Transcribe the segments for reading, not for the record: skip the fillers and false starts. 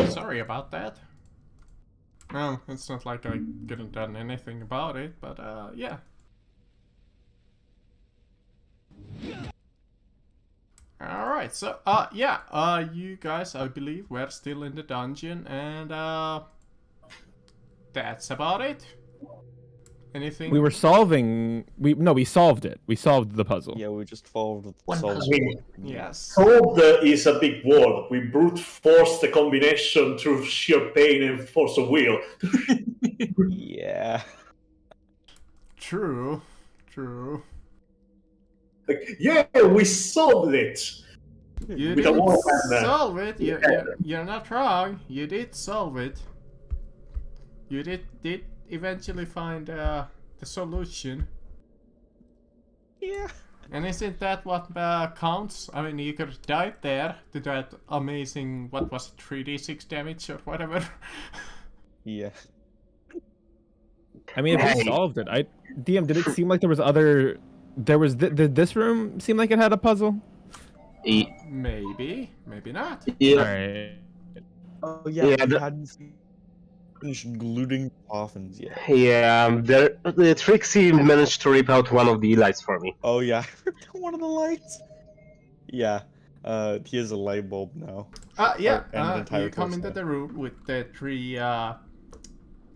Sorry about that. Well, it's not like I could have done anything about it, but yeah. Alright, so, yeah, you guys, I believe, were still in the dungeon, and, that's about it. Anything? We were solving. We solved it. We solved the puzzle. Yeah, we just solved One solved. puzzle. Yes. Solved is a big word. We brute force the combination through sheer pain and force of will. Yeah. True. Like, yeah, we solved it. You With a did wall and, solve it. You're not wrong. You did solve it. You did eventually find the solution. Yeah. And isn't that what counts? I mean, you could have died there to that amazing, what was it, 3d6 damage or whatever. Yeah. I mean, if we Hey. solved it, DM, did it seem like there was other? There was. Did this room seem like it had a puzzle? Maybe not. All Yeah. right. Oh yeah. Yeah, we the- hadn't finished gluting coffins yet. Yeah, the Trixie managed to rip out one of the lights for me. Oh yeah. One of the lights. Yeah. He has a light bulb now. Yeah, and an entire you come into torso. the room with the 3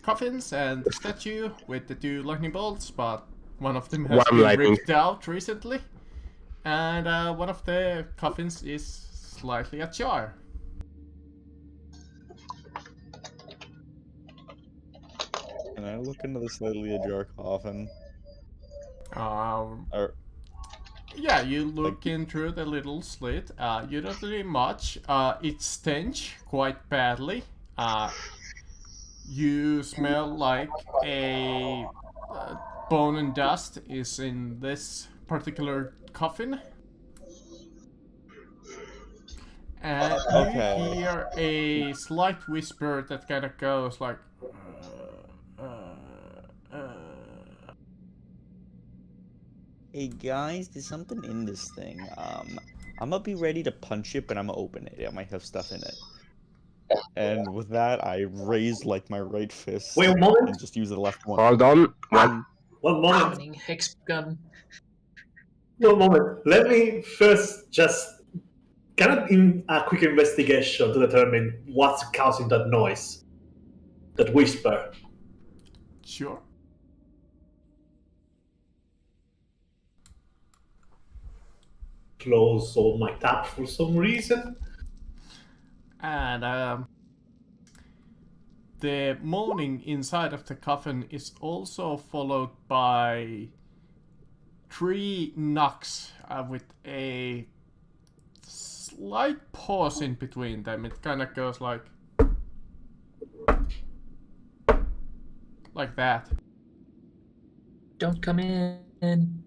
coffins and the statue with the 2 lightning bolts, but one of them has One been lightning. ripped out recently. And one of the coffins is slightly ajar. And I look into the slightly ajar coffin. Or Yeah, you look in through the little slit. You don't see much. It stench quite badly. You smell like a bone and dust is in this particular coffin. And Okay. you hear a slight whisper that kind of goes like, hey guys, there's something in this thing. I'm gonna be ready to punch it, but I'm gonna open it. It might have stuff in it. And with that, I raise like my right fist Wait a moment. and just use the left one. Hold on. One. One moment. Opening hex gun. One moment. Let me first just get in a quick investigation to determine what's causing that noise, that whisper. sure. Close all my tabs for some reason. And the moaning inside of the coffin is also followed by 3 knocks with a slight pause in between them. It kind of goes like that. Don't come in.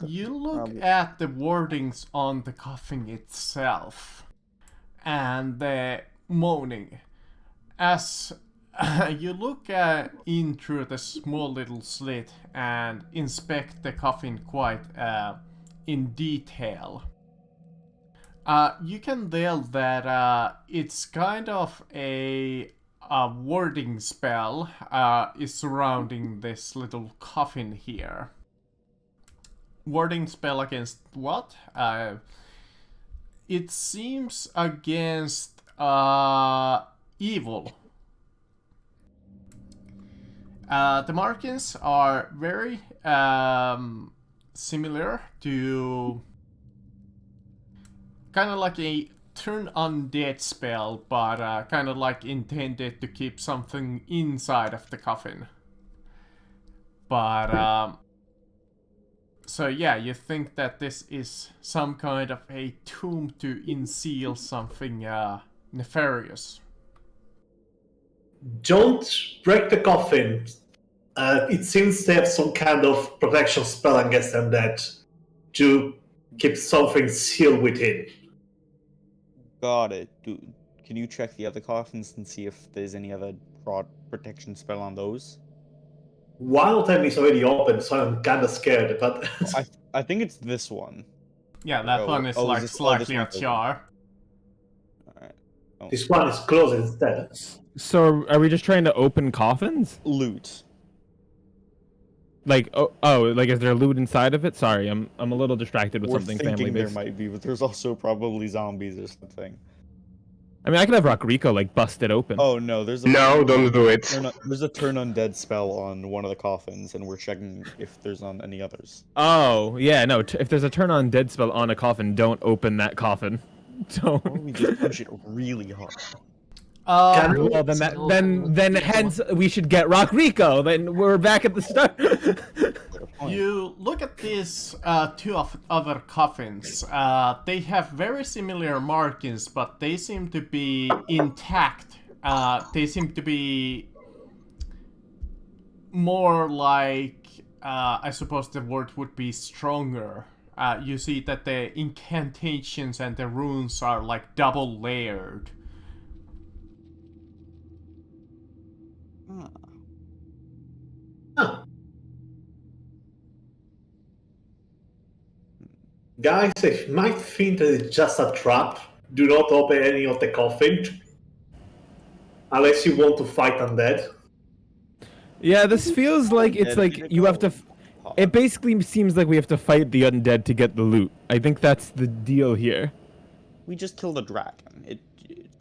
You look at the wordings on the coffin itself and the moaning. As you look in through the small little slit and inspect the coffin quite in detail, you can tell that it's kind of a wording spell is surrounding this little coffin here. Wording spell against what? It seems against evil. The markings are very similar to kind of like a turn undead spell, but kind of like intended to keep something inside of the coffin. But so yeah, you think that this is some kind of a tomb to unseal something nefarious. Don't break the coffin. It seems to have some kind of protection spell against them that to keep something sealed within. Got it. Can you check the other coffins and see if there's any other protection spell on those? One of them is already open, so I'm kind of scared. But I think it's this one. Yeah, that Oh, one is oh, is like this- oh, this slightly one's open. ajar. Alright. This one is closed instead. So are we just trying to open coffins? Loot. Like like is there loot inside of it? Sorry, I'm a little distracted with We're something thinking family there based. might be, but there's also probably zombies or something. I mean, I could have Rodrigo like bust it open. Oh no, there's a No, don't do it. There's a turn undead spell on one of the coffins, and we're checking if there's on any others. Oh, yeah, no. If there's a turn on dead spell on a coffin, don't open that coffin. Or Don't. we just punch it really hard. Can we- Well, then hence we should get Rodrigo. Then we're back at the start. You look at these two other coffins. They have very similar markings, but they seem to be intact. They seem to be more like, I suppose the word would be stronger. You see that the incantations and the runes are like double layered. Huh. Guys, I might think that it's just a trap. Do not open any of the coffin. Unless you want to fight undead. Yeah, this feels like it's like you have to. It basically seems like we have to fight the undead to get the loot. I think that's the deal here. We just killed a dragon. A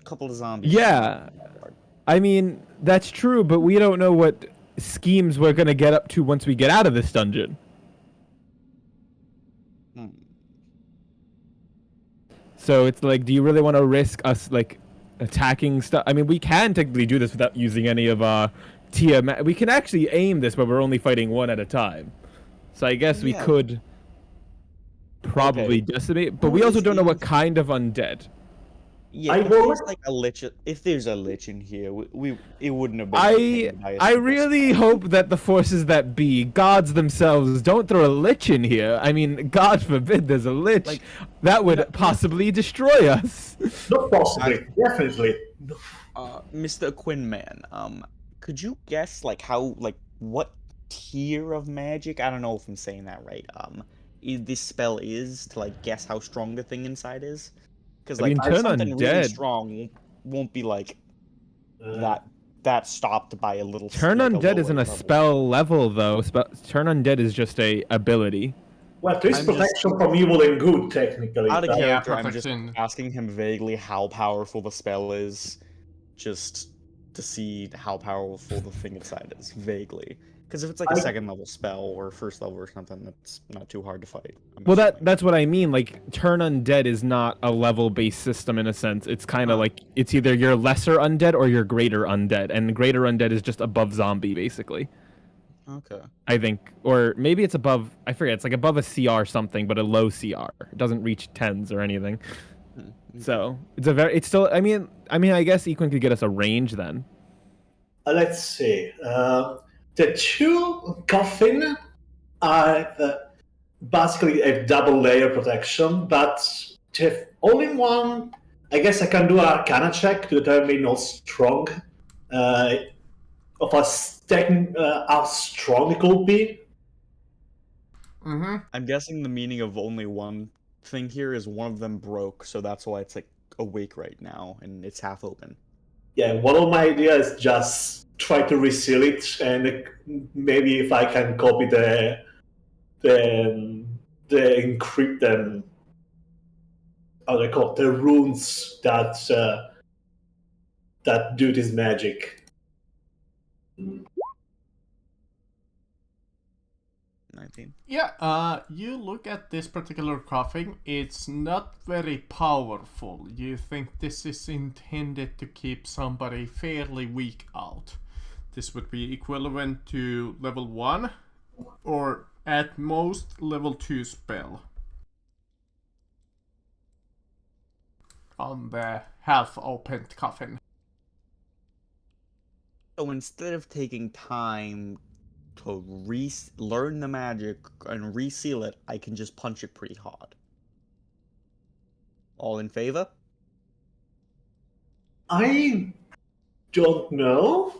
couple of zombies. Yeah. I mean, that's true, but we don't know what schemes we're gonna get up to once we get out of this dungeon. So it's like, do you really want to risk us like attacking stuff? I mean, we can technically do this without using any of Tia. We can actually aim this, but we're only fighting one at a time. So I guess we Yeah. could probably decimate, but Who we also is don't know what these- kind of undead. Yeah, I if will- there's like a lich, if there's a lich in here, it wouldn't have been. contained by a I single really hope that the forces that be, gods themselves, don't throw a lich in here. I mean, God forbid there's a lich. Like, that would possibly destroy us. Not possibly, definitely. Mr. Quinman, could you guess like what tier of magic? I don't know if I'm saying that right. This spell is to like guess how strong the thing inside is, because I like mean, turn something really undead. strong won't be like Uh, that stopped by a little. Turn like, undead lower isn't a level. spell level though. Turn undead is just a ability. well, there is I'm just- protection from evil and good, technically. Out of but- character, I'm just protection. asking him vaguely how powerful the spell is, just to see how powerful the thing inside is, vaguely. Because if it's like a I- second level spell or first level or something, that's not too hard to fight. I'm Well, assuming. that's what I mean. Like, turn undead is not a level-based system in a sense. It's kind of like it's either your lesser undead or your greater undead, and greater undead is just above zombie, basically. Okay. I think, or maybe it's above. I forget. It's like above a CR something, but a low CR. It doesn't reach tens or anything. So it's a very. It's still. I mean, I guess Equin could get us a range then. Let's see. The two coffin are basically a double layer protection, but the only one, I guess I can do an Arcana check to determine how strong how strong it could be. Mm-hmm. I'm guessing the meaning of only one thing here is one of them broke, so that's why it's like awake right now and it's half open. Yeah, one of my ideas is just try to reseal it, and maybe if I can copy the encrypt how they call it, the runes that do this magic. 19. Yeah, you look at this particular coffin, it's not very powerful. You think this is intended to keep somebody fairly weak out. This would be equivalent to level 1 or at most level 2 spell. On the half-opened coffin. So instead of taking time to learn the magic and reseal it, I can just punch it pretty hard. All in favor? I don't know.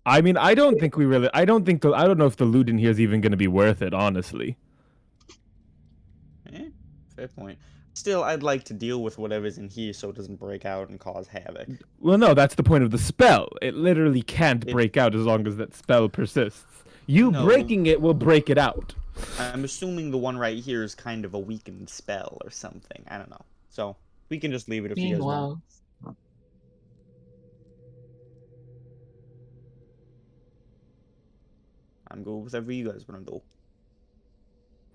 I mean, I don't think we really. I don't know if the loot in here is even going to be worth it, honestly. Fair fair point. Still, I'd like to deal with whatever's in here so it doesn't break out and cause havoc. Well, no, that's the point of the spell. It literally can't It- break out as long as that spell persists. You No. breaking it will break it out. I'm assuming the one right here is kind of a weakened spell or something. I don't know. So we can just leave it if you guys want. Meanwhile, I'm good with whatever you guys want to do.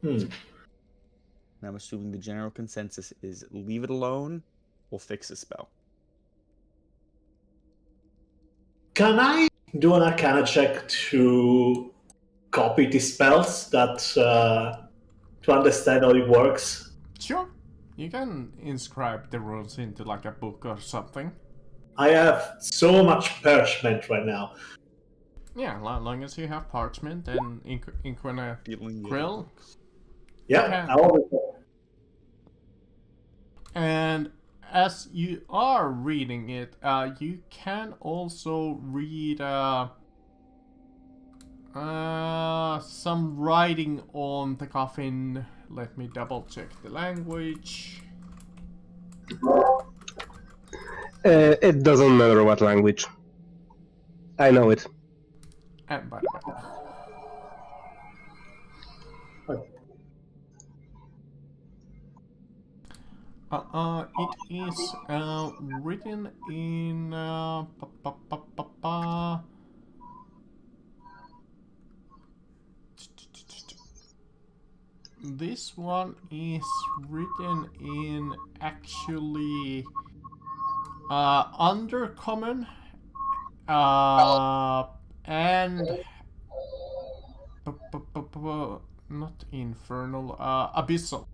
Hmm. And I'm assuming the general consensus is leave it alone or fix the spell. Can I do an Arcana check to copy the spells that to understand how it works? Sure. You can inscribe the rules into like a book or something. I have so much parchment right now. Yeah, as long as you have parchment and ink on a Feeling the Grill? Yeah, Okay. I always. And as you are reading it, you can also read some writing on the coffin. Let me double check the language. It doesn't matter what language. I know it. And by the way, it is written in This one is written in actually Undercommon and not Infernal, Abyssal.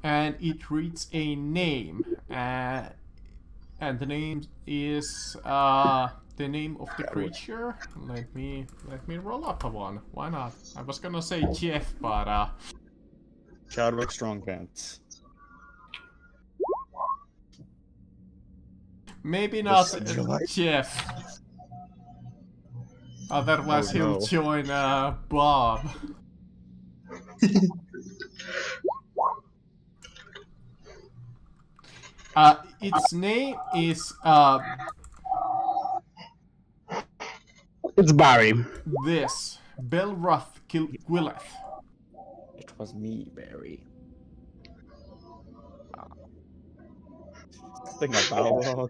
And it reads a name, and the name is the name of the creature. Let me roll up a one. Why not? I was gonna say Jeff, but Chadwick Strongpants. maybe not July? Jeff. Otherwise Oh, he'll no. join Bob. Its name is It's Barry. this Belroth Gwilleth. It was me, Barry. Think about Balrog.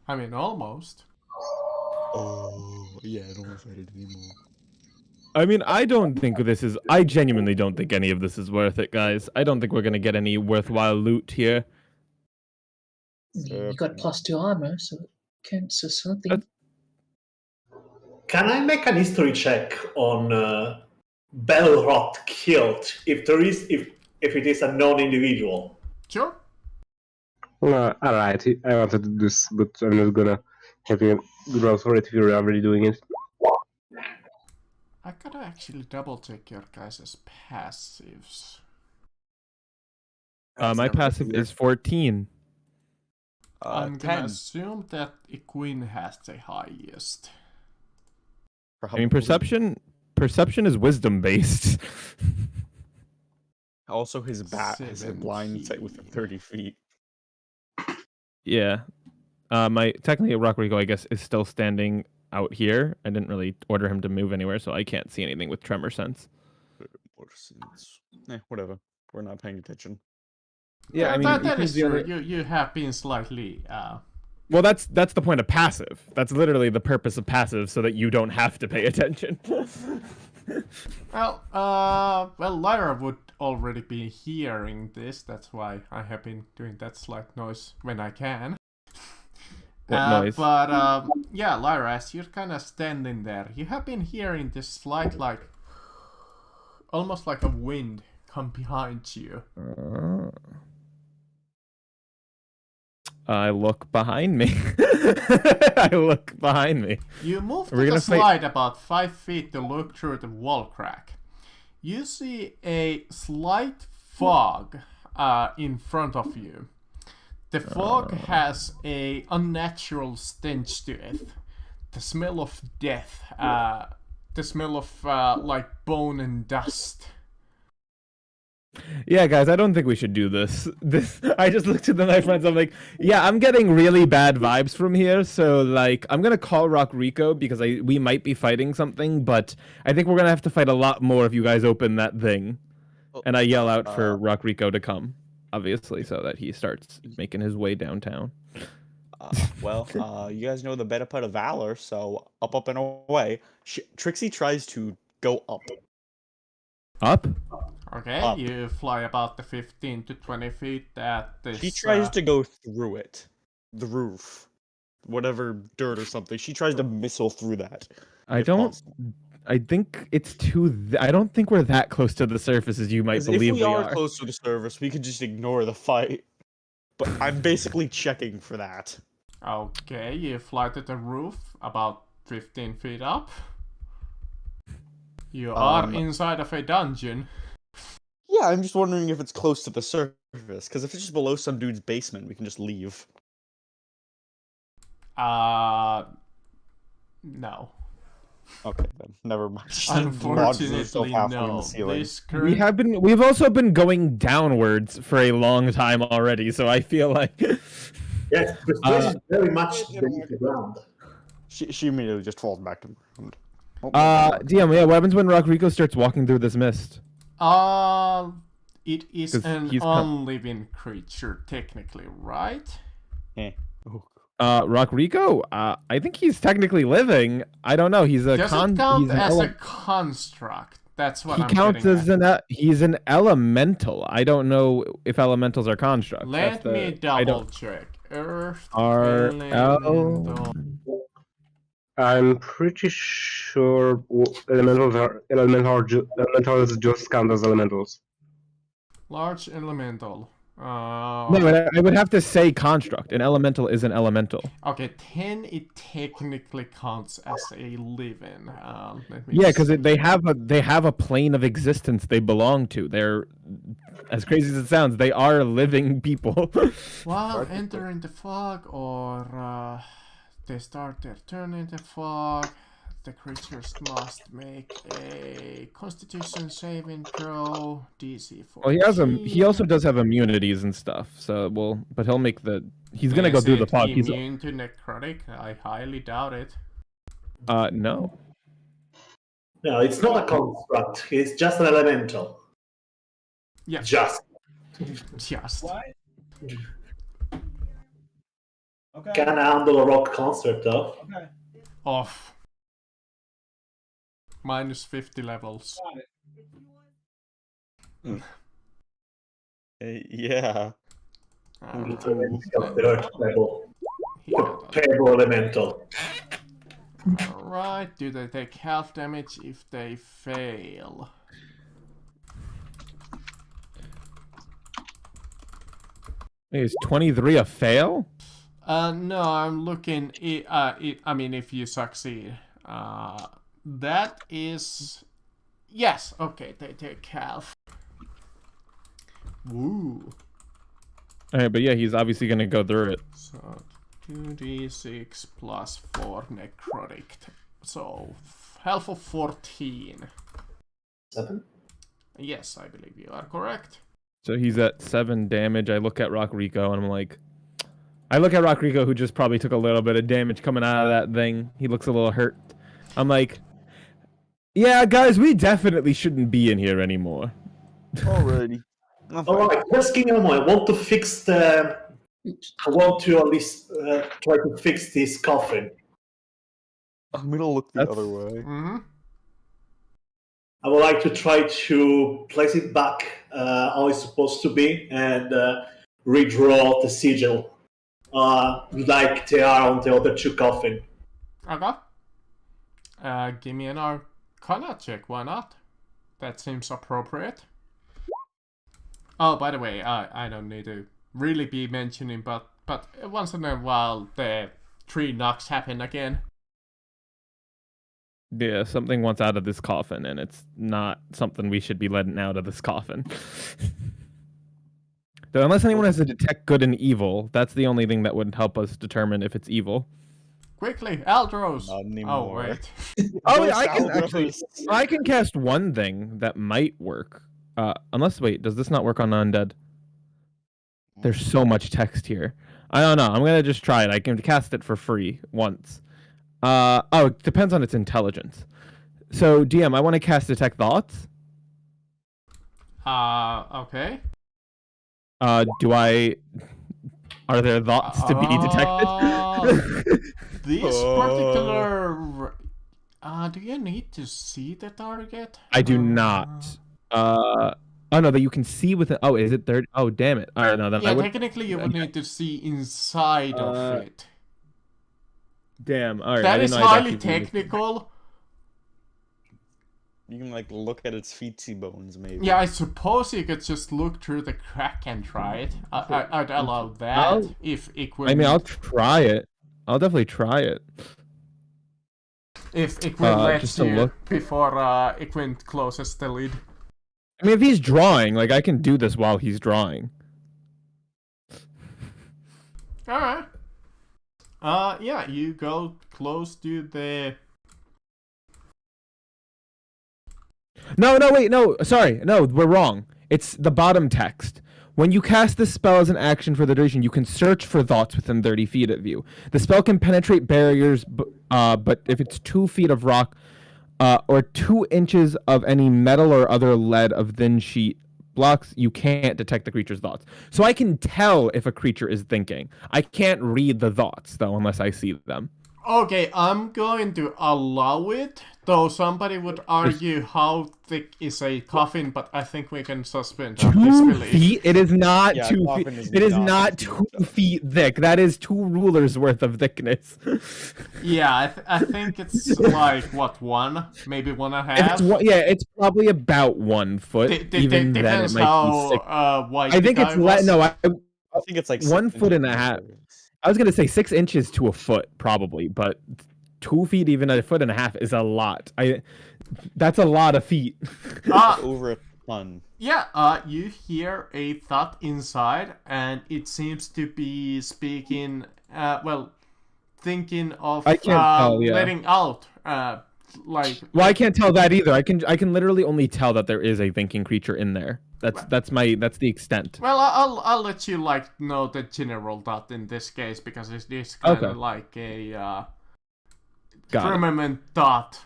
I mean, almost. Oh, yeah, I don't want to fight it anymore. I mean, I genuinely don't think any of this is worth it, guys. I don't think we're gonna get any worthwhile loot here. I mean, you got +2 armor, so counts as something. Can I make an history check on Belrot killed if there is if it is a known individual? Sure. Alright, I wanted to do this, but I'm not gonna have you roll for it if you're already doing it. I gotta actually double check your guys' passives. My passive is 14. I'm gonna 10. assume that Equine has the highest. I mean, perception is wisdom based. Also, his bat has a blind sight within 30 feet. Yeah. My technically Rock Rico, I guess, is still standing out here. I didn't really order him to move anywhere, so I can't see anything with tremor sense. Whatever. We're not paying attention. Yeah, I mean, that because is the true. other- You have been slightly. Well, that's the point of passive. That's literally the purpose of passive, so that you don't have to pay attention. Well, Lyra would already be hearing this. That's why I have been doing that slight noise when I can. What noise? But yeah, Lyra, as you're kind of standing there, you have been hearing this slight, like, almost like a wind come behind you. I look behind me. I look behind me. You move Are we to the gonna fight- slide about 5 feet to look through the wall crack. You see a slight fog in front of you. The fog has a unnatural stench to it. The smell of death the smell of like bone and dust. Yeah, guys, I don't think we should do this. I just looked at my friends. I'm like, yeah, I'm getting really bad vibes from here. So like, I'm gonna call Rock Rico because we might be fighting something, but I think we're gonna have to fight a lot more if you guys open that thing. And I yell out for Rock Rico to come, obviously, so that he starts making his way downtown. You guys know the better part of Valor, so up and away. Trixie tries to go up. Up? Okay, Up. you fly about the 15 to 20 feet at this... She tries to go through it. The roof. Whatever dirt or something. She tries to missile through that. I think it's I don't think we're that close to the surface as you might believe if we are close to the surface, we could just ignore the fight. But I'm basically checking for that. Okay, you fly to the roof about 15 feet up. You are inside of a dungeon. Yeah, I'm just wondering if it's close to the surface, because if it's just below some dude's basement, we can just leave. No. Okay, then. Never mind. Unfortunately, no. We've also been going downwards for a long time already, so I feel like... Yes, the stage is very much beneath the ground. She immediately just falls back to the ground. DM, yeah, what happens when Rock Rico starts walking through this mist? It is an unliving creature, technically, right? Eh. Rock Rico? I think he's technically living. I don't know. He's a Does it count as a construct? That's what I'm counts as he's an elemental. I don't know if elementals are constructs. Let me double check. Earth elemental. I'm pretty sure elementals just count as elementals. Large elemental. No, I would have to say construct. An elemental is an elemental. Okay, 10 it technically counts as a living. Yeah, because they have a plane of existence they belong to. They're, as crazy as it sounds, they are living people. While entering the fog, or they start their turn in the fog, the creatures must make a Constitution saving throw, DC 14. Well, he also does have immunities and stuff. So but he'll make he's gonna go through the fog. He's immune to necrotic. I highly doubt it. No. No, it's not a construct. It's just an elemental. Yeah. Just. What? Okay. Can handle a rock construct though. Okay. Off. Minus 50 levels. Yeah. Third level. Pebble elemental. Alright, do they take half damage if they fail? Is 23 a fail? No, I'm looking. I mean, if you succeed, that is yes. Okay, they take half. Woo. All right, but yeah, he's obviously gonna go through it. So 2d6 plus 4 necrotic. So half of 14. 7. Yes, I believe you are correct. So he's at 7 damage. I look at Rock Rico and I'm like, who just probably took a little bit of damage coming out of that thing. He looks a little hurt. I'm like, yeah, guys, we definitely shouldn't be in here anymore. Alrighty. Alright, first King Elmo, I want to fix I want to at least try to fix this coffin. I'm gonna look the other way. Mm-hmm. I would like to try to place it back how it's supposed to be and redraw the sigil like they are on the other 2 coffins. Okay. Give me an Arcana check, why not? That seems appropriate. Oh, by the way, I don't need to really be mentioning, but once in a while the 3 knocks happen again. Yeah, something wants out of this coffin, and it's not something we should be letting out of this coffin. So unless anyone has to detect good and evil, that's the only thing that would help us determine if it's evil. Quickly, Aldros! Not Oh, anymore. wait. Oh, Ghost yeah, Aldros. I can cast one thing that might work. Unless, wait, does this not work on undead? There's so much text here. I don't know. I'm gonna just try it. I can cast it for free once. Oh, it depends on its intelligence. So, DM, I want to cast Detect Thoughts. Okay. Do I... Are there thoughts to be detected? This particular... do you need to see the target? I do not. Oh, no, that you can see with it. Oh, is it third? Oh, damn it. All right, no, then Yeah, I would... technically you would need to see inside of it. Damn, all right. That I didn't is know I'd highly actually be- technical. You can like look at its feetsy bones, maybe. Yeah, I suppose you could just look through the crack and try it. I'd allow that I'll- if Iquin... I mean, I'll try it. I'll definitely try it. If Iquin lets just to you look. before Iquin closes the lid. I mean, if he's drawing, like, I can do this while he's drawing. Alright. Yeah, you go close to the... No, wait, no, sorry. No, we're wrong. It's the bottom text. When you cast this spell as an action for the duration, you can search for thoughts within 30 feet of you. The spell can penetrate barriers, but if it's 2 feet of rock or 2 inches of any metal or other lead of thin sheet blocks, you can't detect the creature's thoughts. So I can tell if a creature is thinking. I can't read the thoughts, though, unless I see them. Okay, I'm going to allow it, though somebody would argue how thick is a coffin, but I think we can suspend our 2 disbelief. feet? It is not Yeah, 2 feet. coffin is It is not not 2 feet thick. That is 2 rulers worth of thickness. Yeah, I think it's like, what, 1? Maybe 1.5? If it's one, yeah, it's probably about 1 foot. Even then, it Depends might be 6. how wide I think the it's guy was. no. I think it's like 1 6 foot and a inches. half. I was gonna say 6 inches to a foot, probably, but 2 feet, even a foot and a half, is a lot. That's a lot of feet. Over a ton. Yeah, you hear a thought inside, and it seems to be speaking, thinking of I can't tell, yeah. letting out, like... Well, I can't tell that either. I can literally only tell that there is a thinking creature in there. That's the extent. Well, I'll let you, like, know the general thought in this case, because it is kind of like a, firmament thought,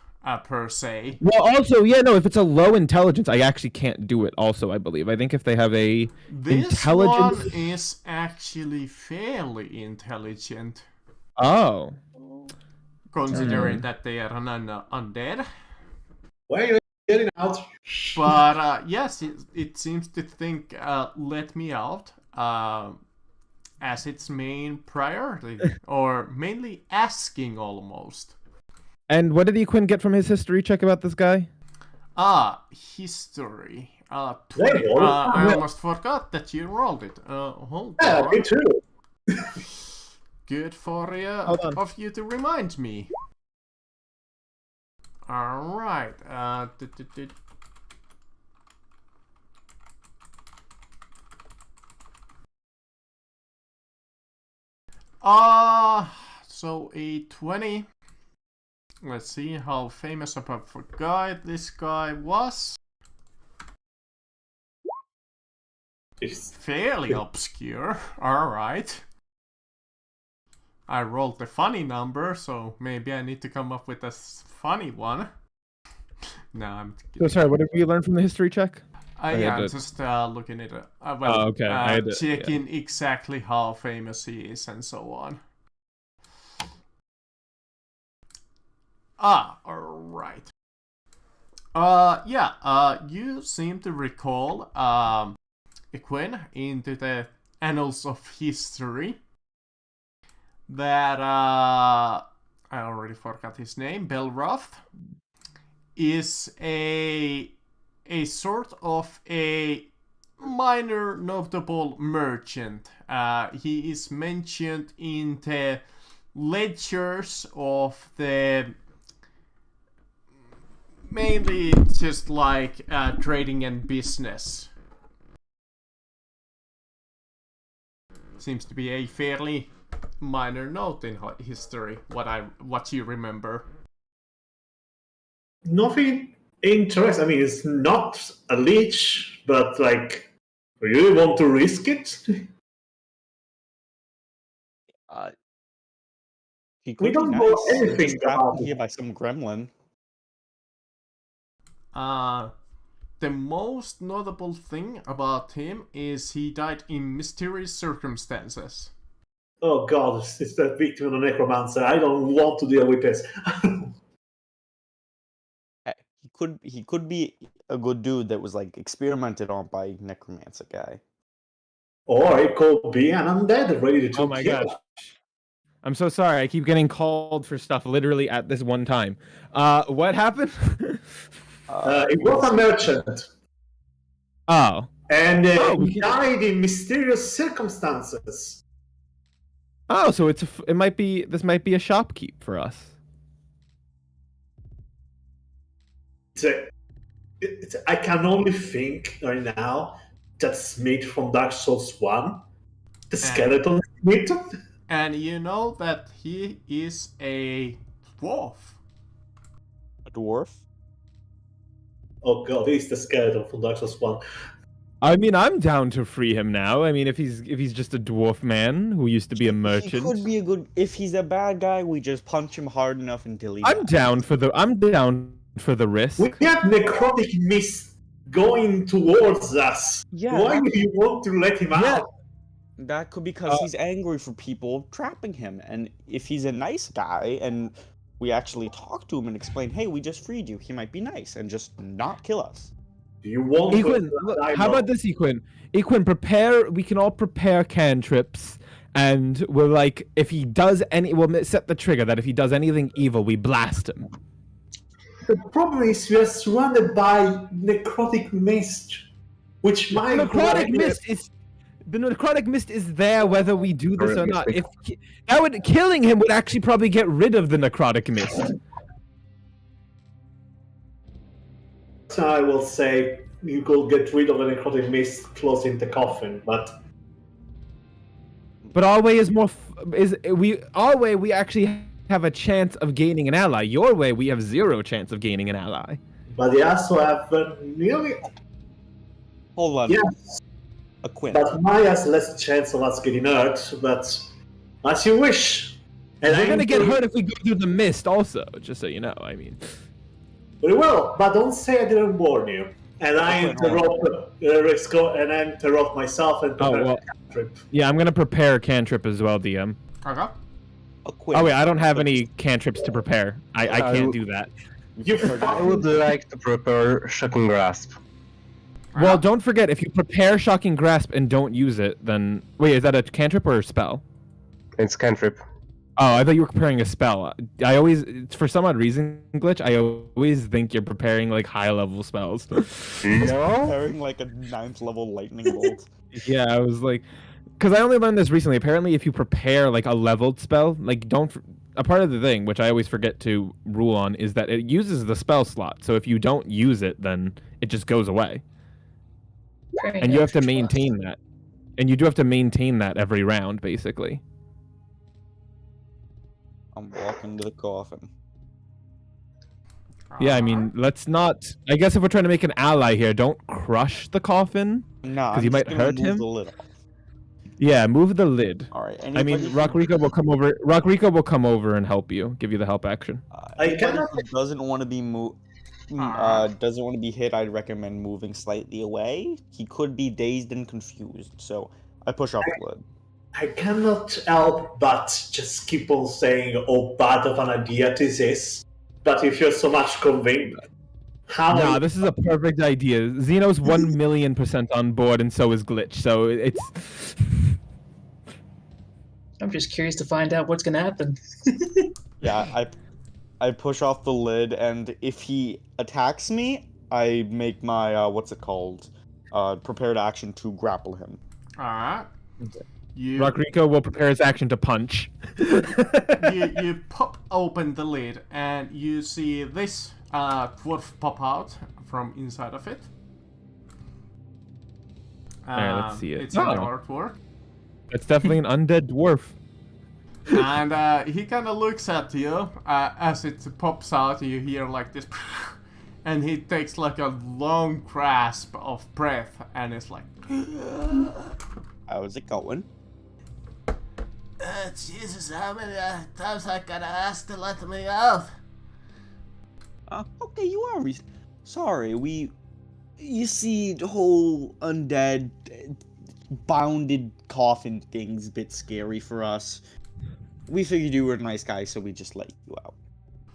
per se. Well, also, yeah, no, if it's a low intelligence, I actually can't do it also, I believe. I think if they have a This intelligence... one is actually fairly intelligent, Oh. considering that they are undead. Why are you getting out? But, yes, it seems to think, let me out, as its main priority, or mainly asking almost. And what did Equin get from his history check about this guy? History. There 20. you go. I almost forgot that you rolled it. Hold Yeah, on. me too. Good for Hold on. of you to remind me. Alright. So a 20. Let's see how famous of a guy this guy was. It's Fairly obscure. Alright. I rolled the funny number, so maybe I need to come up with a funny one. No, I'm So kidding. sorry, what did we learn from the history check? Yeah, I'm did. just looking at it. okay, I did, checking exactly how famous he is and so on. Alright. You seem to recall Equin into the annals of history that I already forgot his name, Belroth, is a sort of a minor notable merchant. He is mentioned in the ledgers of the mainly just like trading and business. Seems to be a fairly minor note in history? What you remember? Nothing interesting. I mean, it's not a leech, but like, do you really want to risk it? He We could don't be know nice. He anything just trapped about here it. by some gremlin. The most notable thing about him is he died in mysterious circumstances. Oh god, it's that victim of a necromancer. I don't want to deal with this. He could be a good dude that was like experimented on by necromancer guy. Or it could be an undead ready to Oh my kill. gosh. I'm so sorry. I keep getting called for stuff literally at this one time. What happened? It was a merchant, Oh. and we he can- died in mysterious circumstances. Oh, so this might be a shopkeep for us. I can only think right now that Smith from Dark Souls 1, the skeleton Smith. And you know that he is a dwarf. A dwarf? Oh god, he's the skeleton from Dark Souls 1. I mean, I'm down to free him now. I mean, if he's just a dwarf man who used to be a merchant. He could be a good. If he's a bad guy, we just punch him hard enough until he. I'm dies. down for the risk. We have necrotic mist going towards us. Yeah, Why that- do you want to let him Yeah. out? That could be because he's angry for people trapping him, and if he's a nice guy and we actually talk to him and explain, "Hey, we just freed you," he might be nice and just not kill us. Do you want Equin, to look, die how now? about this, Equin? Equin, prepare. We can all prepare cantrips, and we're like, if he does we'll set the trigger that if he does anything evil, we blast him. The problem is we are surrounded by necrotic mist, which might The necrotic mist is there whether we do this or not. If killing him would actually probably get rid of the necrotic mist. So I will say you could get rid of the necrotic mist closing the coffin, but But our way is our way we actually have a chance of gaining an ally. Your way we have zero chance of gaining an ally. they also have nearly Hold on, yes. a Quinn. But Maya has less chance of us getting hurt. But as you wish. And We're I'm gonna get going- hurt if we go through the mist also, just so you know, I mean. We will, but don't say I didn't warn you. And I interrupt myself and prepare well. a trip. Yeah, I'm gonna prepare a cantrip as well, DM. Okay. A Quinn. Oh wait, I don't have any cantrips to prepare. I can't do that. You I would like to prepare Shocking Grasp. Well, don't forget, if you prepare Shocking Grasp and don't use it, then... Wait, is that a cantrip or a spell? It's cantrip. Oh, I thought you were preparing a spell. I always... For some odd reason, Glitch, I always think you're preparing, like, high-level spells. No? Preparing like a 9th level lightning bolt. Yeah, I was like... Because I only learned this recently. Apparently, if you prepare, like, a leveled spell, like, don't... A part of the thing, which I always forget to rule on, is that it uses the spell slot. So if you don't use it, then it just goes away. And you have to maintain that. And you do have to maintain that every round, basically. I'm walking to the coffin. Yeah, I mean, let's not... I guess if we're trying to make an ally here, don't crush the coffin. No, 'Cause you might hurt him? The lid. Yeah, move the lid. All right. I mean, Rockrico will come over. Rockrico will come over and help you, give you the help action. I cannot- Who doesn't want to be doesn't want to be hit. I'd recommend moving slightly away. He could be dazed and confused, so I push off the lid. I cannot help but just keep on saying how bad of an idea this is. But if you're so much convinced, how Nah, this is a perfect idea. Xeno's 1,000,000% on board, and so is Glitch. So it's... I'm just curious to find out what's gonna happen. Yeah, I push off the lid, and if he attacks me, I make my what's it called? Prepared action to grapple him. Alright. You, Rockrico will prepare his action to punch. you pop open the lid and you see this dwarf pop out from inside of it. Alright, let's see it. It's in the Oh. artwork. It's definitely an undead dwarf. And he kind of looks at you as it pops out. You hear like this, and he takes like a long grasp of breath, and it's like, How's it going? Jesus, how many times I gotta ask to let me out? Okay, you are. Sorry, you see, the whole undead, bounded coffin thing's a bit scary for us. We figured you were a nice guy, so we just let you out.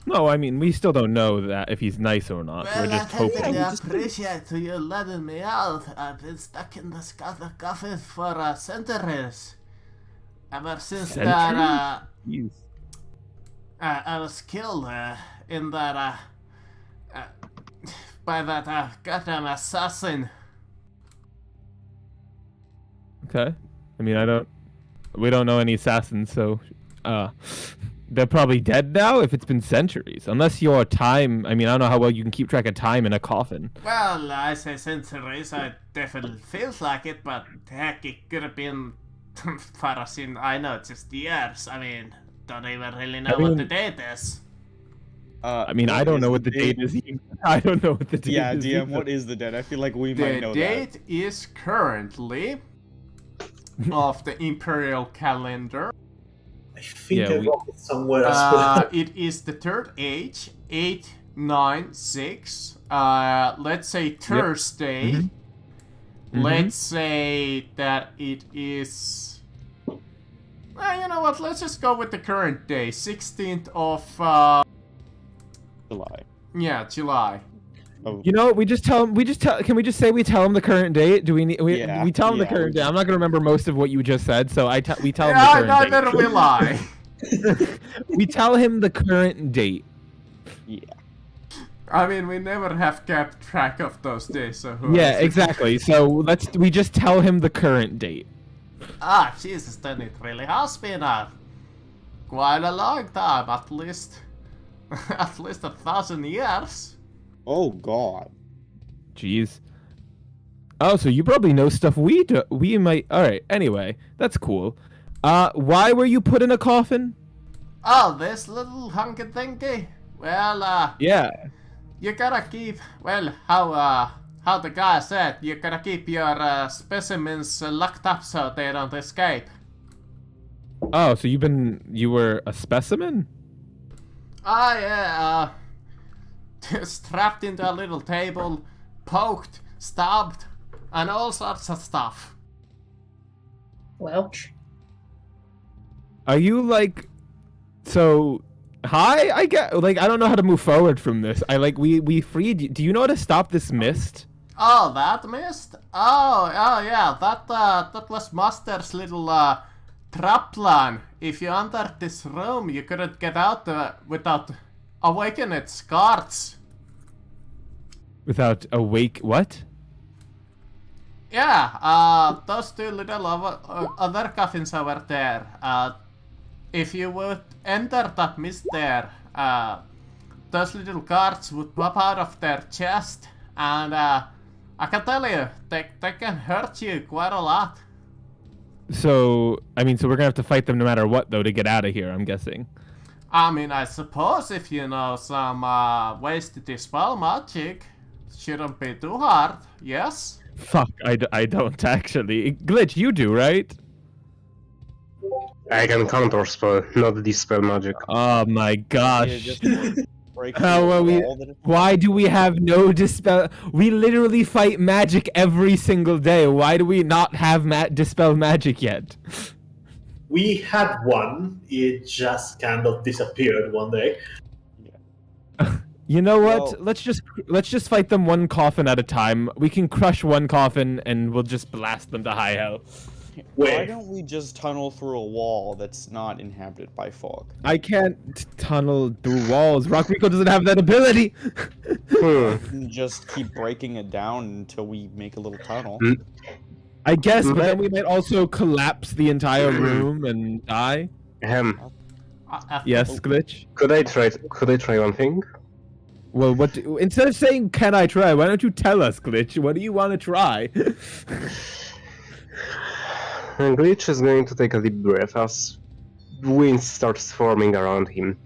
No, I mean, we still don't know that if he's nice or not. We're just hoping. I appreciate you letting me out. I've been stuck in the coffin for centuries. Ever since that, Jeez. I was killed in that, by that goddamn assassin. Okay. I mean, we don't know any assassins, so, they're probably dead now if it's been centuries. Unless your time, I mean, I don't know how well you can keep track of time in a coffin. Well, I say centuries, it definitely feels like it, but heck, it could have been, far as in, I know, just years. I mean, don't even really know what the date is. I mean, I don't know what the date is. I don't know what the date is. Yeah, DM, either. what is the date? I feel like we might know that. The date is currently of the Imperial calendar. I think Yeah, I we- wrote it somewhere as well. It is the third age, 896. Let's say Thursday. Mhm. Let's say that it is. You know what? Let's just go with the current day, 16th of July. July. Oh, You know, we just tell him. Can we just say we tell him the current date? Do we need? Yeah, we tell him the yeah, current we date. I'm not gonna remember most of what you just said, so we tell him Yeah, the current neither date. will I. We tell him the current date. yeah. I mean, we never have kept track of those days, so who Yeah, knows? exactly. So we just tell him the current date. Jesus, then it really has been quite a long time, at least 1,000 years. Oh, God. Jeez. Oh, so you probably know stuff we might. All right. Anyway, that's cool. Why were you put in a coffin? Oh, this little hunky thinky. Well, Yeah. you gotta keep, well, how the guy said, you gotta keep your specimens locked up so they don't escape. Oh, so you were a specimen? Yeah, strapped into a little table, poked, stabbed, and all sorts of stuff. Welch. Are you like, so, hi? I get, like, I don't know how to move forward from this. We freed you. Do you know how to stop this mist? Oh, that mist? Oh yeah, that was Master's little trap plan. If you entered this room, you couldn't get out without awakening its guards. Without what? Yeah, those two little other coffins over there. If you would enter that mist there, those little guards would pop out of their chest, and I can tell you, they can hurt you quite a lot. So, I mean, so we're gonna have to fight them no matter what, though, to get out of here, I'm guessing. I mean, I suppose if you know some ways to dispel magic, shouldn't be too hard, yes? Fuck, I don't actually. Glitch, you do, right? I can counter spell, not dispel magic. Oh my Yeah, gosh. just break How through are a we? wall that- Why do we have no dispel? We literally fight magic every single day. Why do we not have dispel magic yet? We had one, it just kind of disappeared one day. You know what? Well- Let's just fight them one coffin at a time. We can crush one coffin and we'll just blast them to high hell. Why Wait, don't we just tunnel through a wall that's not inhabited by fog? I can't tunnel through walls. Rock Rico doesn't have that ability. And just keep breaking it down until we make a little tunnel. I guess, but then But- we might also collapse the entire room and die. Yes, Glitch. Could I try one thing? Well, instead of saying "Can I try?" Why don't you tell us, Glitch? What do you want to try? And Glitch is going to take a deep breath as wind starts forming around him.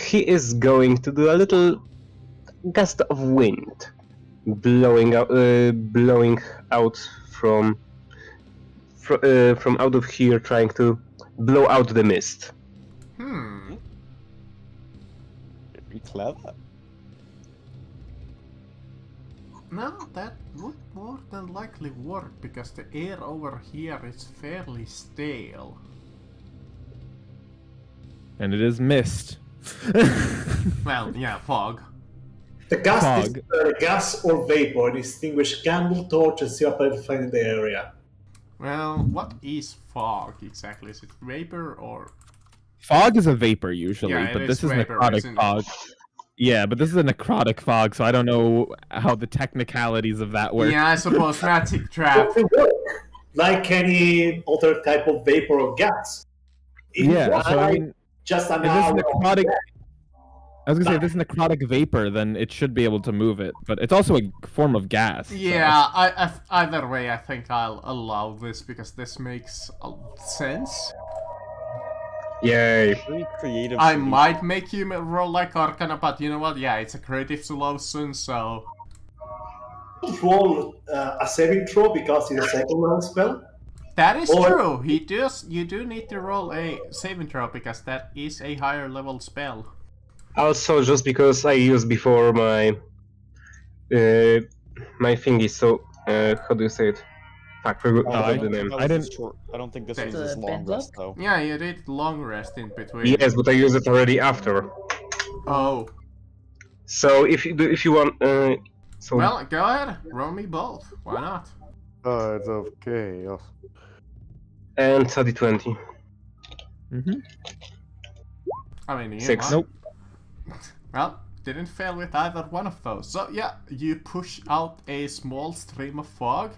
He is going to do a little gust of wind, blowing out from out of here, trying to blow out the mist. Very clever. No, that would more than likely work because the air over here is fairly stale. And it is mist. Well, yeah, fog. The gas, Fog. gas or vapor. Distinguish candle, torch, and see up everything in the area. Well, what is fog exactly? Is it vapor or... Fog is a vapor usually, Yeah, it but is this is vapor, necrotic isn't it? fog. Yeah, but this is a necrotic fog, so I don't know how the technicalities of that work. Yeah, I suppose magic trap. It will work, like any other type of vapor or gas. It Yeah, was so I like mean, just an if this hour. necrotic, I was gonna say if this is necrotic vapor, then it should be able to move it, but it's also a form of gas. so- Yeah, either way, I think I'll allow this because this makes sense. Yay! Very creative. I solution. might make you roll like Arcana, but you know what? Yeah, it's a creative solution, so... Roll a saving throw because it's a second level spell. That is Or- true. You do need to roll a saving throw because that is a higher level spell. Also, just because I used before my my thingy, so how do you say it? Fuck, forgot I- the name. I didn't- Short. I don't think this The was as long band rest lock? though. Yeah, you did long rest in between. Yes, but I used it already after. Oh. So if you want, so Well, go ahead. Roll me both. Why not? Tides of chaos. and a d20. Mhm. I mean, you 6. know what? Well, didn't fail with either one of those. So yeah, you push out a small stream of fog.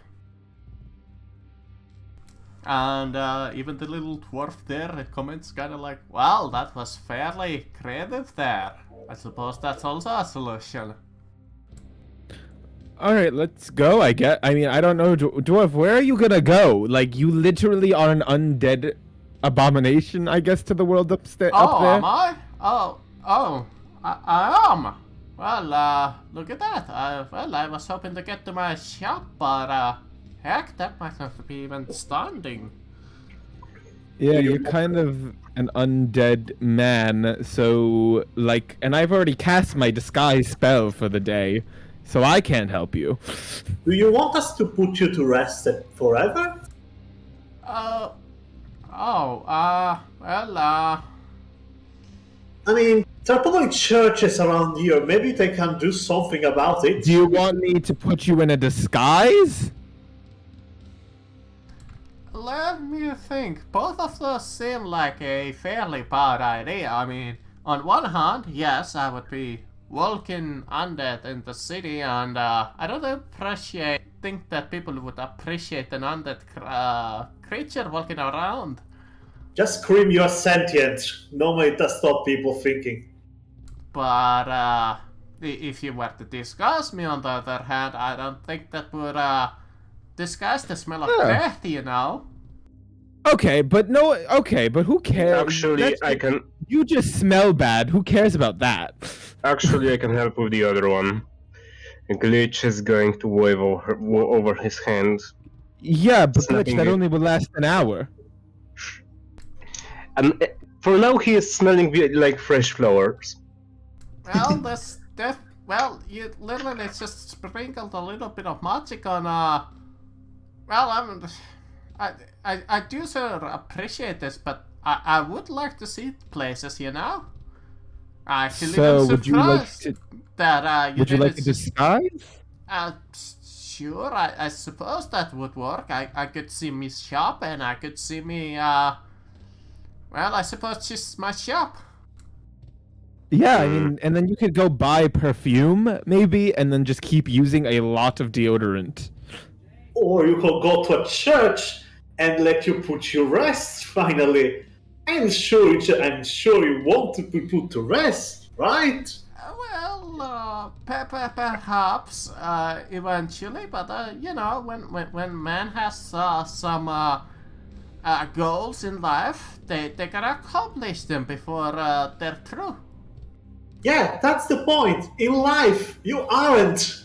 And even the little dwarf there comments kind of like, well, that was fairly creative there. I suppose that's also a solution. All right, let's go. I mean, I don't know, dwarf. Where are you gonna go? Like, you literally are an undead abomination, I guess, to the world up there. Oh, am I? I am. Well, look at that. I was hoping to get to my shop, but heck, that might not be even standing. Yeah, you're kind of an undead man, so, like, and I've already cast my disguise spell for the day, so I can't help you. Do you want us to put you to rest forever? I mean, there are probably churches around here. Maybe they can do something about it. Do you want me to put you in a disguise? Let me think. Both of those seem like a fairly bad idea. I mean, on one hand, yes, I would be walking undead in the city, and I don't think that people would appreciate an undead creature walking around. Just scream you're sentient. Normally it does stop people thinking. But if you were to disguise me, on the other hand, I don't think that would disguise the smell of Yeah. death, you know? Okay, but who cares? Actually, That's- I can You just smell bad. Who cares about that? I can help with the other one. Glitch is going to wave over his hand. Yeah, but Snapping Glitch, that it. only will last an hour. And for now, he is smelling like fresh flowers. Well, you literally just sprinkled a little bit of magic on, well, I do sort of appreciate this, but I would like to see places, you know? I actually So, am would you like surprised to? that you Would you didn't like to disguise? Sure, I suppose that would work. I could see me shop, and I could see me, well, I suppose just my shop. Yeah, I mean, and then you could go buy perfume, maybe, and then just keep using a lot of deodorant. Or you could go to a church and let you put you rest finally. I'm sure you want to be put to rest, right? Well, perhaps eventually, but you know, when man has some goals in life, they gotta accomplish them before they're through. Yeah, that's the point. In life, you aren't.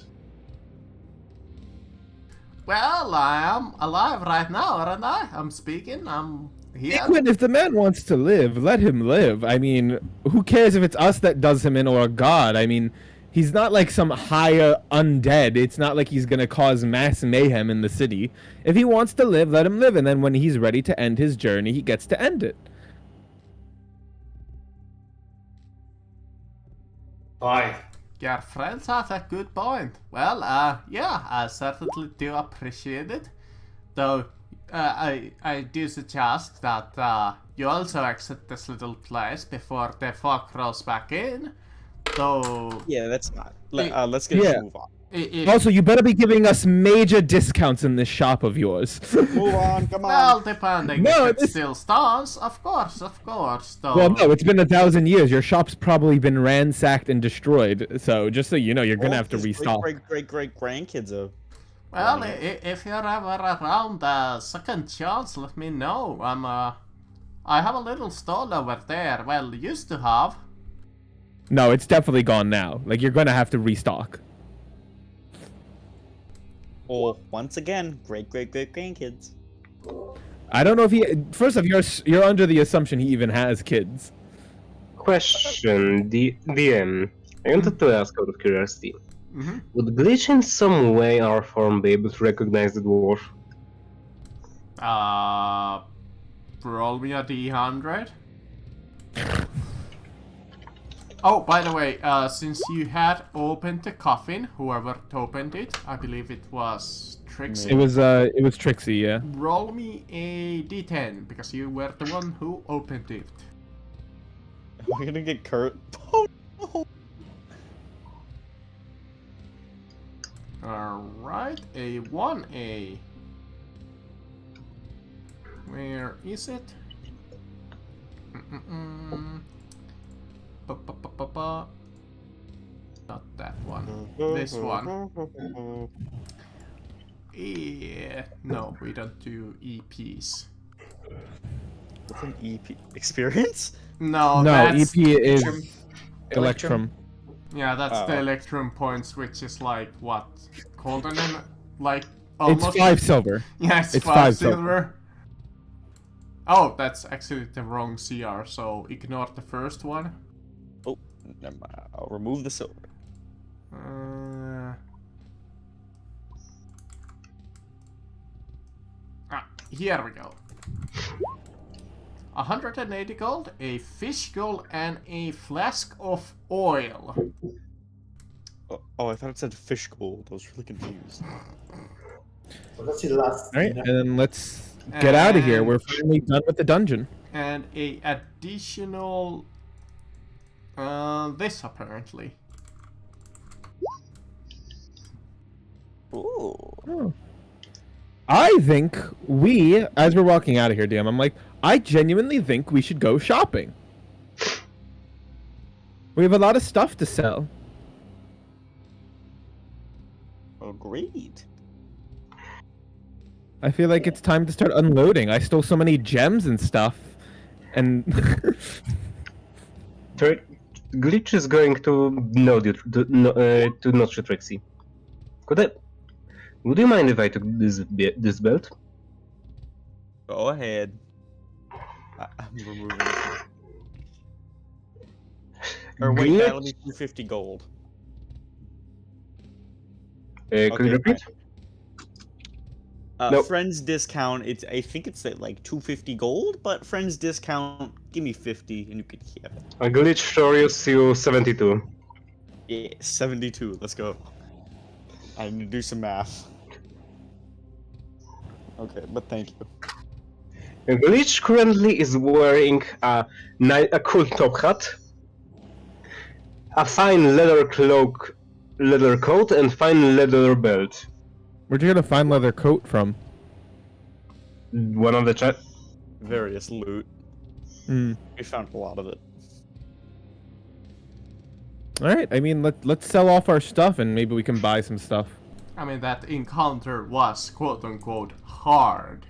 Well, I am alive right now, aren't I? I'm speaking, I'm here. Quinn, if the man wants to live, let him live. I mean, who cares if it's us that does him in or a god? I mean, he's not like some higher undead. It's not like he's gonna cause mass mayhem in the city. If he wants to live, let him live, and then when he's ready to end his journey, he gets to end it. Fine. Your friends have a good point. Well, yeah, I certainly do appreciate it. Though, I do suggest that you also exit this little place before the fog rolls back in. Though, Yeah, that's not. Yeah. Let's get move on. Also, you better be giving us major discounts in this shop of yours. Move on, come well, on. depending No, if it this- still stands, of course, though. Well, no, it's been 1,000 years. Your shop's probably been ransacked and destroyed. So, just so you know, you're gonna have to restock. Great grandkids are. Well, if you're ever around second chance, let me know. I have a little stall over there. Well, used to have. No, it's definitely gone now. Like, you're gonna have to restock. Or once again, great grandkids. I don't know if he. First off, you're under the assumption he even has kids. Question, DM. I wanted to ask out of curiosity. Mm-hmm. Would glitch in some way our form be able to recognize the dwarf? Roll me a D100. Oh, by the way, since you had opened the coffin, whoever opened it, I believe it was Trixie. It was Trixie, yeah. Roll me a D10 because you were the one who opened it. We're gonna get Kurt. Oh no! Alright, a 1A. Where is it? Not that one. This one. Yeah. No, we don't do EPs. What's an EP experience? No, No, that's EP is Electrum. Electrum. Yeah, that's Oh. the Electrum points, which is like what? Golden and like It's almost 5 silver. Yeah, it's It's 5 5 silver. Oh, that's actually the wrong CR, so ignore the first one. Oh, never mind. I'll remove the silver. Here we go. 180 gold, a fish gold, and a flask of oil. Oh, I thought it said fish gold. I was really confused. So that's the last. All right, and then let's get out of here. And- We're finally done with the dungeon. And a additional... this apparently. Ooh. I think we, as we're walking out of here, DM, I'm like, I genuinely think we should go shopping. We have a lot of stuff to sell. Agreed. I feel like it's time to start unloading. I stole so many gems and stuff. And Glitch is going to nod you to notch you, Trixie. Would you mind if I took this belt? Go ahead. I'm removing this. Or wait, Glitch? that'll be 250 gold. Could you repeat? No. Friends discount. I think it's at like 250 gold, but friends discount. Give me 50, and you can keep it. A glitch shows you 72. Yeah, 72. Let's go. I need to do some math. Okay, but thank you. A glitch currently is wearing a cool top hat, a fine leather coat, and fine leather belt. where'd you get a fine leather coat from? One of the chat. Various loot. Hmm. We found a lot of it. All right. I mean, let's sell off our stuff and maybe we can buy some stuff. I mean, that encounter was quote-unquote hard.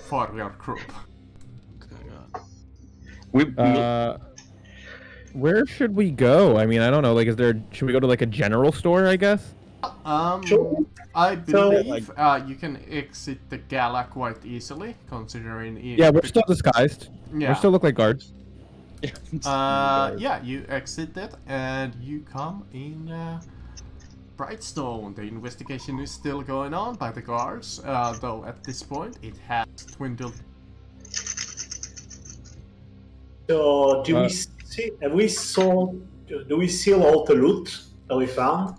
for your group. We Where should we go? I mean, I don't know. Like, should we go to like a general store? I guess. Sure. I So- believe you can exit the gala quite easily, considering. Yeah, we're still disguised. Yeah. We still look like guards. Yeah, you exit it and you come in Brightstone. The investigation is still going on by the guards, though at this point it has dwindled. So do we see? Have we sold? Do we seal all the loot that we found?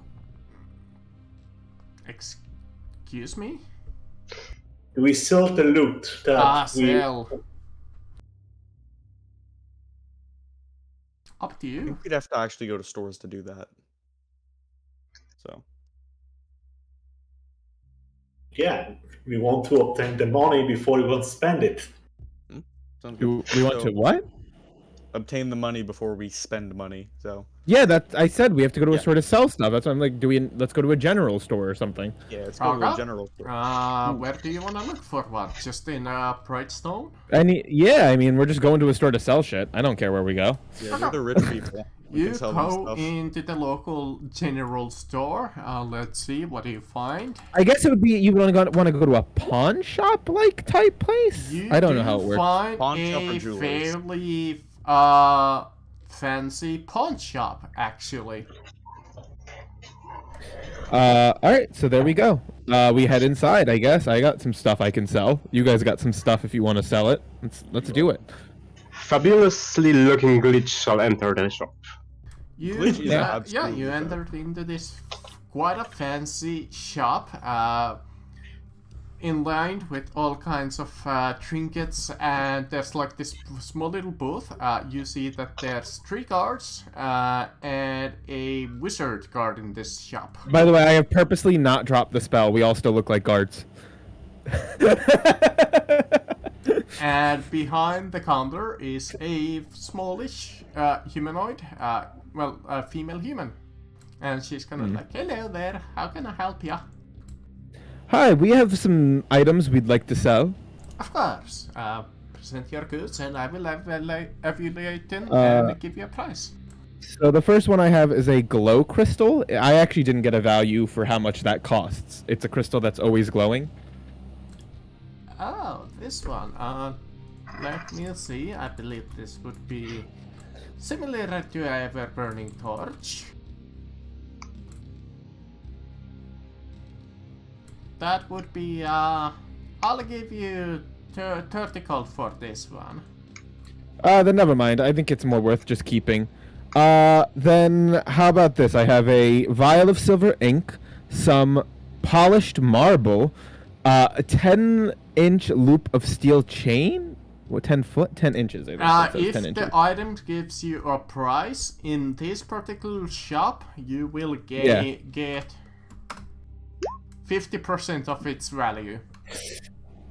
Excuse me? Do we sell the loot that we? Sell. Up to I you. think we'd have to actually go to stores to do that. So. Yeah, we want to obtain the money before we want to spend it. Sounds Do good. we want So, to what? obtain the money before we spend money. So Yeah, I said we have to go to a Yeah. store to sell stuff. That's why I'm like, let's go to a general store or something. yeah, let's go to a Okay. general store. Where do you want to look for one? Just in Brightstone? Yeah, I mean, we're just going to a store to sell shit. I don't care where we go. Yeah, we're the rich people. We You can sell them go stuff. into the local general store. Let's see, what do you find? I guess it would be you want to go to a pawn shop like type place. You I don't know do how it works. find Pawn shop or a jewelers? fairly fancy pawn shop, actually. All right, so there we go. We head inside. I guess I got some stuff I can sell. You guys got some stuff if you want to sell it. Let's do it. fabulously looking glitch shall enter the shop. You, Glitch is yeah, absolutely you bad. entered into this quite a fancy shop, in line with all kinds of trinkets, and there's like this small little booth. You see that there's 3 guards and a wizard guard in this shop. By the way, I have purposely not dropped the spell. We all still look like guards. And behind the counter is a smallish humanoid, a female human. And she's kind of like, hello there, how can I help ya? Hi, we have some items we'd like to sell. Of course. Present your goods and I will evaluate them and give you a price. So the first one I have is a glow crystal. I actually didn't get a value for how much that costs. It's a crystal that's always glowing. Oh, this one. Let me see. I believe this would be similar to a ever-burning torch. That would be, I'll give you 30 gold for this one. Then never mind. I think it's more worth just keeping. Then how about this? I have a vial of silver ink, some polished marble, a 10-inch loop of steel chain. What, 10 foot? 10 inches. I think that says If 10 inches. the item gives you a price in this particular shop, you will get 50% of its value.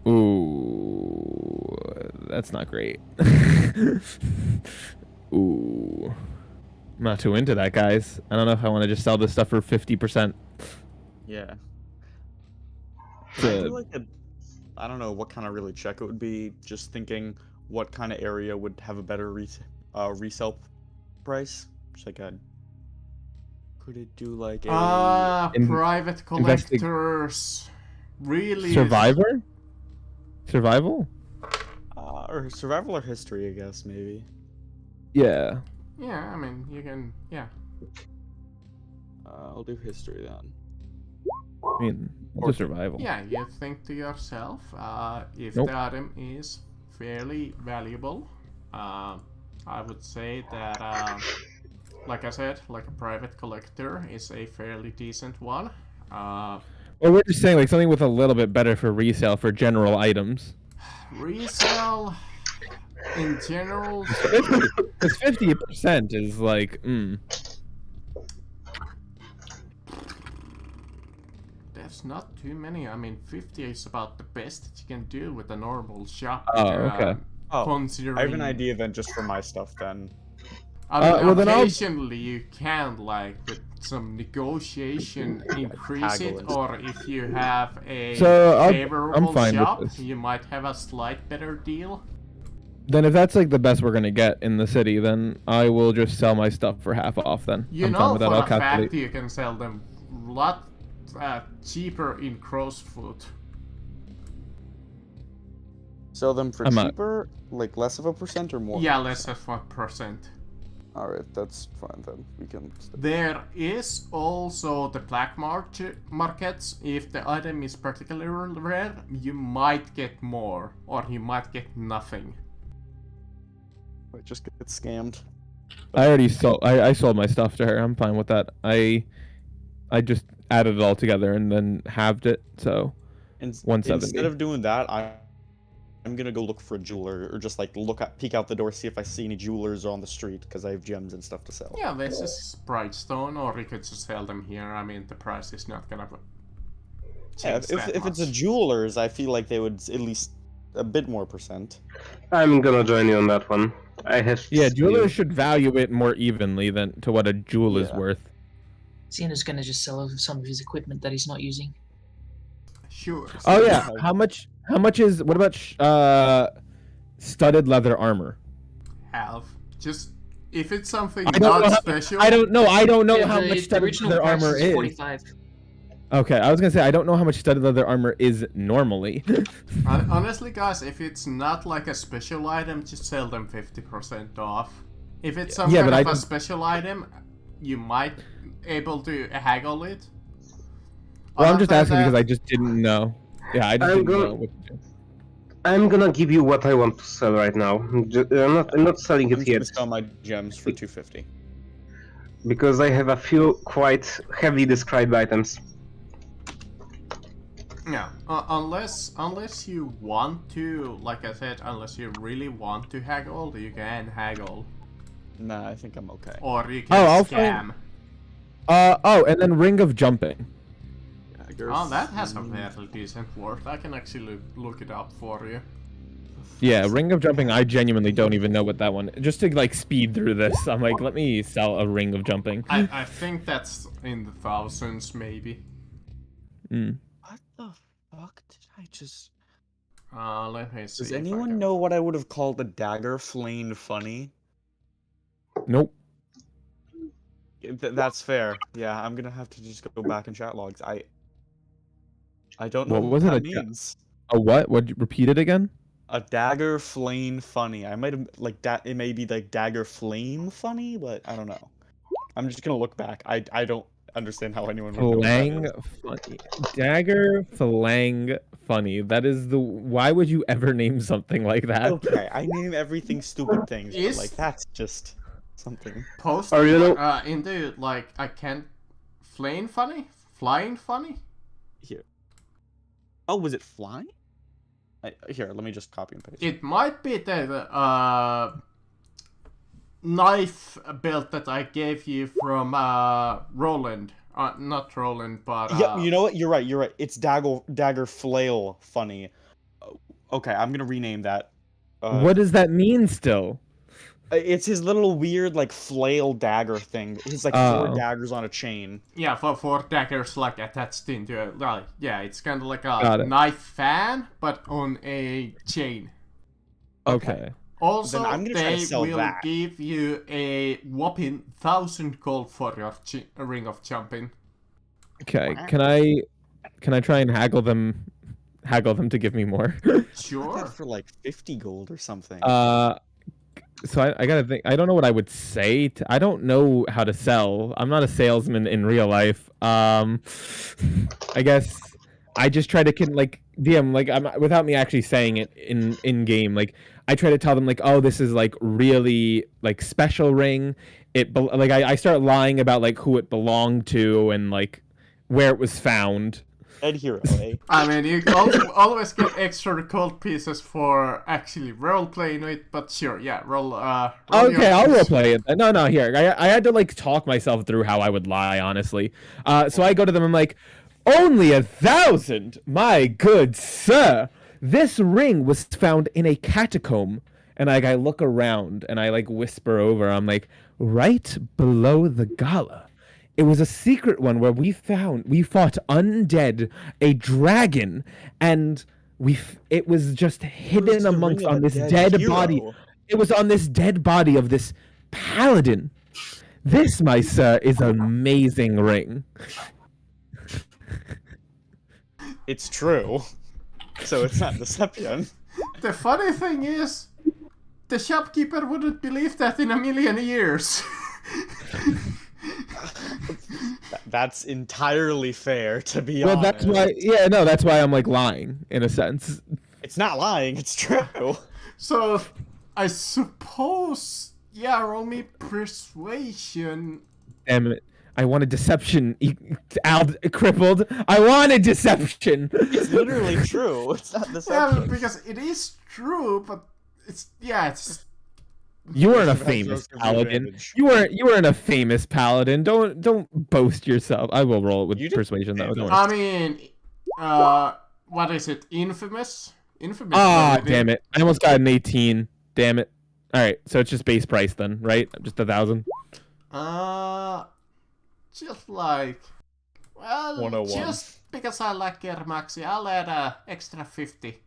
Ooh, that's not great. Ooh, I'm not too into that, guys. I don't know if I want to just sell this stuff for 50%. Yeah. I To- feel like I don't know what kind of really check it would be. Just thinking what kind of area would have a better resale price. Just like could it do like a Private collectors. Really? Survivor? Survival? or survival or history? I guess maybe. Yeah. Yeah, I mean, you can, yeah. I'll do history then. I mean, or survival. Yeah, you think to yourself, if Nope. the item is fairly valuable, I would say that, like I said, like a private collector is a fairly decent one. Well, we're just saying like something with a little bit better for resale for general items. Resale, in general, Because 50% is like, there's not too many. I mean, 50 is about the best that you can do with a normal shop. Oh, okay. Oh, Considering... I have an idea then, just for my stuff then. I mean, well, then I'll- occasionally you can, like, with some negotiation, increase it, Haggle it. or if you have a So, I'm favorable fine with shop, this. you might have a slight better deal. Then if that's like the best we're gonna get in the city, then I will just sell my stuff for half off. Then You I'm know fine with that. for I'll a calculate. fact you can sell them a lot cheaper in Crowsfoot. Sell them for I'm not- cheaper, like less of a percent or more? Yeah, less than 1%. All right, that's fine then. We can. There is also the black markets. If the item is particularly rare, you might get more, or you might get nothing. Wait, just get scammed. I already sold. I sold my stuff to her. I'm fine with that. I just added it all together and then halved it. So And 170. instead of doing that, I'm gonna go look for a jeweler, or just like peek out the door, see if I see any jewelers on the street, because I have gems and stuff to sell. Yeah, this is Brightstone, or you could just sell them here. I mean, the price is not gonna Yeah, change that if it's a much. jeweler's, I feel like they would at least a bit more percent. I'm gonna join you on that one. I have. yeah, steel. jewelers should value it more evenly than to what a jewel is Yeah. worth. Xeno's gonna just sell some of his equipment that he's not using. Sure. Oh yeah, how much? How much is? What about studded leather armor? Have. Just, if it's something I don't know not how- special... I don't know. I don't know Yeah, how the much studded original leather price armor is is. 45. Okay, I was gonna say I don't know how much studded leather armor is normally. Honestly, guys, if it's not like a special item, just sell them 50% off. If it's some Yeah, kind but of I a don't- special item, you might able to haggle it. well, I'm Other just than asking that- because I just didn't know. Yeah, I just I'm didn't go- know what to do. I'm gonna give you what I want to sell right now. I'm not selling I'm it just gonna yet sell my gems for 250. because I have a few quite heavily described items. Yeah, unless you want to, like I said, unless you really want to haggle, you can haggle, Nah, I think I'm okay. or you can Oh, I'll scam. Oh, and then ring of jumping. Oh, that has a fairly decent worth. I can actually look it up for you. Yeah, ring of jumping. I genuinely don't even know what that one. Just to like speed through this, I'm like, let me sell a ring of jumping. I think that's in the thousands, maybe. Mm. What the fuck did I just... Let me see. Does if I anyone can- know what I would have called a dagger flame funny? Nope. That's fair. Yeah, I'm gonna have to just go back in chat logs. I don't know What what was it, that a da- means. A what? What? Repeat it again. A dagger flame funny. I might have like it may be like dagger flame funny, but I don't know. I'm just gonna look back. I don't understand how anyone would know what that Flang is. funny. Dagger flang funny. That is the. Why would you ever name something like that? Okay, I name everything stupid things, but Is- like that's just something. Post Are you know- into like I can't flying funny. Here. Oh, was it flying? Here, let me just copy and paste. It might be the knife belt that I gave you from Roland. Not Roland, but Yeah, you know what? You're right. It's dagger flail funny. Okay, I'm gonna rename that. What does that mean still? It's his little weird like flail dagger thing. It's like Oh. 4 daggers on a chain. Yeah, for daggers like attached into a yeah, it's kind of like Got a it. knife fan, but on a chain. Okay. Also, Then I'm gonna try to they sell will that. give you a whopping 1,000 gold for your ring of jumping. Okay. Can I try and haggle them to give me more? I got Sure. that for like 50 gold or something. So I gotta think. I don't know what I would say. I don't know how to sell. I'm not a salesman in real life. I guess I just try to DM I'm without me actually saying it in game. Like I try to tell them like, oh, this is like really like special ring. I start lying about like who it belonged to and like where it was found. Ed Hero, eh? I mean, you can always get extra gold pieces for actually role-playing it, but sure, yeah, roll Okay, I'll your- roleplay it. No, here. I had to like talk myself through how I would lie, honestly. So I go to them. I'm like, only 1,000, my good sir. This ring was found in a catacomb, and I look around and I like whisper over. I'm like, right below the gala, It was a secret one where we fought undead, a dragon, and it was just hidden the amongst ring of on a this dead dead hero? body. It was on this dead body of this paladin. This, my sir, is an amazing ring. It's true. So it's not deception. The funny thing is, the shopkeeper wouldn't believe that in a million years. That's entirely fair, to be Well, honest. that's why I'm like lying in a sense. It's not lying, it's true. So, I suppose, yeah, roll me persuasion. Damn it. I wanted deception. Crippled. I wanted deception. It's literally true. It's not Well, deception. because it is true, but it's You weren't a That's famous your paladin. advantage. You weren't a famous paladin. Don't boast yourself. I will roll it You with did persuasion though. Don't worry. I mean, what is it? Infamous? Infamous. Ah, already. damn it! I almost got an 18. Damn it! All right, so it's just base price then, right? Just 1,000. Just like, well, 101. just because I like Air Maxi, I'll add a extra 50.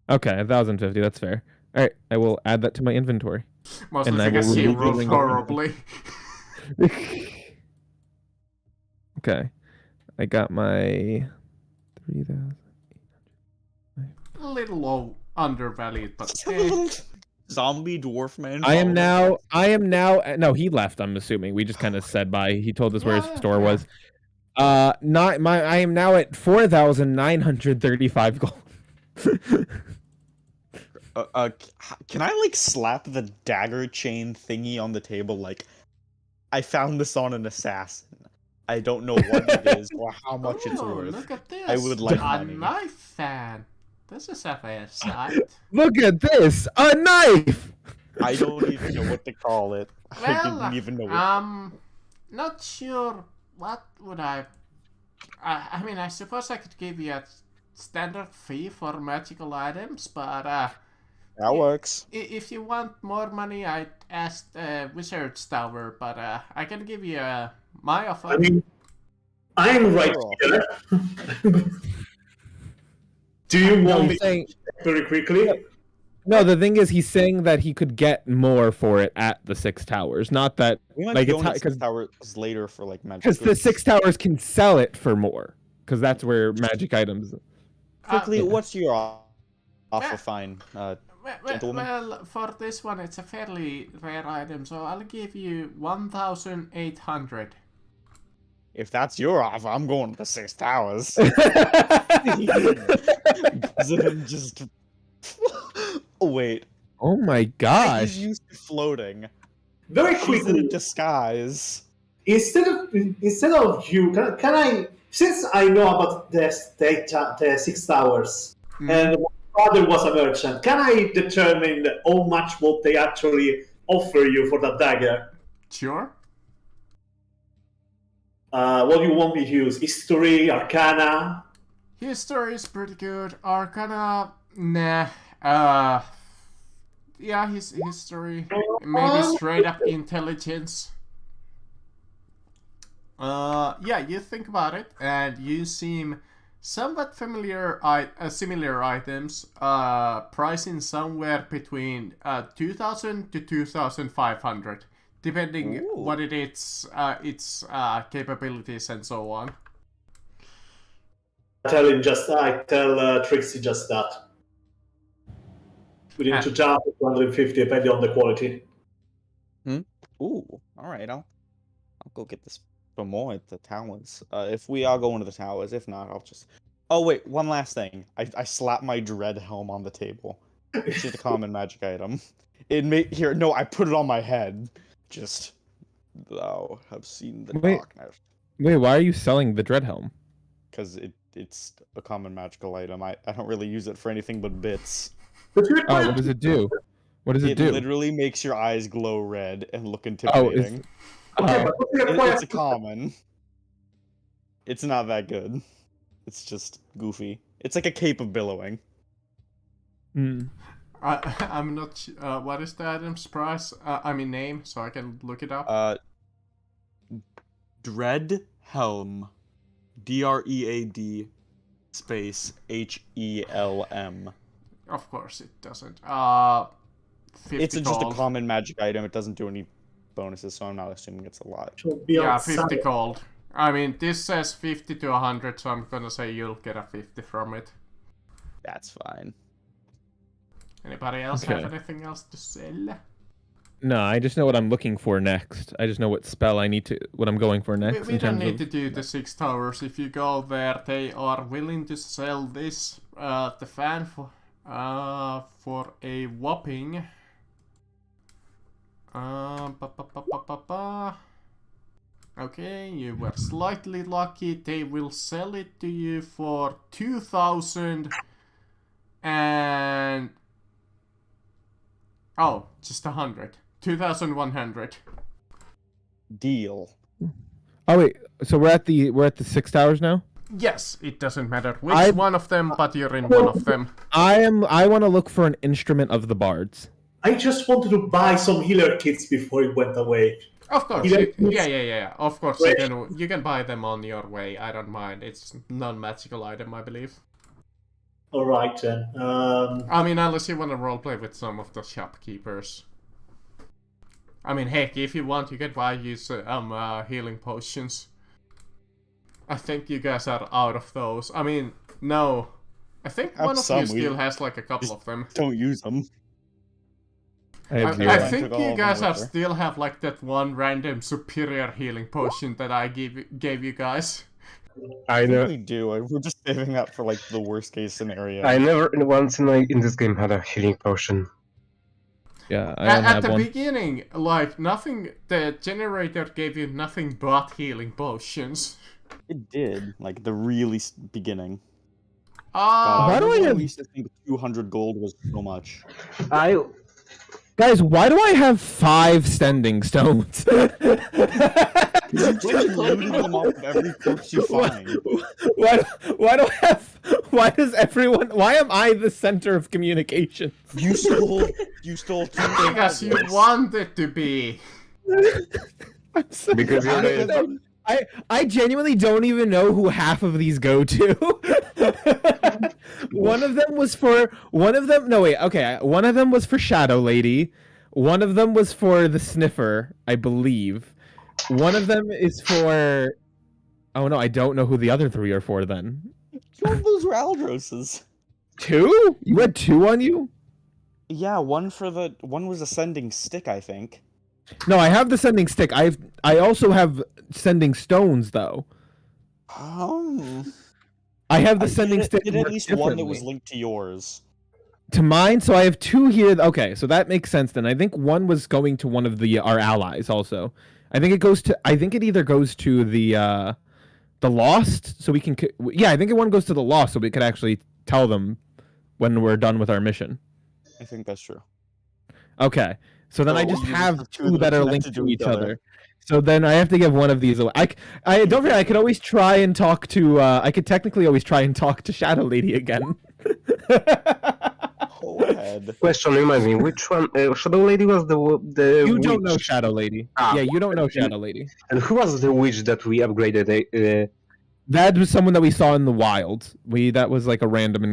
Okay, 1,050. That's fair. All right, I will add that to my inventory. Mostly And I because will he remove the rolled ring. horribly. Okay, I got my 3,000. A little low, undervalued, but Zombie dwarf man. I am now. No, he left. I'm assuming we just kind of said bye. He told us where his Yeah, store yeah. was. I am now at 4,935 gold. Can I like slap the dagger chain thingy on the table? Like, I found this on an assassin. I don't know what it is or how much it's Oh, worth. look at this. I would like a money. knife fan. This is a fair sight. Look at this, a knife. I don't even know what to call it. I Well, didn't even know. What... not sure what would I mean, I suppose I could give you a standard fee for magical items, but That works. if you want more money, I'd ask Wizard's Tower, but I can give you my offer. I mean, I'm right here. Do you No, want me he's saying. very quickly? No, the thing is, he's saying that he could get more for it at the Six Towers. Not that, We might like, be it's going to because towers later for like magic. the goods. Six Towers can sell it for more, because that's where magic items. Quickly, Yeah. what's your offer? Yeah. Fine. Well, for this one, it's a fairly rare item, so I'll give you 1,800. If that's your offer, I'm going to the Six Towers. Zim just. Oh wait. Oh my gosh! He's used to floating. Very He's in a quickly, disguise. instead of you, can I? Since I know about the Six Towers, and my father was a merchant, can I determine how much what they actually offer you for that dagger? Sure. What do you want me to use? History, Arcana? History is pretty good. Arcana, nah. Yeah, his history. Maybe straight up intelligence. Yeah, you think about it, and you seem somewhat familiar. Similar items. Pricing somewhere between 2,000 to 2,500, depending Ooh. what its capabilities and so on. I tell Trixie just that. We need to jump to 250 depending on the quality. Ooh, all right. I'll go get this for more at the towers. If we are going to the towers, if not, I'll just. Oh wait, one last thing. I slapped my dread helm on the table. It's just a common magic item. It here. No, I put it on my head. Just. Thou have seen the Wait. darkness. Wait, why are you selling the Dreadhelm? Because it's a common magical item. I don't really use it for anything but bits. Oh, what does it do? What does it It do? literally makes your eyes glow red and look Oh, intimidating. Okay, but It's a common. It's not that good. It's just goofy. It's like a cape of billowing. Hmm. I'm not. What is the item's price? I mean name, so I can look it up. Dreadhelm. DREAD space HELM. Of course it doesn't. 50 It's just a gold. common magic item. It doesn't do any bonuses, so I'm not assuming it's a lot. Should be Yeah, outside. 50 gold. I mean, this says 50 to 100, so I'm gonna say you'll get a 50 from it. That's fine. Anybody else Okay. have anything else to sell? No, I just know what I'm looking for next. I just know what spell I need to, what I'm going for next. We in don't terms need of... to do the 6 towers. If you go there, they are willing to sell this, the fan for a whopping. Okay, you were slightly lucky. They will sell it to you for 2,000 and... Oh, just 100. 2,100. Deal. Oh wait, so we're at the 6 towers now. Yes, it doesn't matter which I- one of them, but you're in one of them. I want to look for an instrument of the bards. I just wanted to buy some healer kits before it went away. Of course, Yeah, yeah. Of course, you can buy them on your way. I don't mind. It's non-magical item, I believe. All right then. I mean, unless you want to roleplay with some of the shopkeepers. I mean, heck, if you want, you can buy you some healing potions. I think you guys are out of those. I mean, no. I think Have one of some, you we- still has like a couple of them. Don't use them. I have I zero. I think took all you of them guys with her. still have like that one random superior healing potion that I gave you guys. I I think know. we do. We're just saving up for like the worst case scenario. I never once in this game had a healing potion. Yeah, I don't At have the one. beginning, like nothing, the generator gave you nothing but healing potions. It did, like the really beginning. Why do I at have- least I think 200 gold was so much. Guys, why do I have 5 standing stones? Looting them off of every corpse you find. Why do I have? Why does everyone? Why am I the center of communication? You stole 2 Because you houses. wanted to be. I'm so, Because you're the- I genuinely don't even know who half of these go to. One of them was for no wait, okay, one of them was for Shadow Lady. One of them was for the Sniffer, I believe. One of them is for oh no, I don't know who the other 3 are for then. 2 of those were Aldroses. 2? You had 2 on you? Yeah, one was a sending stick, I think. No, I have the sending stick. I also have sending stones though. I have the sending stick. Did at work least one that was differently. linked to yours. To mine, so I have 2 here. Okay, so that makes sense then. I think one was going to one of our allies also. I think it either goes to the Lost, so we can yeah, I think one goes to the Lost so we could actually tell them when we're done with our mission. I think that's true. Okay. So then I So just you just have have 2 2 that that are are linked connected to to each each other. other. So then I have to give one of these away. I don't forget I could always try and talk to I could technically always try and talk to Shadow Lady again. Go ahead. Question, remind me, which one? Shadow Lady was the You witch. don't know Shadow Lady. Ah, Yeah, you don't know Shadow Lady. And who was the witch that we upgraded? That was someone that we saw in the wild. That was like a random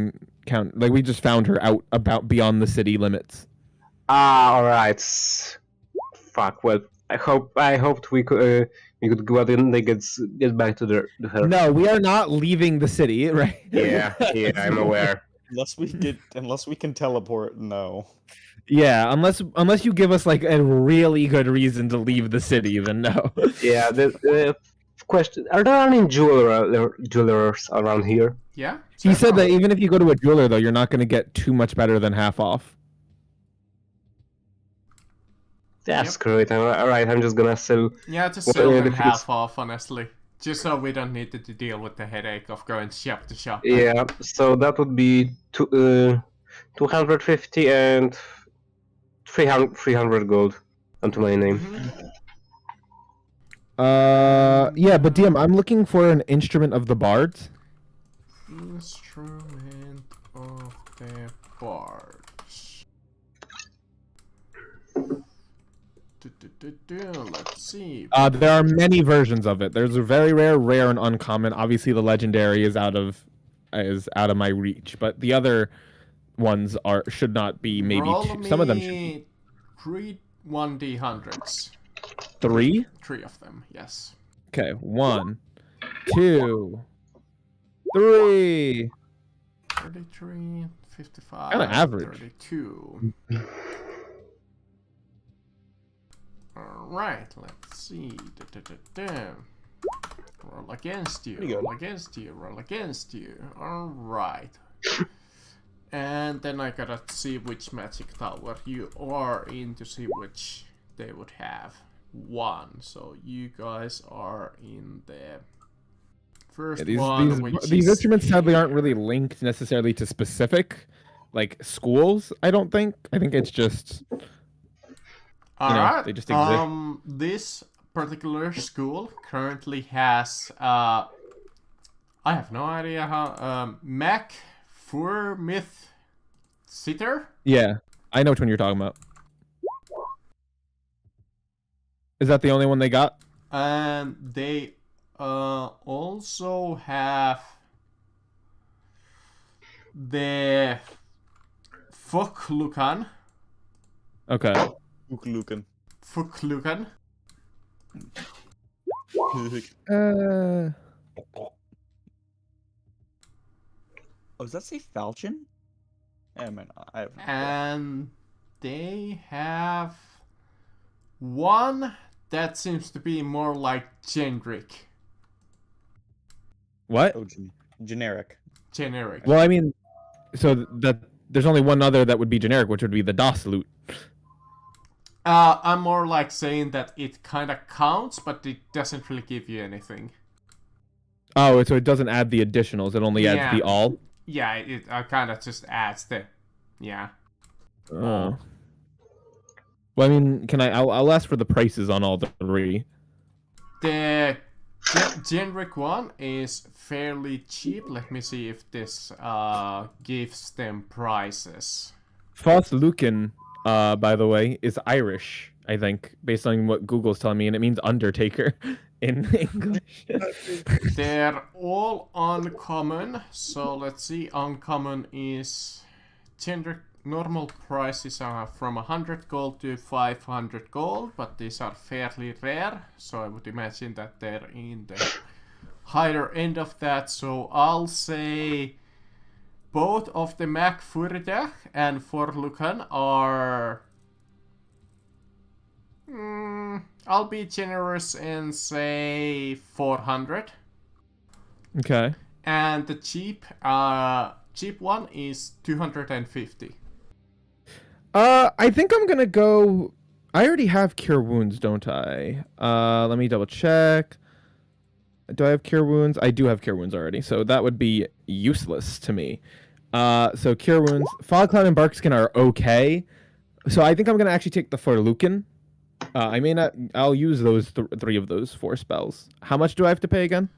encounter. Like we just found her out about beyond the city limits. All right. Fuck. Well, I hoped we could go out and get back to her. No, we are not leaving the city, right? Yeah, I'm aware. Unless we can teleport, no. Yeah, unless you give us like a really good reason to leave the city, then no. Yeah. The question: are there any jewelers around here? Yeah. He said that several. even if you go to a jeweler, though, you're not going to get too much better than half off. That's Yep. great. All right. I'm just gonna sell. Yeah, just Well, sell yeah, them if it's- half off, honestly. Just so we don't need to deal with the headache of going shop to shop. Yeah. So that would be 250 and 300 gold onto my name. Yeah, but DM, I'm looking for an instrument of the bards. Instrument of the bards. Let's see. There are many versions of it. There's a very rare, and uncommon. Obviously, the legendary is out of my reach, but the other ones should not be. Maybe Roll some of them should me be. 3 1d100s. 3? 3 of them, yes. Okay, 1, 2, 3. 33, 55, Kinda average. 32. Alright, let's see. Roll against you, Pretty good. roll against you, roll against you. Alright. And then I gotta see which magic tower you are in to see which they would have. 1. So you guys are in the first one, which These is... instruments sadly aren't really linked necessarily to specific like schools. I don't think. I think it's just Alright, they just exist. this particular school currently has, I have no idea how, Mac Furmith Sitter? Yeah, I know which one you're talking about. Is that the only one they got? And they, also have the Fuklukan. Okay. Lucan. Fuklukan. Oh, does that say Falchion? I have And they have one that seems to be more like generic. What? Oh, generic. Generic. Well, I mean, so that there's only one other that would be generic, which would be the DOS loot. I'm more like saying that it kind of counts, but it doesn't really give you anything. Oh, so it doesn't add the additionals; it only adds Yeah. the all. Yeah, it kind of just adds the, yeah. Oh. Well, I mean, I'll ask for the prices on all the 3. The generic one is fairly cheap. Let me see if this gives them prices. Foss Lucan, by the way, is Irish, I think, based on what Google's telling me, and it means Undertaker in English. They're all uncommon, so let's see. Uncommon is generic. Normal prices are from 100 gold to 500 gold, but these are fairly rare, so I would imagine that they're in the higher end of that. So I'll say both of the Mac Furida and Forlucan are... I'll be generous and say 400. Okay. And the cheap one is 250. I think I'm gonna go. I already have Cure Wounds, don't I? Let me double check. Do I have Cure Wounds? I do have Cure Wounds already, so that would be useless to me. So Cure Wounds, Fog Cloud and Barkskin are okay. So I think I'm gonna actually take the Forlucan. I may not. I'll use those 3 of those 4 spells. How much do I have to pay again?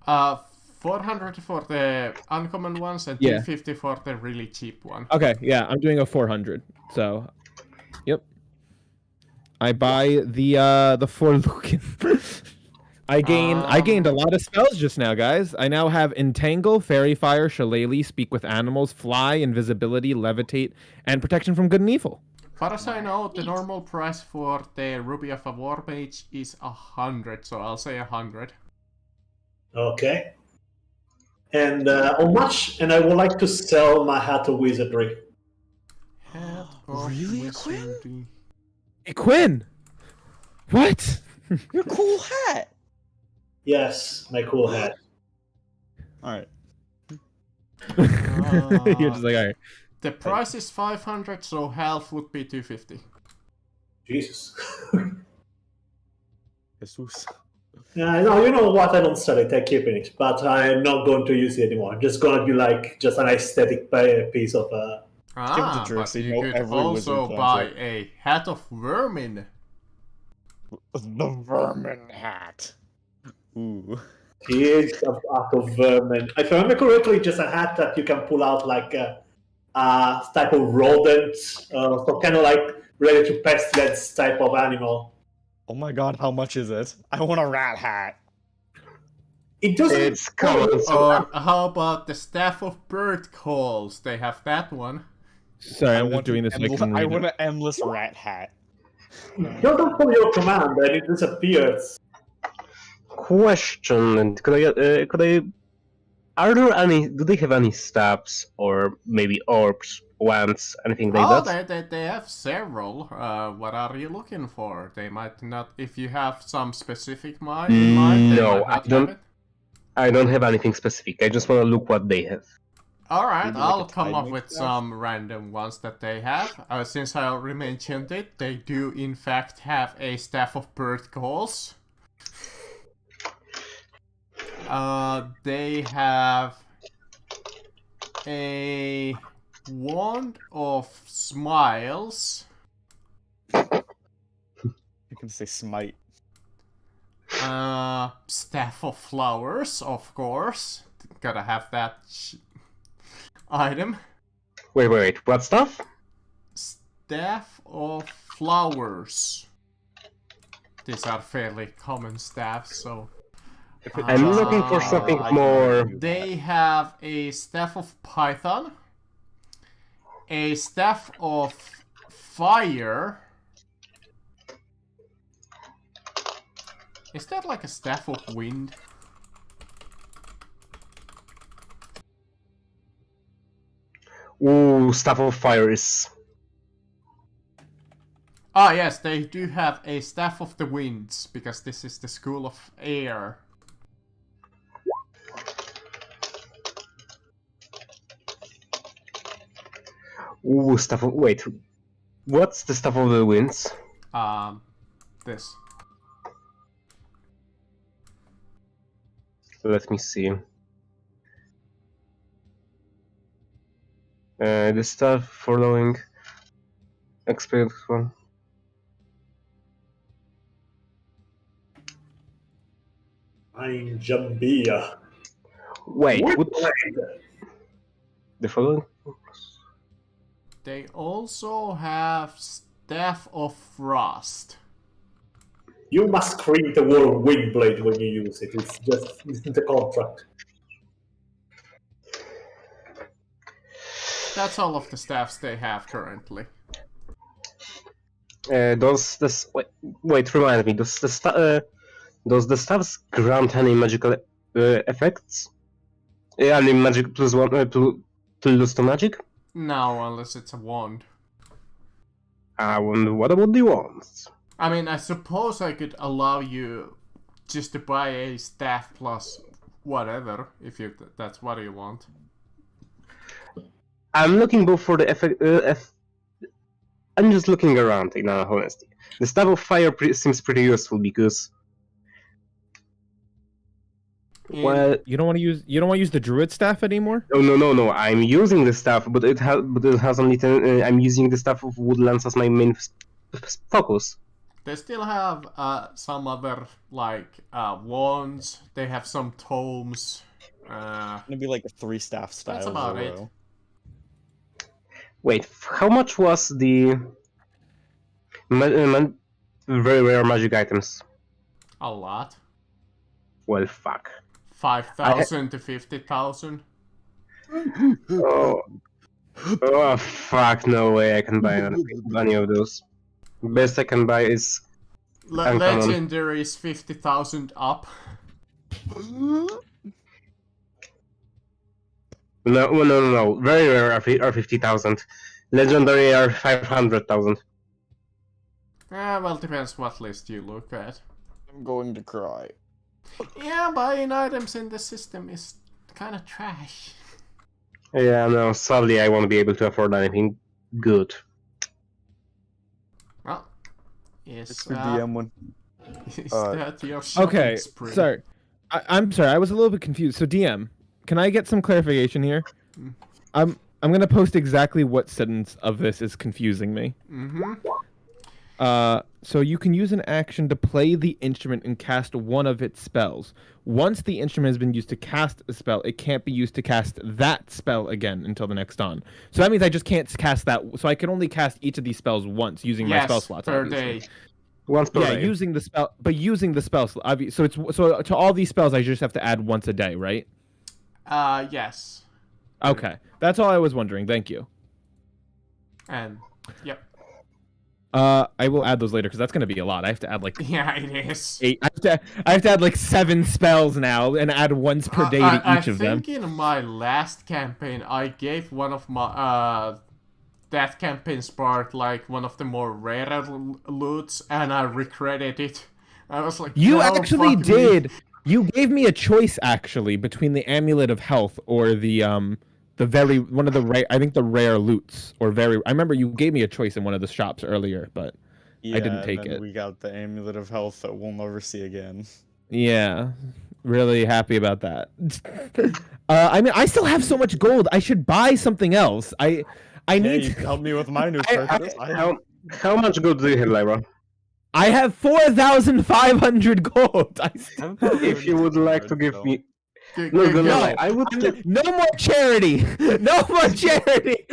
400 for the uncommon ones and Yeah. 250 for the really cheap one. Okay, yeah, I'm doing a 400. So, yep. I buy the Forlucan. I gained a lot of spells just now, guys. I now have Entangle, Fairy Fire, Shillelagh, Speak with Animals, Fly, Invisibility, Levitate, and Protection from Good and Evil. Far as I know, the normal price for the Ruby of a War Mage is 100, so I'll say 100. Okay. And how much? And I would like to sell my Hat of Wizardry. Hat of Really, Wizardry. Hey, Quinn! What? Your cool hat. Yes, my cool hat. All right. You're just like, all right. The price is 500, so half would be 250. Jesus. Jesus. Yeah, no, you know what? I don't sell it. I'm keeping it, but I'm not going to use it anymore. Just gonna be like just an aesthetic piece of. But jersey, you know could every also wizard buy has a Hat of Vermin. The vermin hat. Ooh. It's a hat of vermin. If I remember correctly, just a hat that you can pull out like a type of rodent, so kind of like ready to pestilence type of animal. Oh my god, how much is it? I want a rat hat. It doesn't. It's common. Or how about the Staff of Bird Calls? They have that one. Sorry, I'm just want doing an this. So I endless- can I read want it. an endless rat hat. Don't follow your command and it disappears. Question, and could I are there any, do they have any stabs or maybe orbs, wands, anything like Oh, that? they have several. What are you looking for? They might not. If you have some specific mind in mind, they No, might I not don't- have it. I don't have anything specific. I just want to look what they have. All right, Maybe like I'll a come up timing with stuff? some random ones that they have. Since I already mentioned it, they do in fact have a Staff of Bird Calls. They have a Wand of Smiles. You can say smite. Staff of Flowers, of course. Gotta have that item. Wait, what stuff? Staff of Flowers. These are fairly common staffs, so... I'm looking for something more. They have a Staff of Python, a Staff of Fire. Is that like a Staff of Wind? Ooh, Staff of Fire is. Ah, yes, they do have a Staff of the Winds, because this is the School of Air. Ooh, Staff of. Wait. What's the Staff of the Winds? This. Let me see. The stuff following experience one. I'm Jambia. Wait, What? what? The following? They also have Staff of Frost. You must scream the word Windblade when you use it. It's just in the contract. That's all of the staffs they have currently. Wait, remind me. Does the staffs grant any magical effects? Any magic plus one plus to magic? No, unless it's a wand. I wonder what about the wands? I mean, I suppose I could allow you just to buy a staff plus whatever, if that's what you want. I'm looking both for the effect. I'm just looking around, in all honesty. The staff of fire seems pretty useful because, well, You don't want to use the druid staff anymore? no. I'm using the staff, but it has only. I'm using the staff of woodlands as my main focus. They still have some other, like, wands. They have some tomes. Maybe like a 3-staff style. That's about it. Zoro. Wait, how much was the very rare magic items? A lot. Well, fuck. 5,000 to 50,000. Oh, fuck! No way I can buy any of those. Best I can buy is uncommon. Legendary is 50,000 up. No. Very rare are 50,000. Legendary are 500,000. Well, depends what list you look at. I'm going to cry. Yeah, buying items in the system is kind of trash. Yeah, no. Sadly, I won't be able to afford anything good. Well, is It's the DM one. is that your shopping Okay, spree? sorry. I'm sorry. I was a little bit confused. So DM, can I get some clarification here? I'm gonna post exactly what sentence of this is confusing me. Mm-hmm. So you can use an action to play the instrument and cast one of its spells. Once the instrument has been used to cast a spell, it can't be used to cast that spell again until the next dawn. So that means I just can't cast that. So I can only cast each of these spells once using my spell slots. per obviously. day. Once per day. Using the spell, but using the spell. So to all these spells, I just have to add once a day, right? Yes. Okay, that's all I was wondering. Thank you. And yep. I will add those later because that's gonna be a lot. I have to add like Yeah, it is. 8. I have to add like 7 spells now and add once per day to each of them. I think in my last campaign, I gave one of my that campaign sparked like one of the more rare loots, and I regretted it. I was like, You no, actually fuck me. did. You gave me a choice actually between the Amulet of Health or the one of the rare, I think the rare loots or I remember you gave me a choice in one of the shops earlier, but Yeah, I didn't take and then it. we got the Amulet of Health that we'll never see again. Yeah, really happy about that. I mean, I still have so much gold. I should buy something else. I Yeah, need. you help me with my new purchase. How much gold do you have, Lyra? I have 4,500 gold. If you would like to give me... G- No, g- no, g- no, I would give... No more charity. No more charity.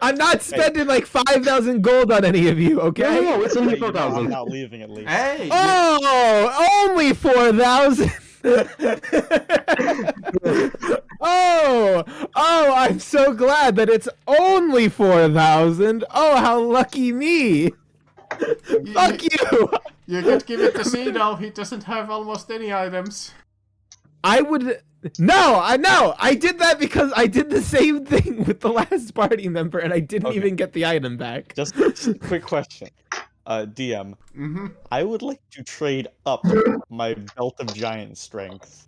I'm not spending like 5,000 gold on any of you. Okay. No, it's only Hey, you know, I'm 4,000. not leaving at least. Hey, you- Oh, only 4,000. Oh, I'm so glad that it's only 4,000. Oh, how lucky me. Fuck you. you could give it to Cino. He doesn't have almost any items. I would. No, I did that because I did the same thing with the last party member and I didn't Okay. even get the item back. Just a quick question. DM, Mm-hmm. I would like to trade up my Belt of Giant Strength.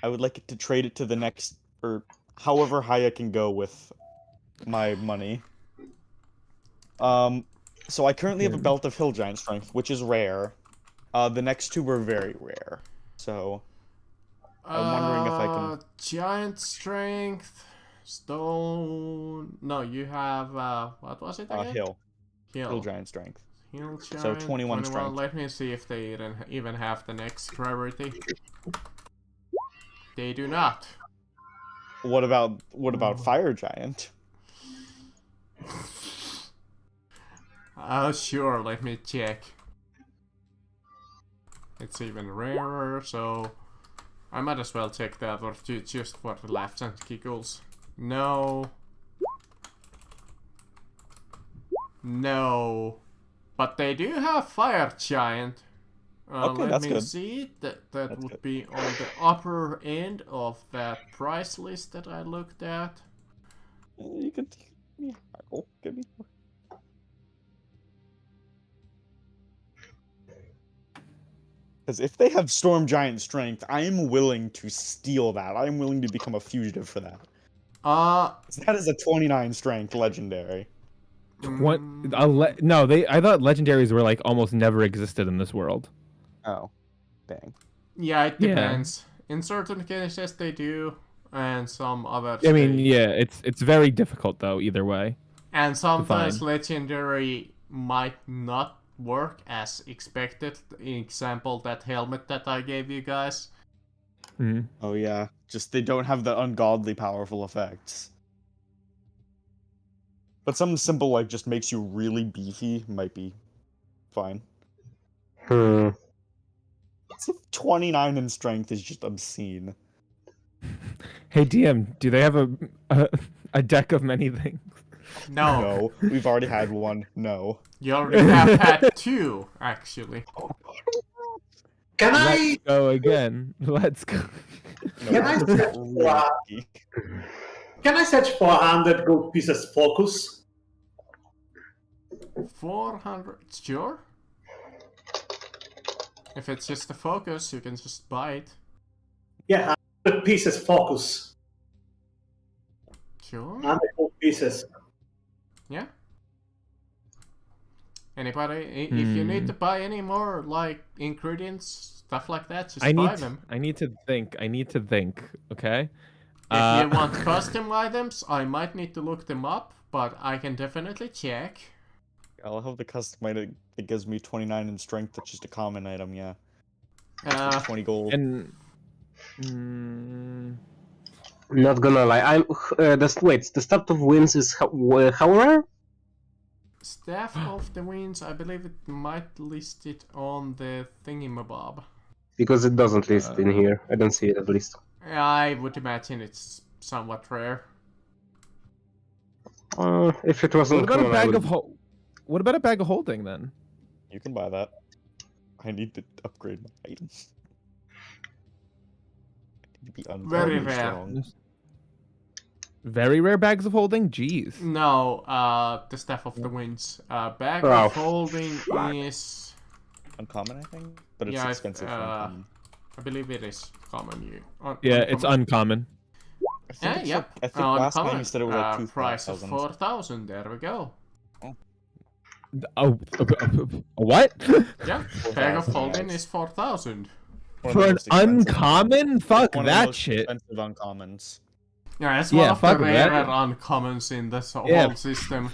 I would like to trade it to the next, or however high I can go with my money. So I currently have a Belt of Hill Giant Strength, which is rare. The next two were very rare. So I'm wondering if I can... Giant strength, stone. No, you have what was it again? Hill Hill. Giant Strength. Hill giant. So 21 strength. Let me see if they even have the next rarity. They do not. What about Fire Giant? Sure. Let me check. It's even rarer, so I might as well check that, or just for the laughs and giggles. No. No. But they do have Fire Giant. Okay, let that's me good. see. That That's would good. be on the upper end of that price list that I looked at. You could... Yeah, oh, give me... Because if they have Storm Giant Strength, I am willing to steal that. I am willing to become a fugitive for that. 'Cause that is a 29 Strength Legendary. What? No, I thought legendaries were like almost never existed in this world. Oh. Dang. Yeah, it Yeah. depends. In certain cases they do, and some others. I mean, they- yeah, it's very difficult though. Either way. And sometimes find. legendary might not work as expected. Example, that helmet that I gave you guys. Mhm. Oh yeah. Just they don't have the ungodly powerful effects. But something simple like just makes you really beefy might be fine. 29 in strength is just obscene. Hey DM, do they have a deck of many things? No, No, we've already had one. No. you already have had 2, actually. Can Let's I go again. Let's go. No, Can I that's search really for- lucky. can I search for 100 gold pieces focus? 400, sure. If it's just a focus, you can just buy it. Yeah, 100 pieces focus. Sure. 100 gold pieces. Yeah. Anybody? If you need to buy any more, like, ingredients, stuff like that, just buy them. I need to think. Okay. If you want custom items, I might need to look them up, but I can definitely check. I'll have the custom item that gives me 29 in strength. That's just a common item. Yeah. 20 gold. And Not gonna lie, I'm wait. The start of winds is how rare? Staff of the Winds, I believe it might list it on the thingamabob. Because it doesn't list in here. I don't see it at least. I would imagine it's somewhat rare. If it wasn't what about a common, I bag would- of what about a bag of holding then? You can buy that. I need to upgrade my items. I need to be Very unfairly rare. strong. Very rare bags of holding. Jeez. No, the Staff of the Winds. Bag Oh, of Holding is... Uncommon, I think, but it's Yeah, expensive. for uncommon. I believe it is common. Yeah, it's uncommon. I think it's Yep. like, I think last time Uncommon. you said it was like Price of 2,000. 4,000. There we go. Oh, what? Yeah, Bag of 4,000, Holding yes. is 4,000. One of For the an most expensive- uncommon? Fuck one of the that most shit. expensive uncommons. Yeah, it's Yeah, one of the fuck that. rarer uncommons in this Yeah. whole system.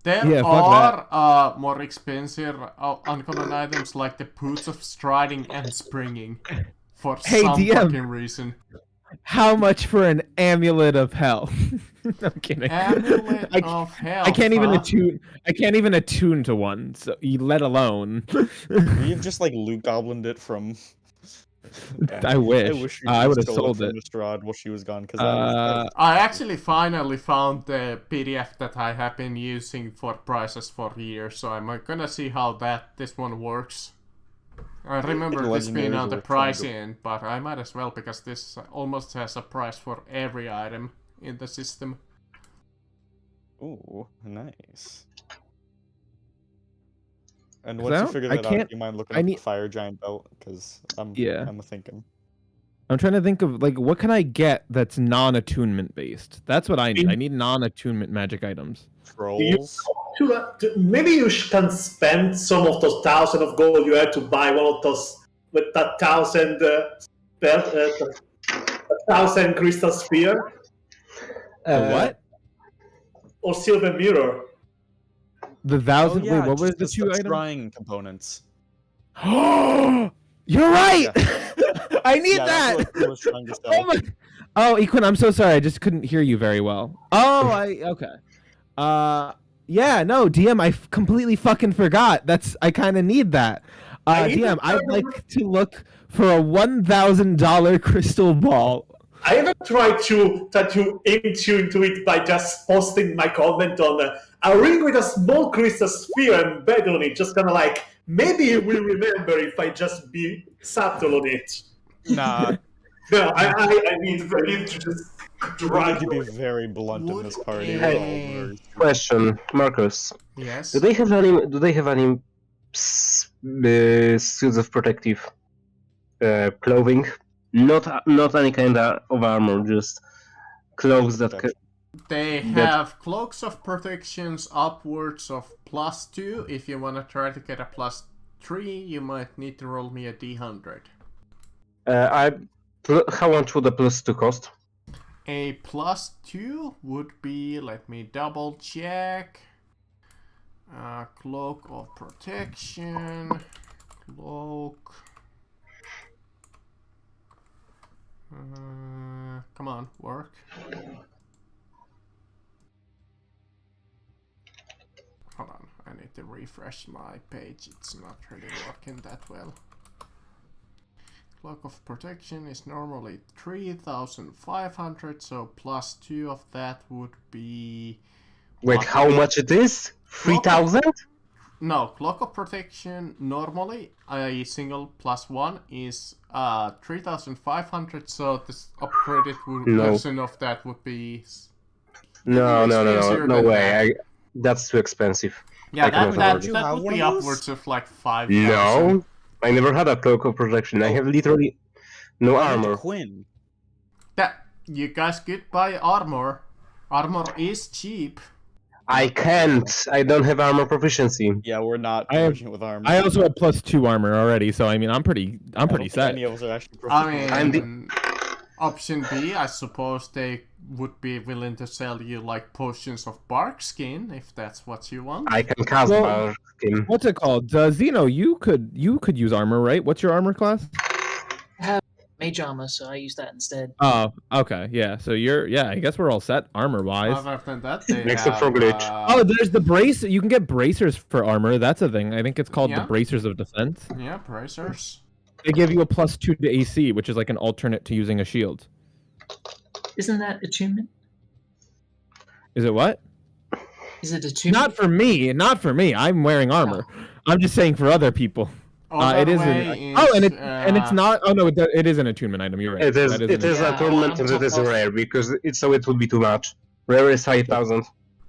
There Yeah, fuck are more expensive uncommon items like the Boots of Striding and Springing. For Hey, some DM. fucking reason. How much for an amulet of hell? I'm kidding. Amulet I, of Hell. I can't even huh? attune. I can't even attune to one. So let alone. We've just like loot goblined it from. I wish. you I just would have stole sold from it. Lestrade while she was gone because that was I actually finally found the PDF that I have been using for prices for years, so I'm gonna see how this one works. I remember this being on the Legendaries price were end, but I might as well because this almost has a price for every item in the system. Ooh, nice. And So, once you figure I that out, can't- do you mind looking I up need- the fire giant belt? Because I'm thinking. I'm trying to think of like what can I get that's non-attunement based. That's what I need. I need non-attunement magic items. Trolls. Maybe you can spend some of those 1,000 of gold you had to buy one of those with that 1,000 crystal sphere What? or silver mirror. The Oh, thousand. yeah, wait, what was just the two items? scrying components. You're right. I need Yeah, that. that's what I was trying to Oh sell. my. Oh, Equin, I'm so sorry. I just couldn't hear you very well. Oh, okay. Yeah, no, DM, I completely fucking forgot. I kind of need that. DM, I'd like to look for a $1,000 crystal ball. I even tried to into it by just posting my comment on a ring with a small crystal sphere and bet on it, just kind of like, maybe you will remember if I just be subtle on it. Nah, No, I need to just I drag need to be very blunt in this party. Would We're all a- very- Question, Marcus. Yes. Do they have any suits of protective clothing? Not any kind of armor, just clothes that can. They have cloaks of protections upwards of +2. If you want to try to get a +3, you might need to roll me a d100. How much would the +2 cost? A +2 would be, let me double check. Cloak of protection. Cloak. Come on, work. Hold on, I need to refresh my page. It's not really working that well. Cloak of protection is normally 3,500, so +2 of that would be... Wait, how much it is? 3,000? No, Cloak of protection normally a single +1 is 3,500, so this upgraded No. version of that would be... No, expensive no than way. That's too expensive. Yeah, I that, cannot that, afford it. that Have would one be of those? upwards of like 5,000. No, I never had a cloak of protection. I have literally no armor. Quinn. That, you guys could buy armor. Armor is cheap. I can't. I don't have armor proficiency. Yeah, we're not I have- proficient with armor. I also have +2 armor already, so I mean, I'm pretty I don't set. think Any of us are actually I proficient. mean, I'm the- Option B, I suppose they would be willing to sell you like potions of bark skin if that's what you want. I can cast Well- Bark Skin. What's it called? Zeno, you could use armor, right? What's your armor class? I have mage armor, so I use that instead. Oh, okay, yeah. So I guess we're all set armor wise. Other than that, they Next up have, for glitch. Oh, there's the brace. You can get bracers for armor. That's a thing. I think it's called Yeah. the bracers of defense. yeah, bracers. They give you a +2 to AC, which is like an alternate to using a shield. Isn't that attunement? Is it what? Is it attunement? Not for me. Not for me. I'm wearing armor. I'm just saying for other people. Other It is. way Oh, and is, it's not. Oh no, it is an attunement item. You're right. It is. That It is Yeah, a tournament on and it top is of- rare because it would be too much. Rare is 5,000.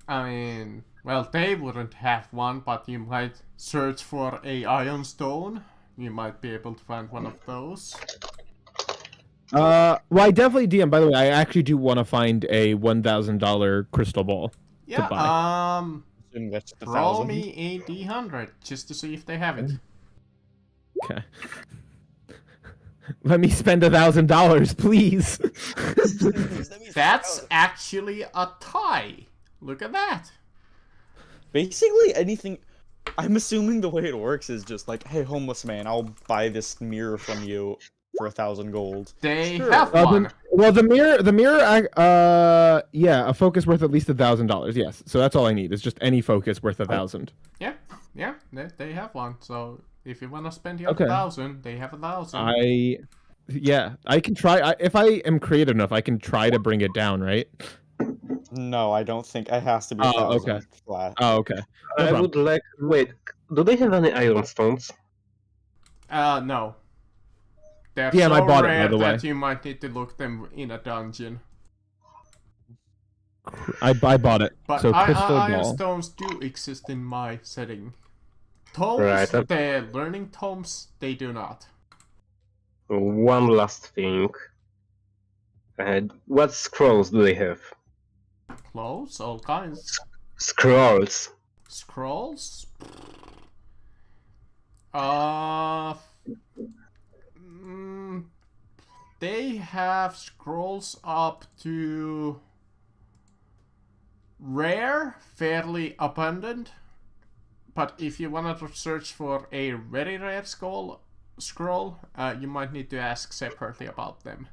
I mean, well, they wouldn't have one, but you might search for a iron stone. You might be able to find one of those. Well, I definitely DM. By the way, I actually do want to find a $1,000 crystal ball. Yeah, buy. Assume that's the roll 1,000. me a d100 just to see if they have it. Okay. Let me spend $1,000, please. That's actually a tie. Look at that. Basically anything. I'm assuming the way it works is just like, hey, homeless man, I'll buy this mirror from you for 1,000 gold. They Sure. have one. The mirror, yeah, a focus worth at least $1,000. Yes, so that's all I need. It's just any focus worth 1,000. Yeah, they have one. So if you want to spend your Okay. 1,000, they have 1,000. I can try. If I am creative enough, I can try to bring it down, right? No, I don't think it has to be Oh, 1,000 okay. flat. Oh, okay. No I problem. would like. Wait, do they have any iron stones? No. They're Yeah, so I bought it, by rare the way. that you might need to look them in a dungeon. I bought it. But So crystal iron ball. stones do exist in my setting. Tomes, Right, the learning tomes, they do not. One last thing. What scrolls do they have? Clothes, all kinds. Scrolls. Scrolls? They have scrolls up to rare, fairly abundant. But if you wanted to search for a very rare scroll, you might need to ask separately about them.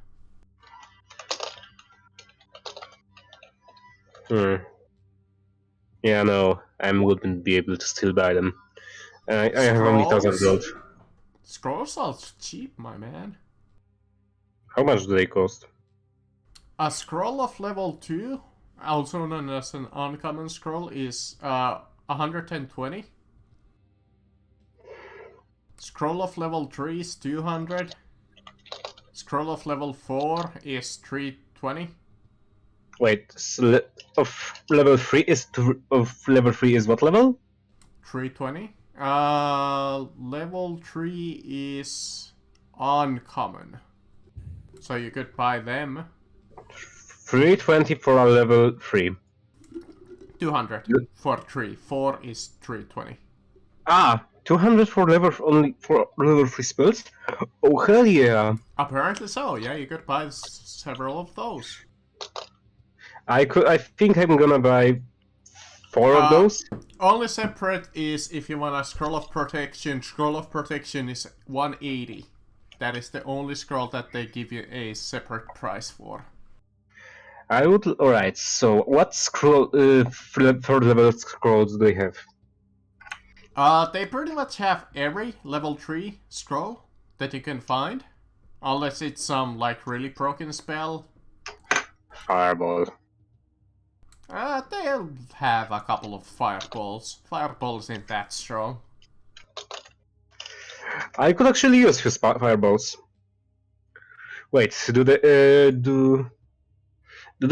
Yeah, no, I wouldn't be able to still buy them. I have only 1,000 Scrolls? gold. Scrolls are cheap, my man. How much do they cost? A scroll of level 2, also known as an uncommon scroll, is 120. Scroll of level 3 is 200. Scroll of level 4 is 320. Wait, of level 3 is what level? 320. Level 3 is uncommon. So you could buy them. 320 for a level 3. 200 for 3. 4 is 320. 200 for level 3 spells? Oh hell yeah! Apparently so, yeah, you could buy several of those. I think I'm gonna buy 4 of those. Only separate is if you want a scroll of protection. Scroll of protection is 180. That is the only scroll that they give you a separate price for. I would. Alright, so what scroll, third level scrolls do they have? They pretty much have every level 3 scroll that you can find. Unless it's some, like, really broken spell. Fireball. They'll have a couple of fireballs. Fireballs ain't that strong. I could actually use his fireballs. Wait, do they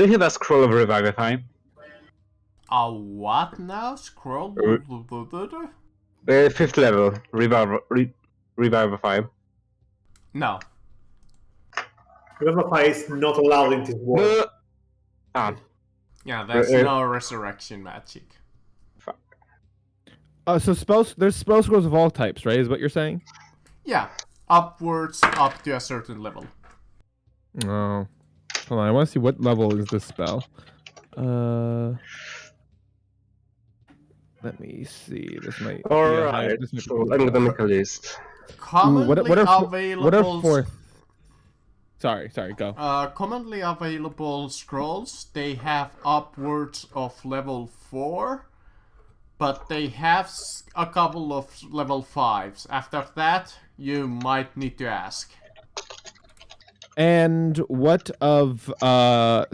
have a scroll of revivify? A what now? Scroll? 5th level, revivify. No. Revivify is not allowed in this world. Yeah, that's no resurrection magic. So there's spell scrolls of all types, right? Is what you're saying? Yeah, upwards up to a certain level. Oh, Hold on, I want to see what level is this spell. Let me see. This might. be a high- Alright, this might be so a I'm low. gonna make a list. Commonly what are available. fourth? Sorry, go. Commonly available scrolls, they have upwards of level 4, but they have a couple of level 5s. After that, you might need to ask. And what of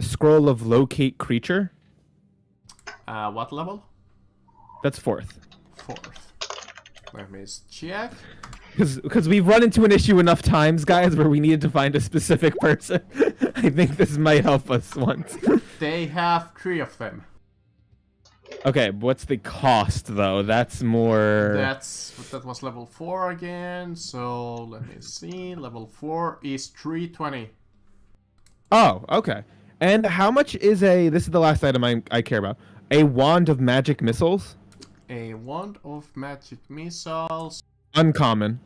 scroll of locate creature? What level? That's fourth. 4th. Let me check. Because we've run into an issue enough times, guys, where we needed to find a specific person. I think this might help us once. They have 3 of them. Okay, what's the cost though? That's more. That was level 4 again. So let me see. Level 4 is 320. Oh, okay. And how much is a? This is the last item I care about. A wand of magic missiles. A wand of magic missiles. Uncommon.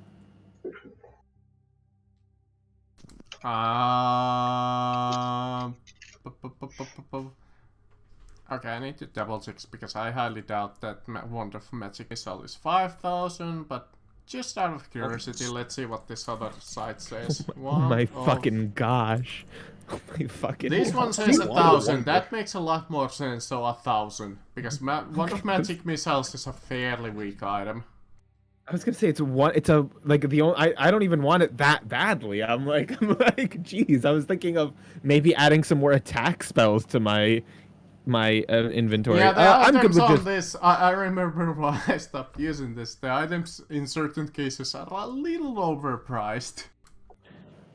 Okay, I need to double check because I highly doubt that wand of magic missile is 5,000. But just out of curiosity, let's see what this other site says. Oh my fucking gosh. Oh my fucking. This one says 1,000. That makes a lot more sense. So 1,000 because wand of magic missiles is a fairly weak item. I was gonna say it's one. It's a like the only. I don't even want it that badly. I'm like, geez. I was thinking of maybe adding some more attack spells to my inventory. Yeah, the I'm items good with on just. this. I remember why I stopped using this. The items in certain cases are a little overpriced.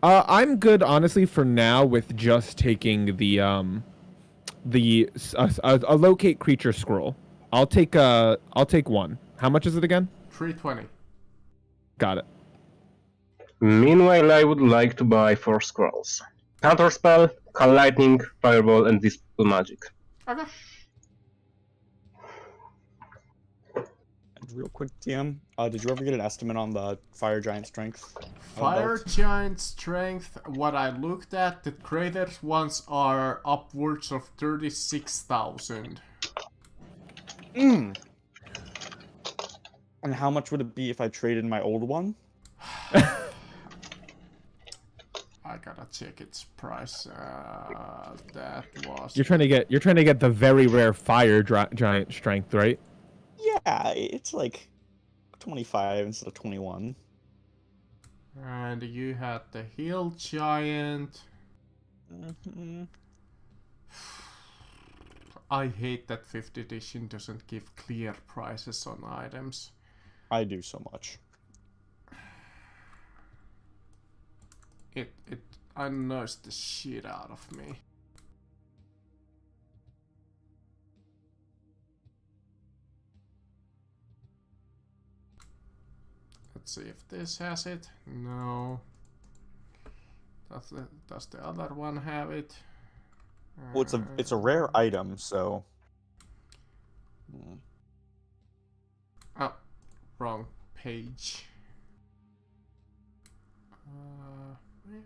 I'm good honestly for now with just taking the a locate creature scroll. I'll take one. How much is it again? 320. Got it. Meanwhile, I would like to buy 4 scrolls. Counterspell, Call Lightning, Fireball, and Dispel Magic. Okay. And real quick, TM, did you ever get an estimate on the Fire Giant strength? Fire Giant strength, what I looked at, the Craters ones are upwards of 36,000. And how much would it be if I traded my old one? I gotta check its price. That was. You're trying to get the very rare fire giant strength, right? Yeah, it's like 25 instead of 21. And you had the Hill Giant. I hate that 5th edition doesn't give clear prices on items. I do so much. It annoys the shit out of me. Let's see if this has it. No. Does the other one have it? Well, it's a rare item, so. Oh, wrong page.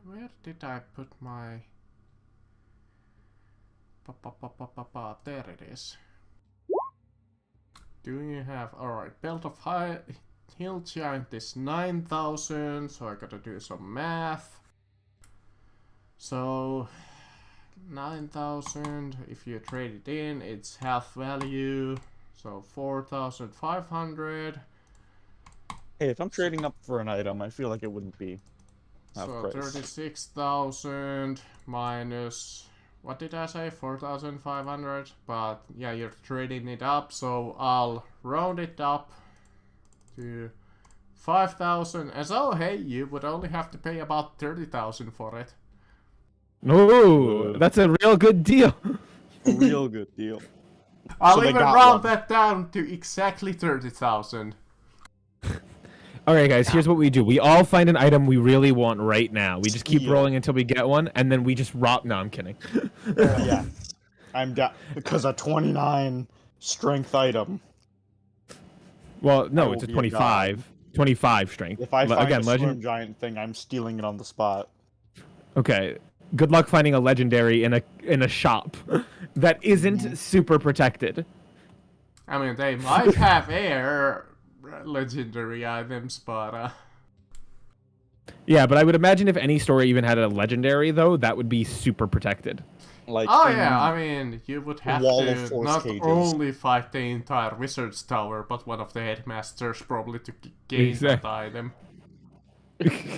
Where did I put my? There it is. Do you have? All right, Belt of Hill Giant is 9,000, so I gotta do some math. So 9,000. If you trade it in, it's half value, so 4,500. Hey, if I'm trading up for an item, I feel like it wouldn't be. So 36,000 minus, what did I say, 4,500? But yeah, you're trading it up, so I'll round it up to 5,000. And so, hey, you would only have to pay about 30,000 for it. No, that's a real good deal. A real good deal. I'll So they even got round one. that down to exactly 30,000. All right, guys. Here's what we do. We all find an item we really want right now. We just keep Yeah. rolling until we get one, and then we just rob. No, I'm kidding. Yeah, I'm down because a 29 strength item. Well, no, will it's a be a 25. 25 strength. If I find Again, a legend. Storm Giant thing, I'm stealing it on the spot. Okay. good luck finding a legendary in a shop that isn't super protected. I mean, they might have air legendary items, but Yeah, but I would imagine if any store even had a legendary, though, that would be super protected. Like, oh yeah, I mean, you would have Wall of to Force not cages. only fight the entire wizard's tower, but one of the headmasters probably to gain that item.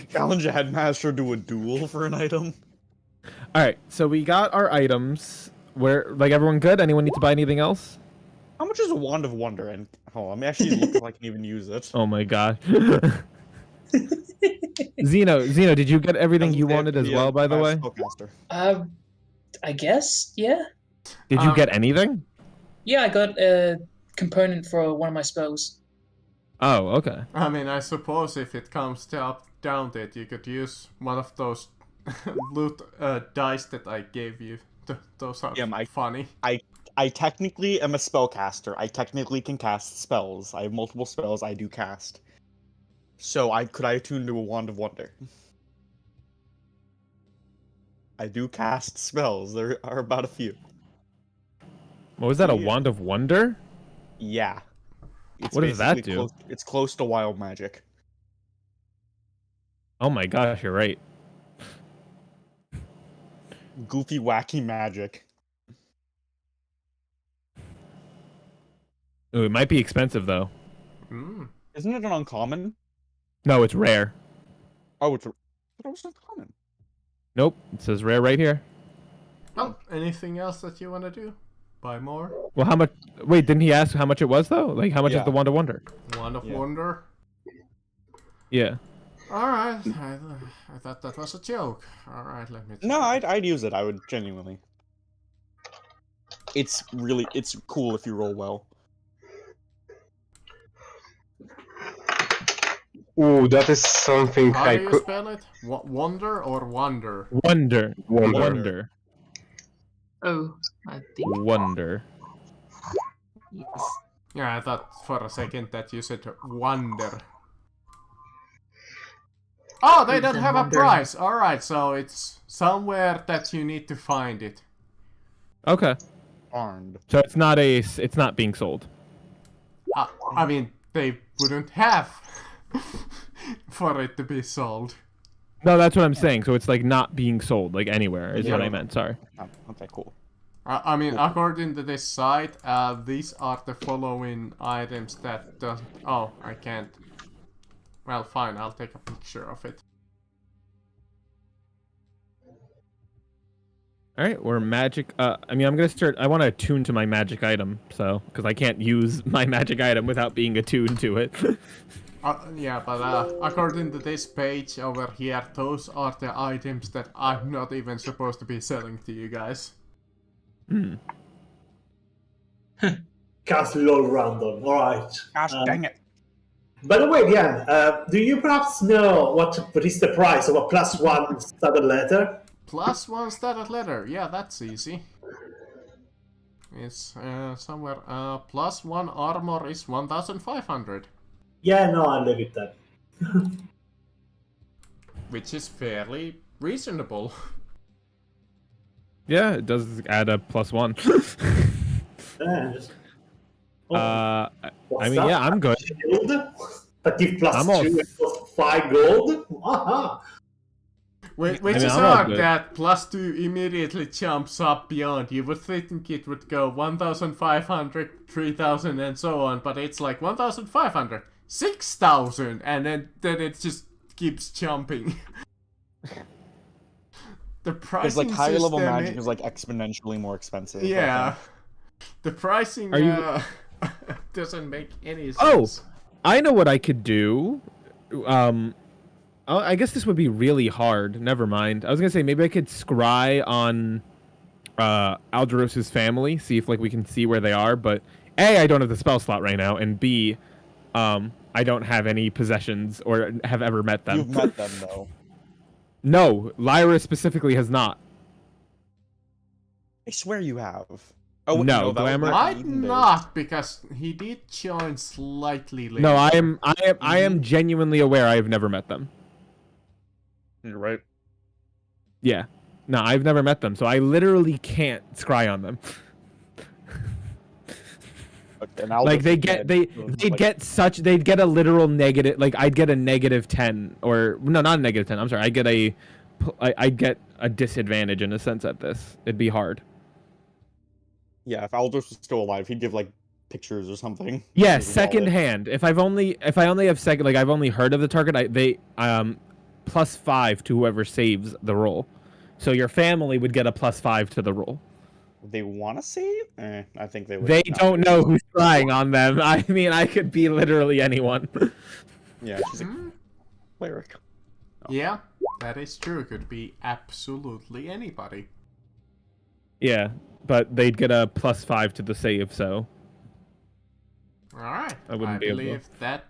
challenge a headmaster to a duel for an item. All right, so we got our items. Where, like, everyone good? Anyone need to buy anything else? How much is a Wand of Wonder? And hold on, let me actually look if I can even use it. Oh my gosh. Zeno, did you get everything you wanted as well, by the way? Spellcaster. I guess, yeah. Did you get anything? Yeah, I got a component for one of my spells. Oh, okay. I mean, I suppose if it comes down to it, you could use one of those loot dice that I gave you. Those are funny. I technically am a spellcaster. I technically can cast spells. I have multiple spells I do cast. So could I attune to a Wand of Wonder? I do cast spells. There are about a few. What was that, a Wand of Wonder? Yeah. What does that do? It's close to wild magic. Oh my gosh, you're right. Goofy, wacky magic. Ooh, it might be expensive, though. Isn't it an uncommon? No, it's rare. Oh, it was uncommon. Nope, it says rare right here. Oh, anything else that you want to do? Buy more? Well, how much... Wait, didn't he ask how much it was, though? Like, how much is the Wand of Wonder? Wand of Wonder? Yeah. Alright, I thought that was a joke. Alright, let me... No, I'd use it. I would genuinely. It's cool if you roll well. Ooh, that is something How I do you could. spell it? Wonder or Wonder? Wonder. Wonder. Wonder. Oh, I think. Wonder. Yes. Yeah, I thought for a second that you said Wonder. Oh, they don't have a price! Alright, so it's somewhere that you need to find it. Okay. Armed. So it's not being sold. I mean, they wouldn't have for it to be sold. No, that's what I'm saying. So it's like not being sold, like anywhere, is what I meant. Sorry. Oh, okay, cool. I mean, according to this site, these are the following items that doesn't... Oh, I can't. Well, fine, I'll take a picture of it. Alright, we're magic... I mean, I'm gonna start... I want to attune to my magic item, so... Because I can't use my magic item without being attuned to it. Yeah, but according to this page over here, those are the items that I'm not even supposed to be selling to you guys. Cast low random. Alright. Gosh dang it. By the way, Diane, do you perhaps know what is the price of a +1 studded letter? +1 status letter, yeah, that's easy. It's somewhere. +1 armor is 1,500. Yeah, no, I'll leave it then. Which is fairly reasonable. Yeah, it does add a +1. Yeah, just... I What's mean, that? yeah, I'm good. Shield? That give I'm all- +2 and +5 gold? Aha! Which I mean, is I'm all odd good. that +2 immediately jumps up beyond. You would think it would go 1,500, 3,000 and so on, but it's like 1,500, 6,000, and then it just keeps jumping. The pricing Because like higher level system magic is like exponentially more expensive. I Yeah. think. The pricing Are you- doesn't make any sense. Oh! I know what I could do. I guess this would be really hard. Never mind. I was gonna say maybe I could scry on Alderos's family, see if like we can see where they are. But A, I don't have the spell slot right now, and B, I don't have any possessions or have ever met them. You've met them though. No, Lyra specifically has not. I swear you have. Oh wait, No, that was Glamour- back in Might Eden days. not, because he did join slightly later. No, I am genuinely aware I have never met them. You're right. Yeah. No, I've never met them, so I literally can't scry on them. Okay, and I'll Like just they'd get a literal negative. Like I'd get a -10, or no, not a -10. I'm sorry. I'd get a disadvantage in a sense at this. It'd be hard. Yeah, if Aldous was still alive, he'd give like pictures or something. Yeah, His second wallet. hand. If I only have second, like I've only heard of the target, they +5 to whoever saves the roll. So your family would get a +5 to the roll. They want to save? I think they would. They not. don't know who's scrying on them. I mean, I could be literally anyone. Yeah, she's a cleric. Yeah, that is true. Could be absolutely anybody. Yeah, but they'd get a +5 to the save, so. Alright, I wouldn't be able to. believe that.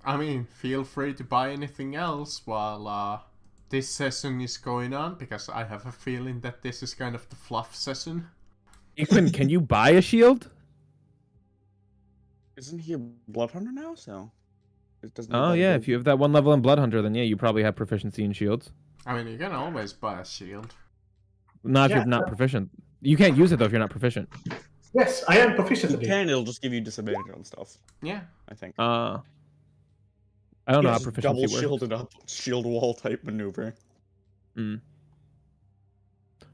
I mean, feel free to buy anything else while this session is going on, because I have a feeling that this is kind of the fluff session. Ethan, can you buy a shield? Isn't he a blood hunter now? So. It doesn't. Oh yeah, if you have that 1 level in Blood Hunter, then yeah, you probably have proficiency in shields. I mean, you can always buy a shield. Not if Yeah. you're not proficient. You can't use it though if you're not proficient. Yes, I am proficient You in it. can. It'll just give you disadvantage on stuff. Yeah. I think. I don't know how Just proficiency double works. shielded up, shield wall type maneuver.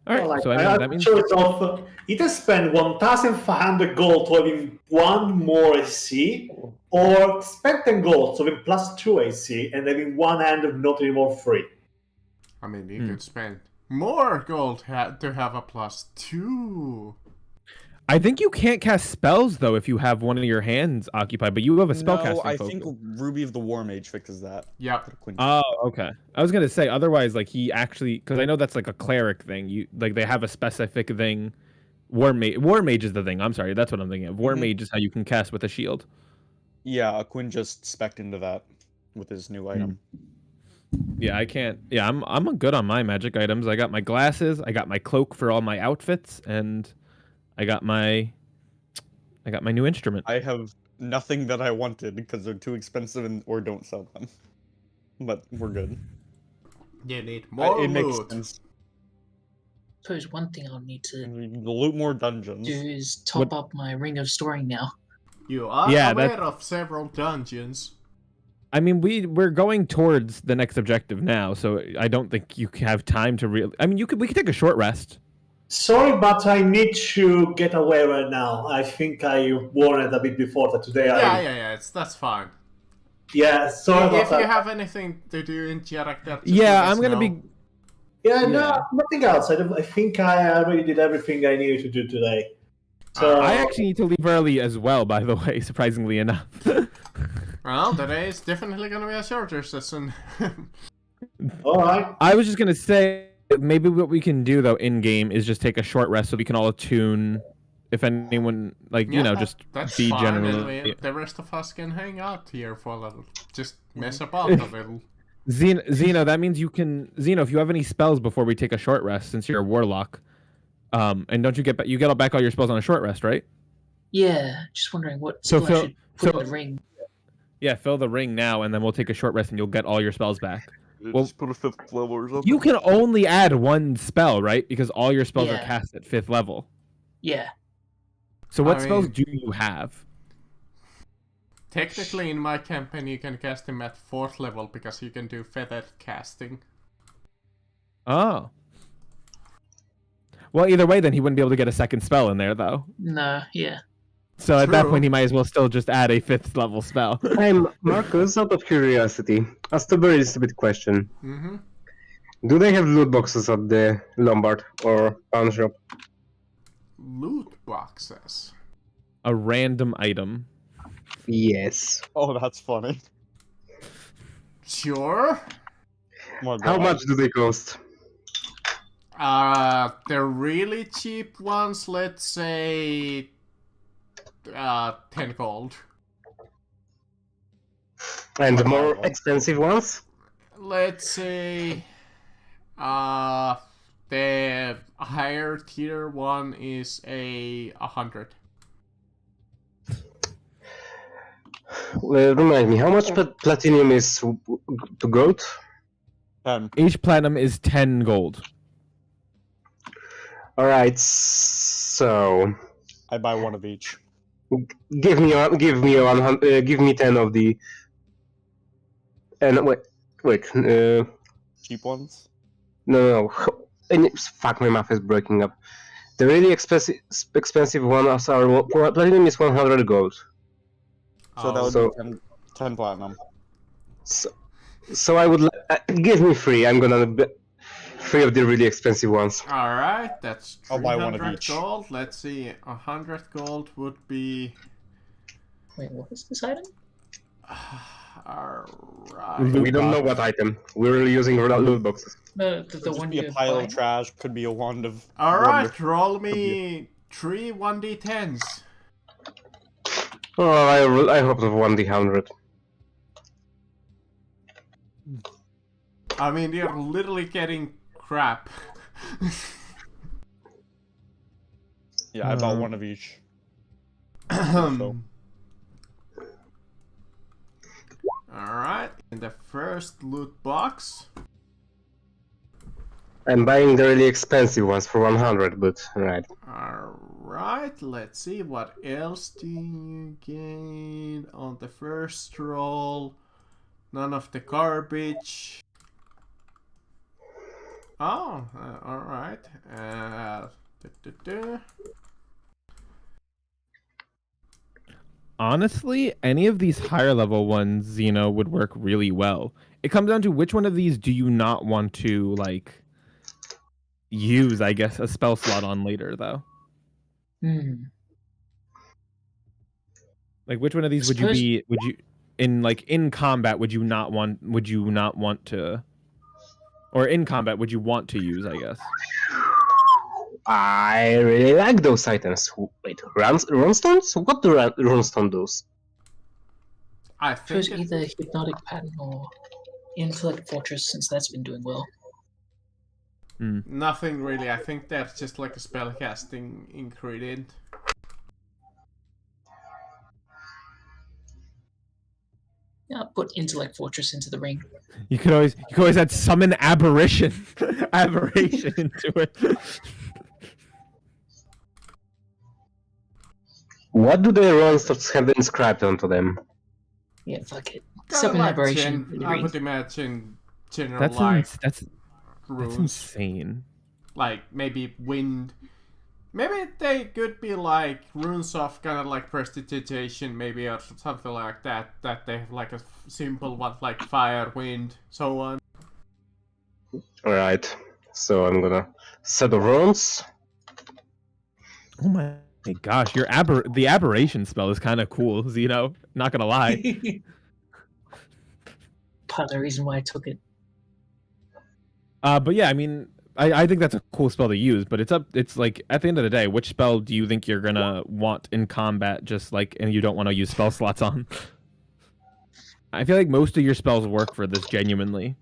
All right, Like, so I mean, have that means choice of either spend 1,500 gold to having 1 more AC, or spend 10 gold to having +2 AC and having 1 hand of not anymore free. I mean, you could spend more gold to have a +2. I think you can't cast spells though if you have one of your hands occupied, but you have a No, spellcasting I focus. think Ruby of the War Mage fixes that. Yep. Oh, okay. I was gonna say otherwise, like he actually, because I know that's like a cleric thing. You like they have a specific thing. War mage is the thing. I'm sorry, that's what I'm thinking of. War mage is how you can cast with a shield. Yeah, Quinn just spec'd into that with his new item. Yeah, I can't. Yeah, I'm good on my magic items. I got my glasses. I got my cloak for all my outfits, and I got my new instrument. I have nothing that I wanted because they're too expensive or don't sell them. But we're good. You need more It makes loot. sense. Suppose one thing I'll need to We can loot more dungeons. do is top up my Ring of Storing now. You are Yeah, aware of several dungeons. I mean, we're going towards the next objective now, so I don't think you have time to really. I mean, we could take a short rest. Sorry, but I need to get away right now. I think I warned a bit before that today. That's fine. Yeah, sorry about If that. you have anything to do in Jarak, just Yeah, let us I'm gonna know. be. Yeah, no, Yeah. nothing else. I think I already did everything I needed to do today. So I actually need to leave early as well, by the way, surprisingly enough. Well, today is definitely gonna be a shorter session. all right. I was just gonna say maybe what we can do though in game is just take a short rest so we can all attune. If anyone just that's be fine. generally. The rest of us can hang out here for a little. Just mess about a little. Zeno, that means you can. Zeno, if you have any spells before we take a short rest, since you're a warlock, and don't you get back all your spells on a short rest, right? Yeah, just wondering what So skill I Phil- should put so- in the ring. Yeah, fill the ring now, and then we'll take a short rest, and you'll get all your spells back. Well, Just put a 5th level or something. You can only add 1 spell, right? Because all your spells are Yeah. cast at 5th level. Yeah. So what I spells mean- do you have? Technically, in my campaign, you can cast them at 4th level because you can do feathered casting. Oh. Well, either way, then he wouldn't be able to get a second spell in there, though. No, yeah. So at that True. point, he might as well still just add a 5th level spell. I'm Marcus, out of curiosity. Asked a very stupid question. Mm-hmm. Do they have loot boxes at the Lombard or pawn shop? Loot boxes. A random item. Yes. Oh, that's funny. Sure. My How God. much do they cost? The really cheap ones, let's say 10 gold. And the more Wow. expensive ones? Let's say the higher tier one is 100. Remind me, how much platinum is to gold? 10. Each platinum is 10 gold. All right. So I buy one of each. give me 100. Give me 10 of the. And wait. Cheap ones. No. And fuck, my math is breaking up. The really expensive ones are platinum is 100 gold. So that would So- be 10 platinum. So I would give me 3. I'm gonna 3 of the really expensive ones. Alright, that's I'll buy one of 300 each. gold. Let's see, 100 gold would be... Wait, what is this item? Alright. Loot We don't know box. what item. We're using loot boxes. No, the Could just one be a you're pile buying? of trash. Could be a wand of. Alright, roll me 3 1d10s. Oh, I hope of 1d100. I mean, you're literally getting crap. Yeah, I bought one of each. Alright, in the first loot box. I'm buying the really expensive ones for 100, but alright. Alright, let's see what else do you gain on the first roll. None of the garbage. Oh, alright. Honestly, any of these higher level ones, would work really well. It comes down to which one of these do you not want to like use, I guess, a spell slot on later though. Like which one of these would you in combat would you not want to, or in combat would you want to use, I guess. I really like those items. Wait, runstones? What do runestone does? I Choose think either Hypnotic Pattern or Intellect Fortress, since that's been doing well. nothing really. I think that's just like a spellcasting ingredient. Yeah, I'll put Intellect Fortress into the ring. You could always add summon aberration aberration into it. What do the runstones have inscribed onto them? Yeah, fuck it. Kinda Summon like Aberration in the I ring. would imagine general That's like that's runes. insane. Like maybe wind. Maybe they could be like runes of kind of like prestidigitation, maybe, or something like that. That they have like a simple one like fire, wind, so on. Alright, so I'm gonna set the runes. Oh my gosh, the aberration spell is kind of cool, not gonna lie. Part of the reason why I took it. But yeah, I mean, I think that's a cool spell to use, but it's like at the end of the day, which spell do you think you're gonna want in combat, and you don't want to use spell slots on? I feel like most of your spells work for this genuinely.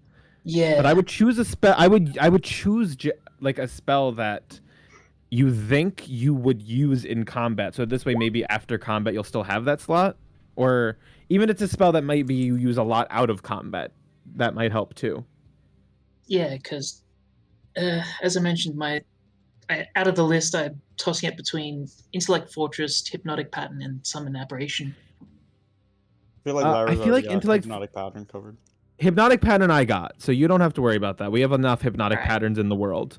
Yeah. But I would choose a spell. I would choose like a spell that you think you would use in combat. So this way, maybe after combat, you'll still have that slot, or even it's a spell that maybe you use a lot out of combat. That might help too. Yeah, because as I mentioned, out of the list, I'm tossing it between Intellect Fortress, Hypnotic Pattern, and Summon Aberration. I feel like I Lyra's feel like already got Intellect- Hypnotic Pattern covered. Hypnotic pattern I got, so you don't have to worry about that. We have enough hypnotic Alright. patterns in the world.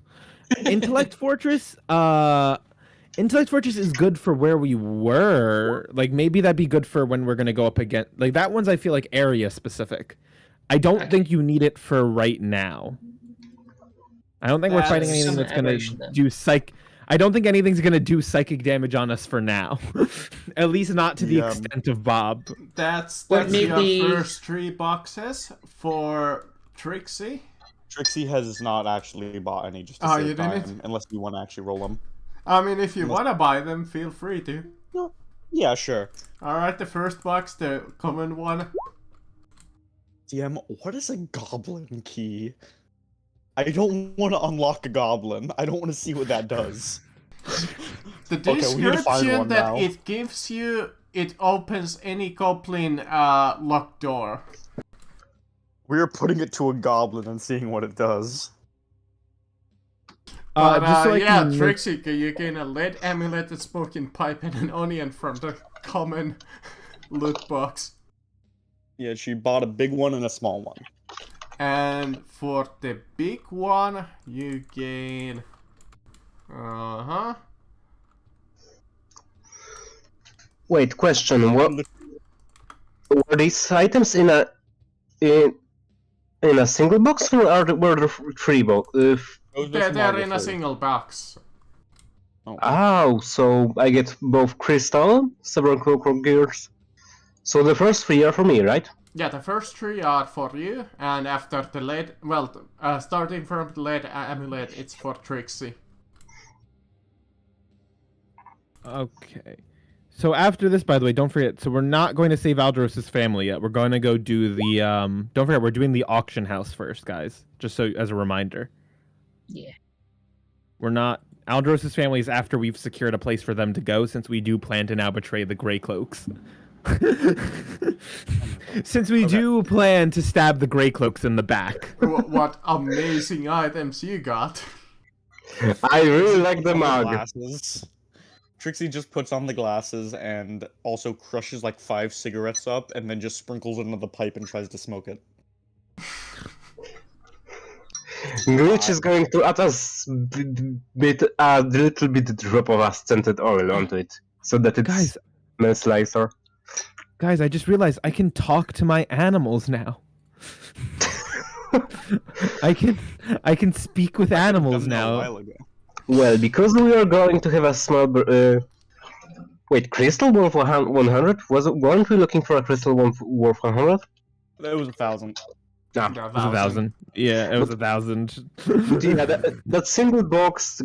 Intellect Fortress is good for where we were. Like maybe that'd be good for when we're gonna go up against, like that one's I feel like area specific. I don't Okay. think you need it for right now. I don't think we're fighting anything Summon that's gonna Aberration, then. do I don't think anything's gonna do psychic damage on us for now. At least not to the Yeah. extent of Bob. That's Well, your maybe- first 3 boxes for Trixie. Trixie has not actually bought any just to Oh, save you didn't? time, unless you want to actually roll them. I mean, if you Unless- want to buy them, feel free to. Yeah, sure. Alright, the first box, the common one. DM, what is a goblin key? I don't want to unlock a goblin. I don't want to see what that does. The Okay, we need to find description one that now. it gives you, it opens any goblin locked door. We're putting it to a goblin and seeing what it does. But just so I yeah, can Trixie, you gain a lead amulet, a smoking pipe, and an onion from the common loot box. Yeah, she bought a big one and a small one. And for the big one, you gain... Wait, question. What were these items in a single box, or were there three box? Those were They're smaller in a too. single box. Oh, so I get both crystal, several clockwork gears. So the first three are for me, right? Yeah, the first three are for you, and after the lead... Well, starting from the lead amulet, it's for Trixie. Okay. So after this, by the way, don't forget. So we're not going to save Aldros's family yet. We're going to go do the. Don't forget, we're doing the auction house first, guys. Just so as a reminder. Yeah. We're not. Aldros's family is after we've secured a place for them to go, since we do plan to now betray the Grey Cloaks. Since we do plan to stab the Grey Cloaks in the back. What amazing items you got. I really like the On mug. glasses. Trixie just puts on the glasses and also crushes like 5 cigarettes up and then just sprinkles it into the pipe and tries to smoke it. Glitch is going to add us a little bit drop of a scented oil onto it, so that it Guys. smells nicer. Guys, I just realized I can talk to my animals now. I can speak with animals Done that a now. while ago. Well, because we are going to have a small... wait, crystal worth 100? Weren't we looking for a crystal worth 100? It was 1,000. Ah, It was 1,000. Yeah, it was 1,000. but yeah, that single box...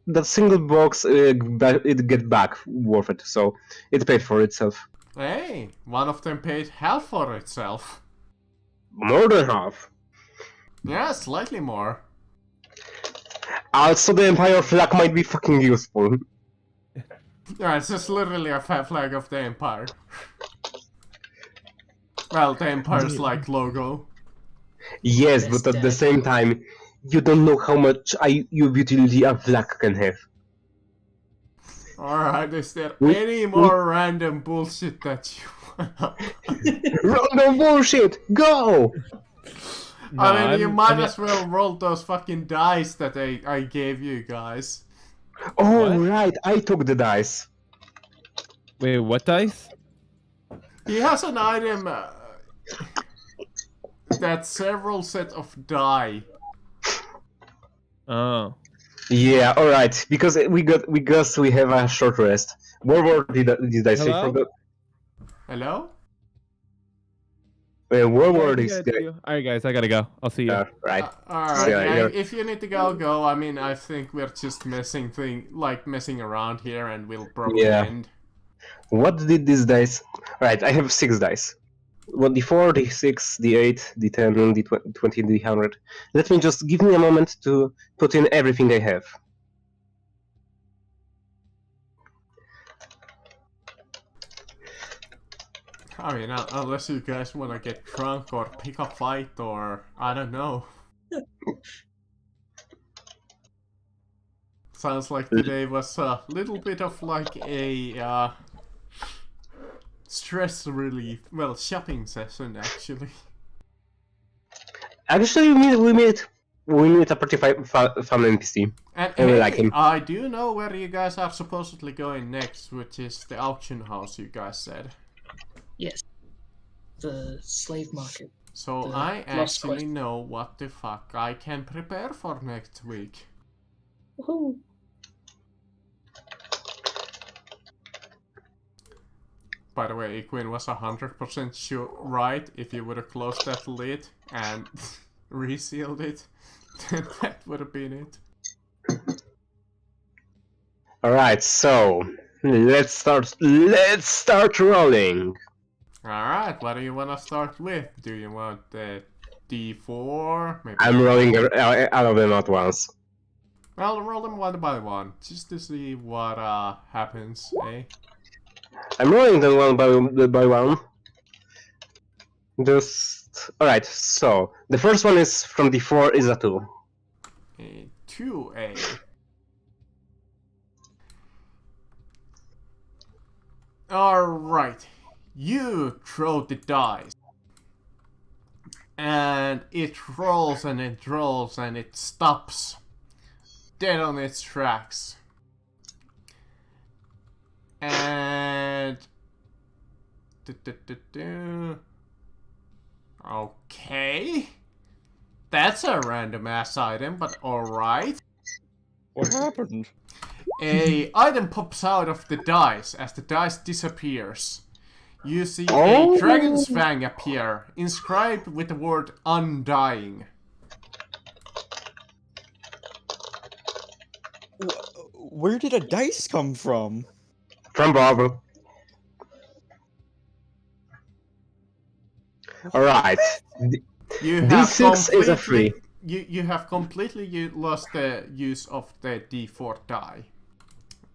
that single box, it get back worth it, so it paid for itself. Hey, one of them paid half for itself. More than half. Yeah, slightly more. Also, the Empire flag might be fucking useful. Yeah, it's just literally a flag of the Empire. Well, the Empire's like logo. Yes, but at the same time, you don't know how much utility a flag can have. Alright, is there any more random bullshit that you wanna... Random bullshit! Go! I mean, you might as well roll those fucking dice that I gave you guys. Oh, What? right, I took the dice. Wait, what dice? He has an item that's several set of die. Oh. Yeah, alright, because we have a short rest. Where did I say? Hello? Forgot. Hello? Where were You these gotta guys? do- Alright, guys, I gotta go. I'll see you. Right. Alright, Yeah. if you need to go. I mean, I think we're just messing around here, and we'll probably Yeah. end. What did these dice? Right, I have 6 dice. What, D4, D6, D8, D10, D20, D100. Let me just give me a moment to put in everything I have. I mean, unless you guys want to get drunk or pick a fight or I don't know. Sounds like today was a little bit of like a stress relief, well, shopping session actually. Actually, we meet a pretty fun NPC. And I really hey, like him. I do know where you guys are supposedly going next, which is the auction house you guys said. Yes. The slave market. So The I lost actually quest. know what the fuck I can prepare for next week. Woohoo! By the way, Equine was 100% sure right. If you would have closed that lid and resealed it, then that would have been it. Alright, so let's start rolling. Alright, what do you want to start with? Do you want the D4? Maybe. I'm rolling all of them at once. Well, roll them one by one, just to see what happens, eh? I'm rolling them one by one. Just last. Alright, so the first one is from D4 is a 2. A 2A. Alright. You throw the dice. And it rolls and it rolls and it stops dead on its tracks. And okay, that's a random ass item, but alright. What happened? A item pops out of the dice as the dice disappears. You see Oh. a dragon's fang appear, inscribed with the word undying. Where did a dice come from? From Bob. Alright. You have D6 is a completely- 3. You have completely lost the use of the D4 die.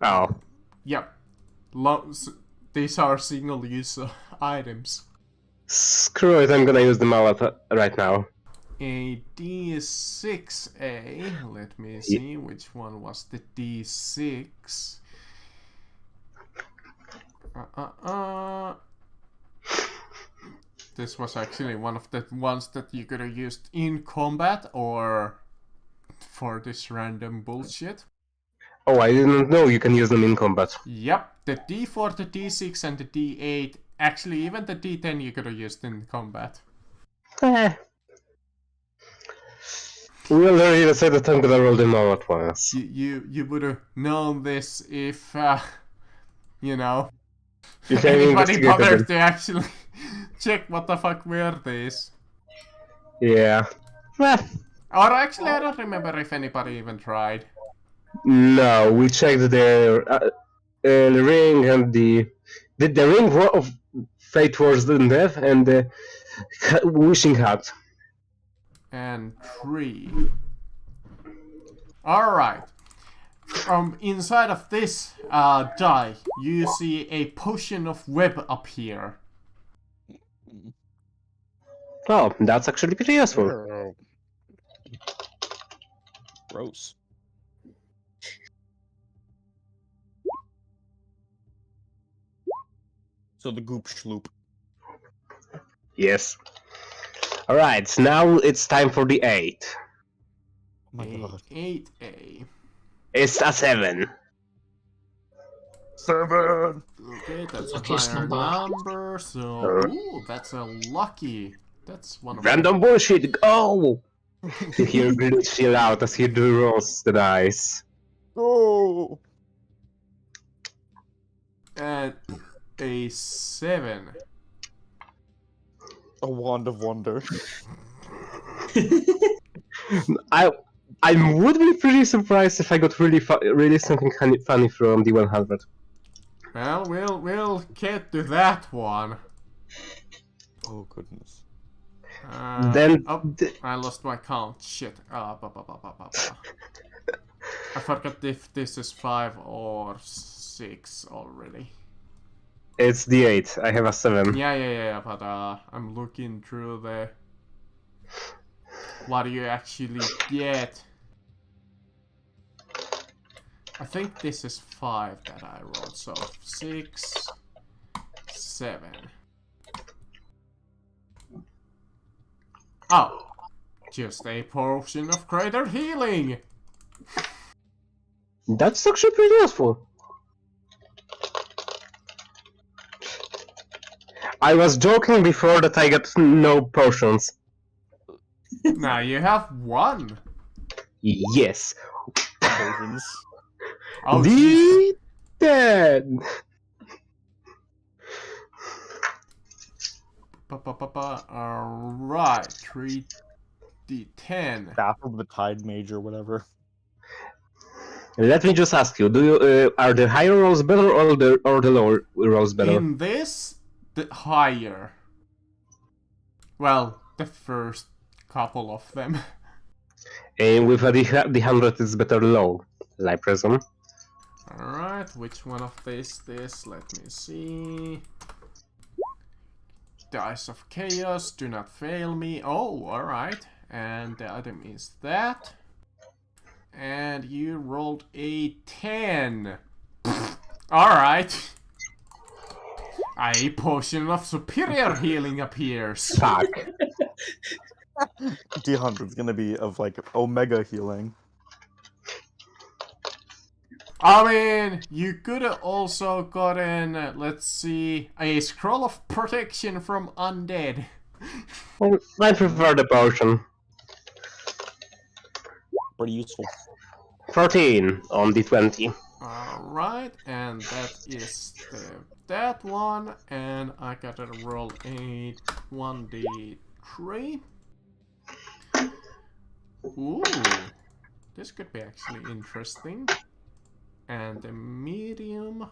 Oh. Yep. These are single-use items. Screw it, I'm gonna use them all up right now. A D6A. Let me see which one was the D6. This was actually one of the ones that you could have used in combat or for this random bullshit. Oh, I didn't know you can use them in combat. Yep, the D4, the D6, and the D8. Actually, even the D10 you could have used in combat. We already said that I'm gonna roll them all at once. You would have known this if, you know, If I anybody investigated bothered them. to actually check what the fuck were these. Yeah. Well, Or actually, I don't remember if anybody even tried. no, we checked the ring and the ring of fate worse than death and the wishing hat. And 3. Alright. Inside of this die, you see a potion of web appear. Oh, that's actually pretty useful. Gross. So the goop schloop. Yes. Alright, now it's time for the 8. Oh my god. 8A. It's a 7. 7! Okay, that's a Luckiest higher number. number, so... Ooh, that's a lucky. That's one of Random bullshit, go! You hear Glitch yell out as he rolls the dice. Oh! And a 7. A wand of wonder. I would be pretty surprised if I got really something funny from the 100. Well, we'll get to that one. Oh goodness. Then Oh, I lost my count. Shit. I forgot if this is 5 or 6 already. it's the 8. I have a 7. Yeah, but I'm looking through the... What do you actually get? I think this is 5 that I rolled, so 6, 7. Oh, just a potion of greater healing. That's actually pretty useful. I was joking before that I got no potions. Now you have 1. Yes. Potions. Oh, jeez. The 10. Alright, 3d10. Staff of the Tide Mage or whatever. Let me just ask you: do you are the higher rolls better or the lower rolls better? In this, the higher. Well, the first couple of them. And with the 100 is better low, I presume. Alright, which one of this? Let me see. Dice of Chaos, do not fail me. Oh, alright. And the item is that. And you rolled a 10. Alright. A potion of superior healing appears. Fuck. D100's gonna be of like Omega healing. I mean, you could have also gotten, let's see, a scroll of protection from undead. Well, I prefer the potion. Pretty useful. 14 on D20. Alright, and that is that one, and I gotta roll a 1d3. Ooh, this could be actually interesting. And the medium.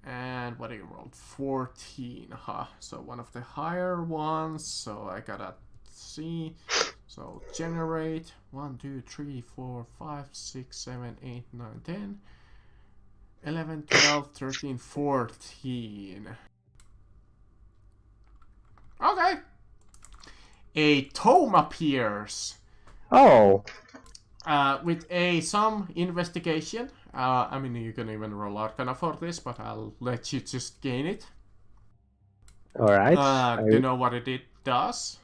And what do you roll? 14, huh? So one of the higher ones. So I gotta see. So generate 1, 2, 3, 4, 5, 6, 7, 8, 9, 10, 11, 12, 13, 14. Okay. A tome appears. Oh, With some investigation. I mean, you can even roll Arcana for this, but I'll let you just gain it. alright. Do you know what it does?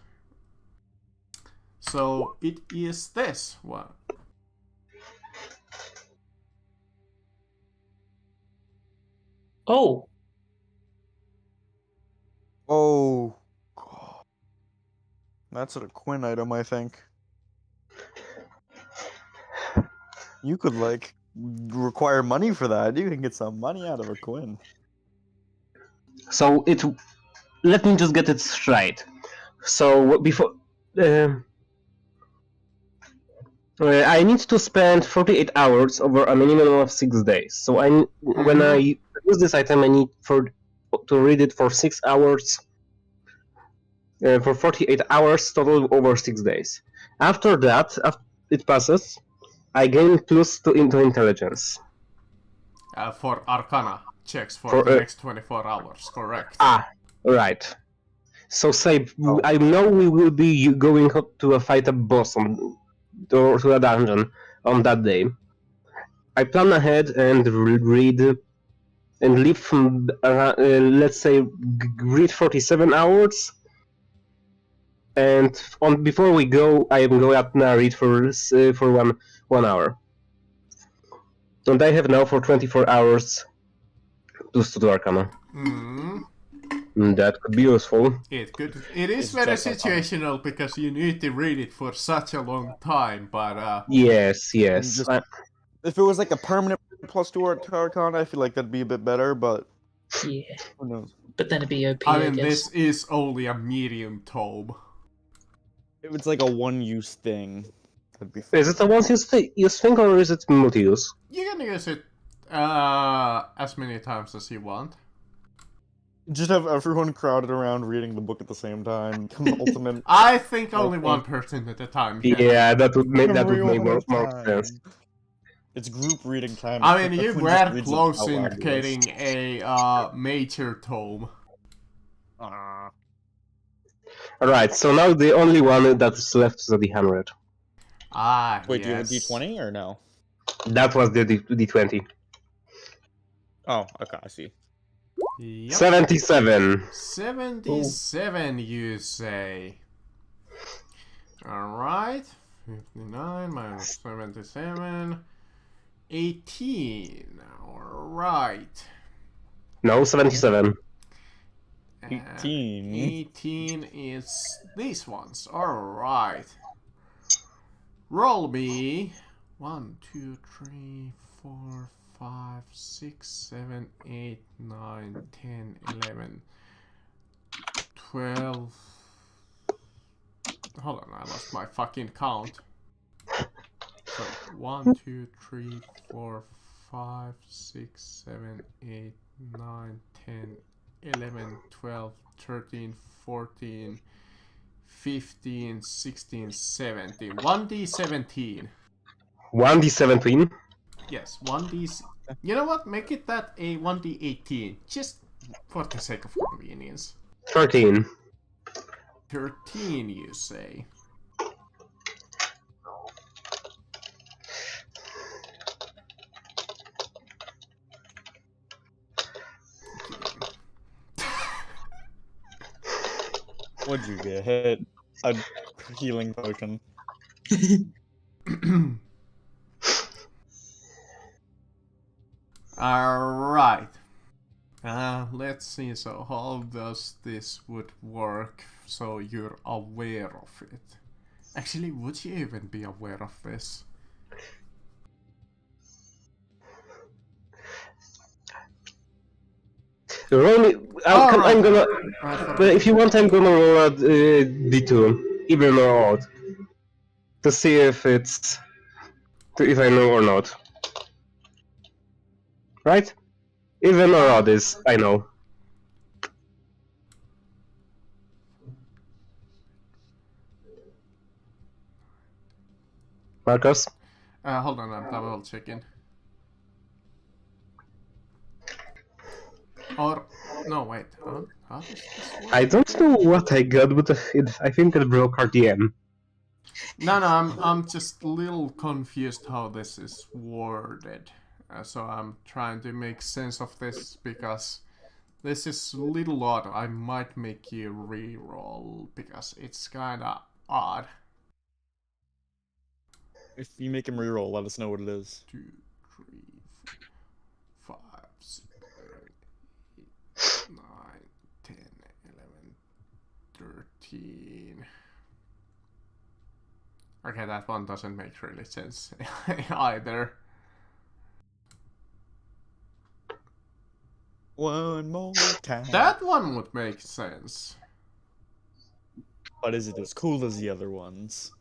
So it is this one. Oh, Oh. That's a Quinn item, I think. You could, like, require money for that. You can get some money out of a Quinn. So it. Let me just get it straight. So before. I need to spend 48 hours over a minimum of 6 days. So when I use this item, I need to read it for 6 hours. For 48 hours total over 6 days. After that, after it passes, I gain +2 into intelligence. For Arcana checks for the next 24 hours, correct? Right. So say I know we will be going up to fight a boss or to a dungeon on that day. I plan ahead and read and leave from let's say read 47 hours. And before we go, I am going to narrate for 1 hour. And I have now for 24 hours to study Arcana. That could be useful. It could. It is very situational because you need to read it for such a long time. But Yes. Just- If it was like a permanent +2 to Arcana, I feel like that'd be a bit better, but yeah. who knows? But then it'd be OP, I I mean, guess. this is only a medium tome. If it's like a one-use thing, that'd be fine. Is it a once-use thing or is it multi-use? You can use it as many times as you want. Just have everyone crowded around reading the book at the same time. Ultimate. I think only Okay. one person at a time. can. Yeah, that would make Everyone more at a sense. time. It's group reading time. I mean, you Everyone just were reads it close out in loud. getting a major tome. Alright, so now the only one that is left is the D100. Wait, Yes. do you have a D20 or no? That was the D20. Oh, okay, I see. Yep. 77. 77, you say. Alright. 59 minus 77. 18. Alright. No, 77. 18. 18 is these ones. Alright. Roll me. 1, 2, 3, 4, 5, 6, 7, 8, 9, 10, 11, 12. Hold on, I lost my fucking count. So 1, 2, 3, 4, 5, 6, 7, 8, 9, 10, 11, 12, 13, 14, 15, 16, 17. 1d17. 1d17. Yes, 1d. You know what? Make it that a 1d18, just for the sake of convenience. 13. 13, you say? What'd you get? A healing potion. Alright. Let's see, so how does this would work so you're aware of it? Actually, would you even be aware of this? Roll me. I'm gonna. Right, But if you want, I'm gonna roll a d2, even or odd, to see if it's if I know or not. Right? Even or odd is I know. Marcus? hold on, I'm double checking. Or no, wait. How does this work? I don't know what I got, but I think it broke RTM. No, I'm just a little confused how this is worded. So I'm trying to make sense of this because this is a little odd. I might make you re-roll because it's kinda odd. If you make him reroll, let us know what it is. 2, 3, 4, 5, 6, 7, 8, 9, 10, 11, 13. Okay, that one doesn't make really sense either. One more time. That one would make sense. But is it as cool as the other ones?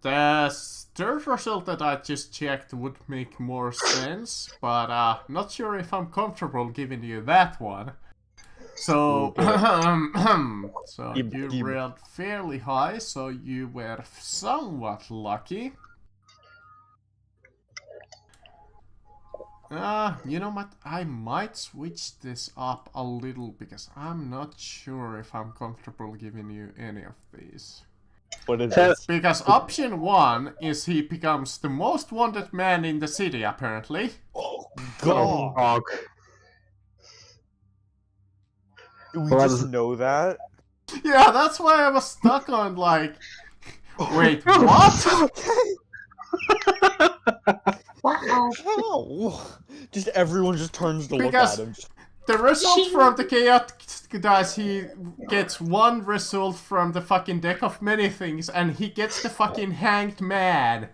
The third result that I just checked would make more sense, but not sure if I'm comfortable giving you that one. So, so you rolled fairly high, so you were somewhat lucky. You know what? I might switch this up a little because I'm not sure if I'm comfortable giving you any of these. What is it? Because option 1 is he becomes the most wanted man in the city, apparently. Oh, Oh, God. fuck. Do we Well, just know that? Yeah, that's why I was stuck on, like... Wait, what? Wow. How? Just everyone just turns to Because- look at him. The result from the chaotic dice, he gets one result from the fucking deck of many things, and he gets the fucking hanged man.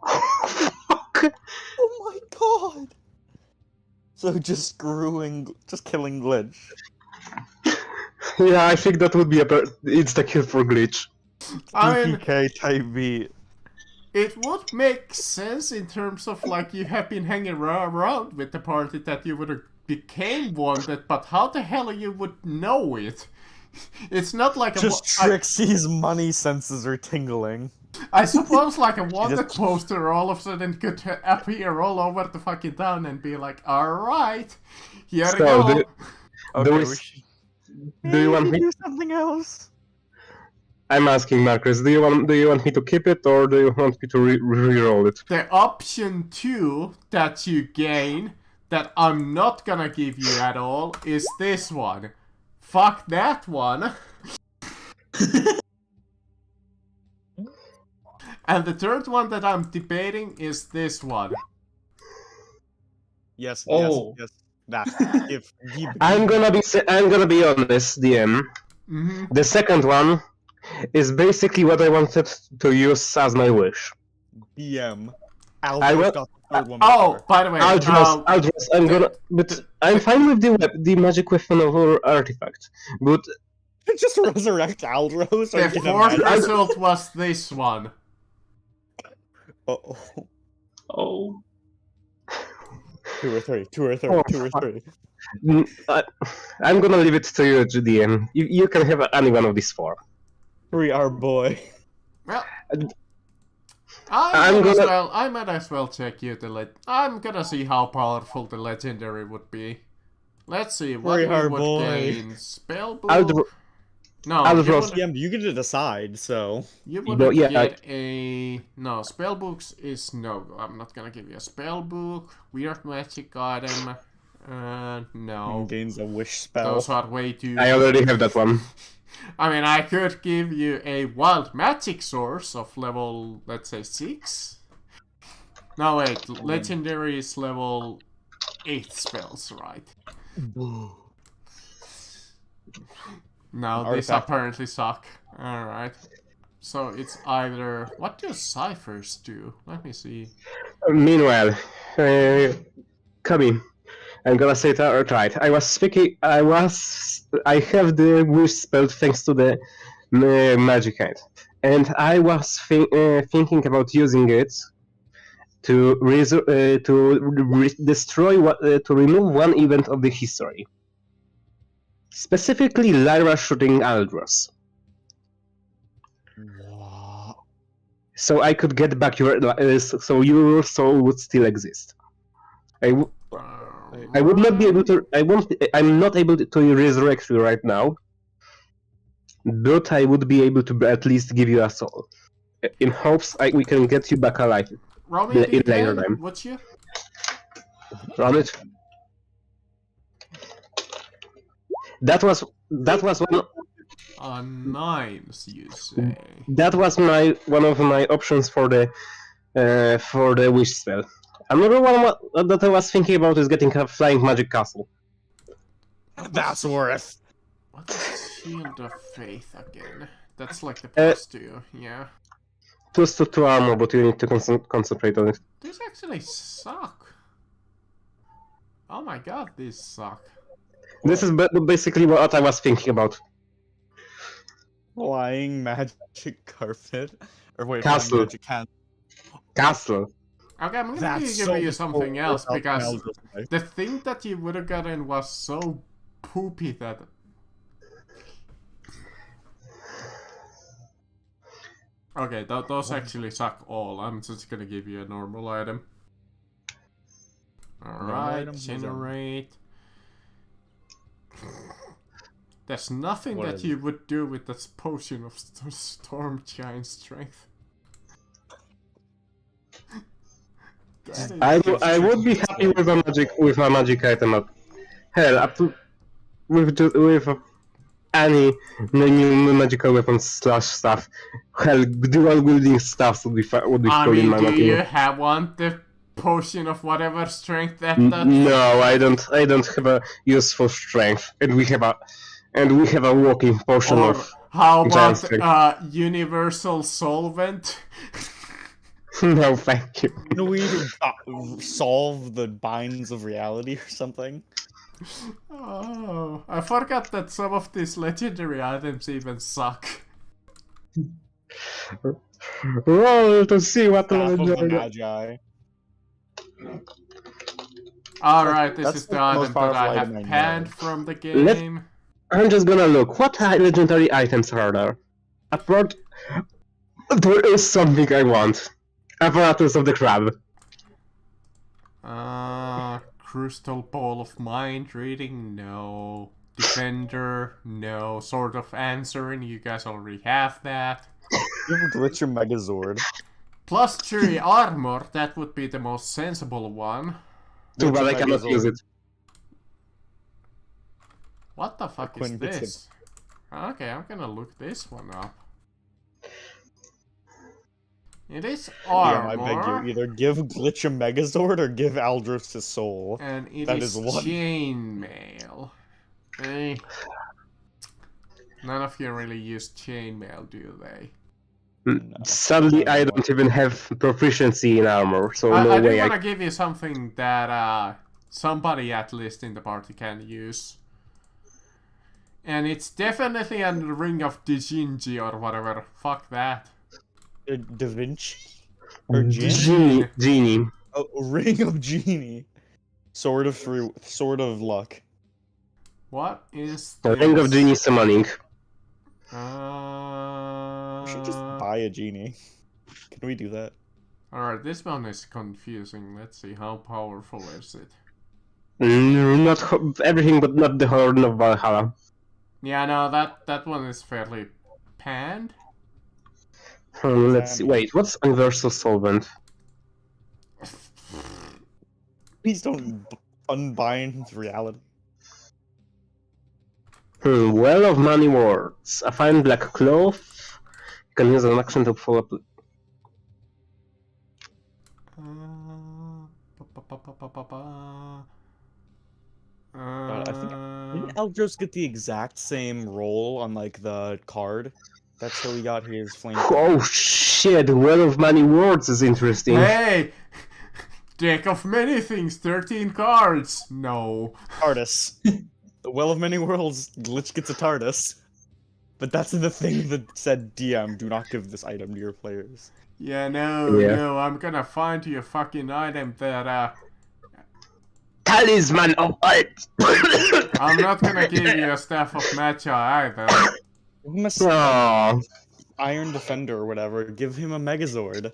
Fuck. Oh my god! So just killing Glitch. Yeah, I think that would be it's the kill for Glitch. I mean, PK type beat. it would make sense in terms of, like, you have been hanging around with the party that you would have became wanted, but how the hell you would know it? It's not like Just Trixie's money senses are tingling. I suppose like a wanted poster all of a sudden could appear all over the fucking town and be like, alright, here we So, go. do you want me? do something else? I'm asking Marcus. Do you want me to keep it or do you want me to re-roll it? The option 2 that you gain, that I'm not gonna give you at all, is this one. Fuck that one. And the third one that I'm debating is this one. Yes, Oh. yes. Nah, if he I'm gonna be honest, DM. Mm-hmm. The second one is basically what I wanted to use as my wish. BM, I will- Alpha got the third one. Oh, before. by the way, Aldros, I'm gonna, but I'm fine with the magic weapon of our artifact. But Just resurrect Aldros. the fourth result was this one. Oh, Oh. 2 or 3. Oh, fuck. I'm gonna leave it to you, GDM. You can have any one of these 4. Free our boy. Well, I might as well check you I'm gonna see how powerful the legendary would be. Let's see what Free you our would boy. gain. Spellbook. Aldro- No, Aldro- you wouldn't, DM, you get to decide, so. you wouldn't yeah, get a... No, spellbooks is no. I'm not gonna give you a spellbook. Weird magic item. No. Gains a wish spell. Those are way too... I already have that one. I mean, I could give you a wild magic source of level, let's say, 6. No, wait, legendary is level 8 spells, right? No, these Artifact. apparently suck. Alright. So it's either... What do ciphers do? Let me see. Meanwhile, Kami, I'm gonna say it outright. I have the wish spell thanks to the magic item, and I was thinking about using it to to remove one event of the history, specifically Lyra shooting Aldros. So I could get back your so your soul would still exist. I would not be able to. I'm not able to resurrect you right now, but I would be able to at least give you a soul, in hopes we can get you back alive. Roll me In later D10. time. What's you? Run it. That was one. Nines, you say. That was one of my options for the wish spell. Another one that I was thinking about is getting a flying magic castle. That's worth. What is Shield of Faith again? That's like the +2, yeah. Plus 2 armor, but you need to concentrate on it. These actually suck. Oh my god, these suck. This is basically what I was thinking about. Flying magic carpet? Or wait, Castle. flying magic Castle. Okay, I'm gonna That's give so you something cool else, without because Eldritch. the thing that you would have gotten was so poopy that... Okay, those actually suck all. I'm just gonna give you a normal item. Alright, items, generate. There's nothing What that is you would do with that potion of storm giant strength. That is I would be happy with a magic item up. Hell, up to with any new magical weapons stuff. Hell, dual wielding stuff would be I cool in mean, my do you opinion. want the potion of whatever strength that No, I don't have a useful strength, and we have a walking potion Or of how giant about strength. universal solvent? No, thank you. Can we solve the binds of reality or something? Oh, I forgot that some of these legendary items even suck. Roll to see what Staff of the legendary. Magi. Alright, this That's is the the most item that powerful I item I have know. panned from the Let's- game. I'm just gonna look. What legendary items are there? There is something I want. Apparatus of the Crab. Crystal Ball of Mind Reading? No. Defender? No. Sword of Answering? You guys already have that. Give Glitch a Megazord. +3 armor? That would be the most sensible one. Too bad I Megazord. cannot use it. What the fuck is Quinn gets this? Okay, I'm gonna look this one up. It is Yeah, I beg armor, you, either give Glitch a Megazord or give Aldros his soul. and it That is is one. chainmail. Eh. None of you really use chainmail, do they? Sadly, I don't even have proficiency in armor, so I no do way want to give you something that somebody at least in the party can use. And it's definitely a Ring of Dijinji or whatever. Fuck that. Da Vinci? Or Jin? Genie. Oh, Ring of Genie. Sword of Luck. What is A Ring of this? Genie summoning. We should just buy a genie. Can we do that? Alright, this one is confusing. Let's see, how powerful is it? Everything but not the Horn of Valhalla. Yeah, no, that one is fairly panned. Let's see. Wait, what's Universal Solvent? Please don't unbind reality. Well of Money Words. A fine black cloth. You can use an action to follow up. God, I think didn't Eldros get the exact same roll on like the card? That's how he got his flame. Oh shit! Well of Many Words is interesting. Hey! Deck of many things, 13 cards! No. TARDIS. The Well of Many Worlds glitch gets a TARDIS. But that's the thing that said DM, do not give this item to your players. Yeah, no, Yeah. no, I'm gonna find you a fucking item that, Talisman of Art! I'm not gonna give you a Staff of Magi either. Give him a Aww. Iron Defender or whatever. Give him a Megazord.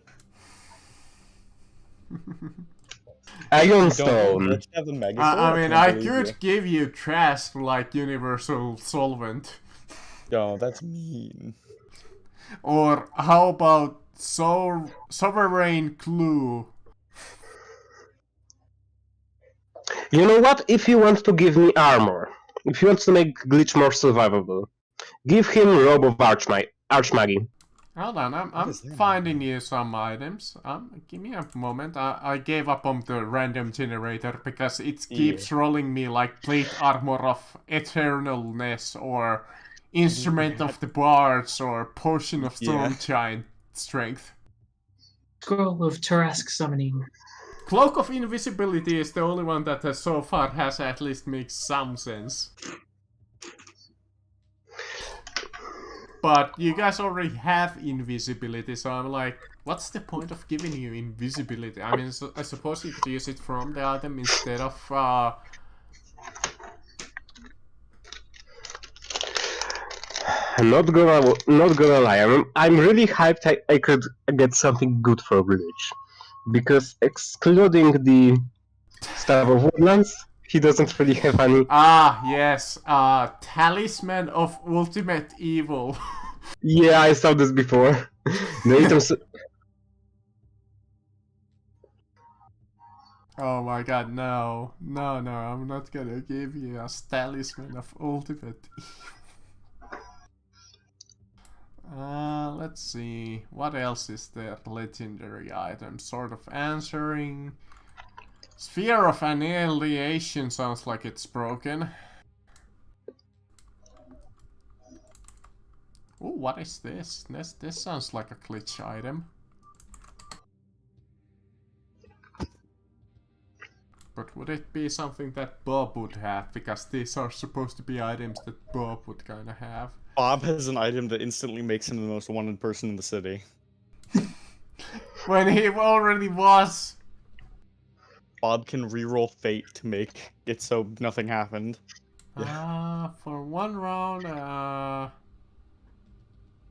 Ironstone. Let's have a Megazord. I mean, can't I believe could you. give you trash like Universal Solvent. No, that's mean. Or how about Sovereign Clue? You know what? If you want to give me armor, if you want to make Glitch more survivable, give him Robe of Archmagi. Hold on, I'm is that? finding you some items. Give me a moment. I gave up on the random generator because it keeps rolling me like Plate Armor of Eternalness or Instrument of the Bards or Potion of Yeah. Storm Giant Strength. Scroll of Tarask Summoning. Cloak of Invisibility is the only one that so far has at least makes some sense. But you guys already have invisibility, so I'm like, what's the point of giving you invisibility? I mean, I suppose you could use it from the item instead of, I'm not gonna lie, I'm really hyped I could get something good for Glitch. Because excluding the Staff of Woodlands, he doesn't really have any. yes, Talisman of Ultimate Evil. Yeah, I saw this before. The items. Oh my god, no, I'm not gonna give you a Talisman of Ultimate Evil. Let's see, what else is there? Legendary item, Sword of Answering. Sphere of Annihilation sounds like it's broken. Ooh, what is this? This sounds like a glitch item. But would it be something that Bob would have? Because these are supposed to be items that Bob would kinda have. Bob has an item that instantly makes him the most wanted person in the city. When he already was! Bob can reroll fate to make it so nothing happened. For one round,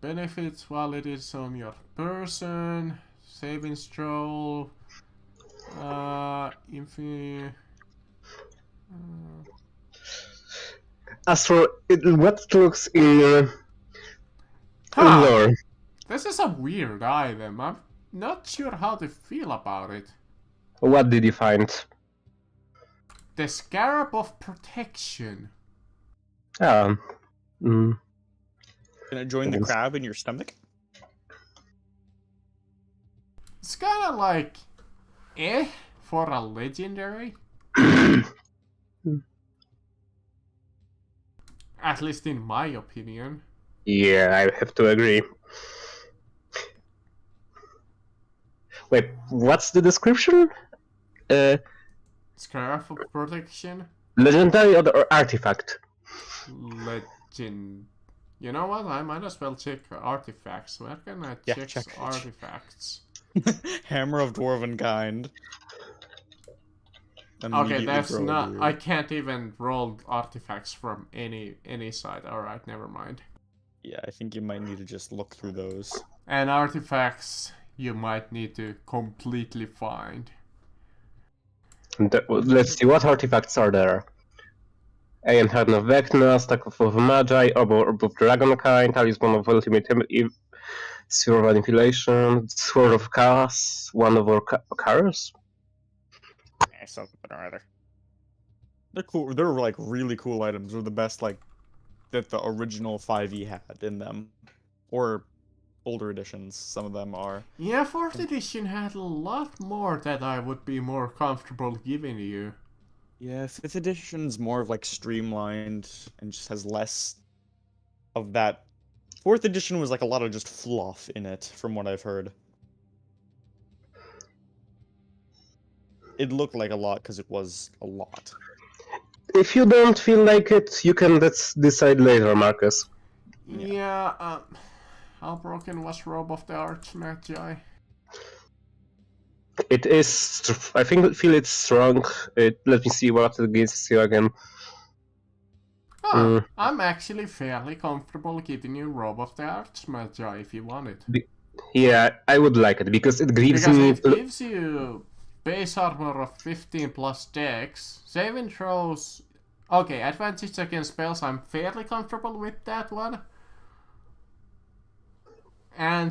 benefits while it is on your person, saving throw, As for what looks in Huh. lore, This is a weird item. I'm not sure how to feel about it. what did you find? The Scarab of Protection. Mm, Can I join the Yes. crab in your stomach? It's kinda like, for a legendary. At least in my opinion. yeah, I have to agree. Wait, what's the description? Scarab of Protection. Legendary or artifact? Legend. You know what? I might as well check artifacts. Where can I Yeah, check check. artifacts? Hammer of Dwarven Kind. Okay, Immediately that's grow a not. beard. I can't even roll artifacts from any side. All right, never mind. Yeah, I think you might need to just look through those. And artifacts, you might need to completely find. Let's see, what artifacts are there? Aeon Heart of Vecna, Stack of Magi, Orb of Dragonkind, Talisman of Ultimate Sphere of Manipulation, Sword of Chaos, One of Ocarus? Something or other. They're cool. They're like really cool items. They're the best like that the original 5e had in them, or older editions. Some of them are. Yeah, 4th edition had a lot more that I would be more comfortable giving you. Yeah, 5th edition's more of like streamlined and just has less of that. 4th edition was like a lot of just fluff in it, from what I've heard. It looked like a lot because it was a lot. If you don't feel like it, you can decide later, Marcus. Yeah, how broken was Robe of the Archmagi? It is. I feel it's strong. Let me see what it gives you again. Oh, I'm actually fairly comfortable giving you Robe of the Archmagi if you want it. Yeah, I would like it because it gives Because me. it gives you base armor of 15 plus dex, saving throws. Okay, advantage against spells, I'm fairly comfortable with that one. And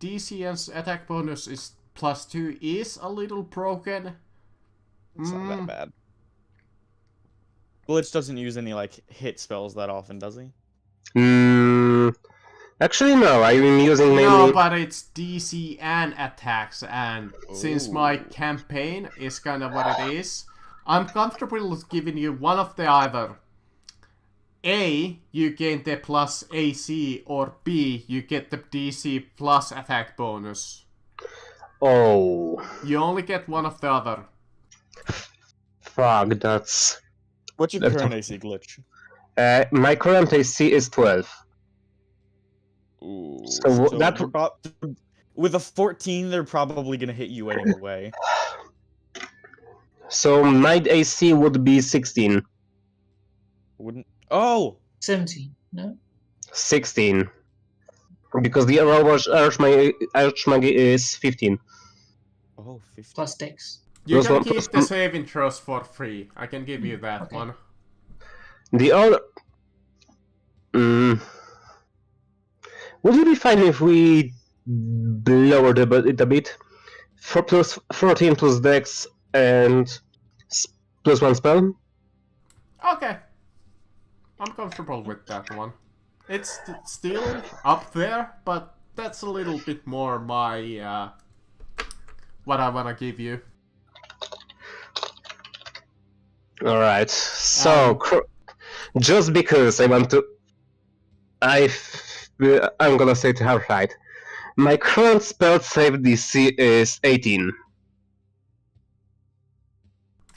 DC and attack bonus is +2 is a little broken. It's not that bad. Glitch doesn't use any like hit spells that often, does he? Actually, no. I'm using mainly. No, but it's DC and attacks, and since my campaign is kind of what it is, I'm comfortable with giving you one of the either. A, you gain the plus AC, or B, you get the DC plus attack bonus. Oh. You only get one of the other. Fuck, that's. What's your That's current a- AC glitch? My current AC is 12. Ooh, So that- they're with a 14, they're probably gonna hit you anyway. So my AC would be 16. Wouldn't? Oh, 17, no? 16. Because the Archmagi is 15. oh, 15. Plus dex. You Those can one- keep the saving throws for free. I can give you that Okay. one. The other. Would it be fine if we lowered it a bit? 14 plus dex and plus 1 spell? Okay. I'm comfortable with that one. It's still up there, but that's a little bit more my, what I wanna give you. Alright, so just because I want to. I'm gonna say it outright. My current spell save DC is 18.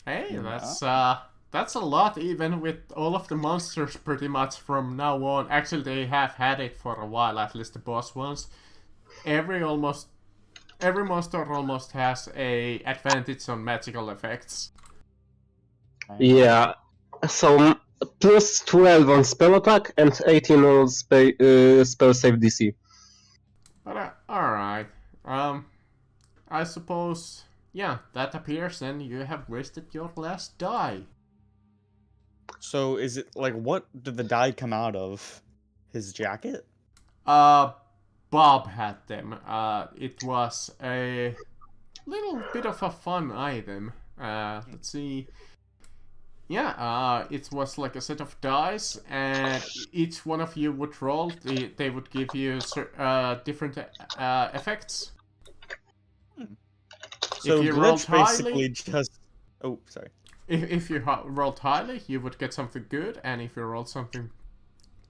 Hey, that's a lot, even with all of the monsters pretty much from now on. Actually, they have had it for a while, at least the boss ones. Every monster almost has a advantage on magical effects. Yeah, so plus 12 on spell attack and 18 on spell save DC. But alright. I suppose, yeah, that appears then you have wasted your last die. So is it like what did the die come out of? His jacket? Bob had them. It was a little bit of a fun item. Let's see. Yeah, it was like a set of dice, and each one of you would roll. They would give you different effects. So If you rolled glitch basically highly, just. Oh, sorry. if you rolled highly, you would get something good, and if you rolled something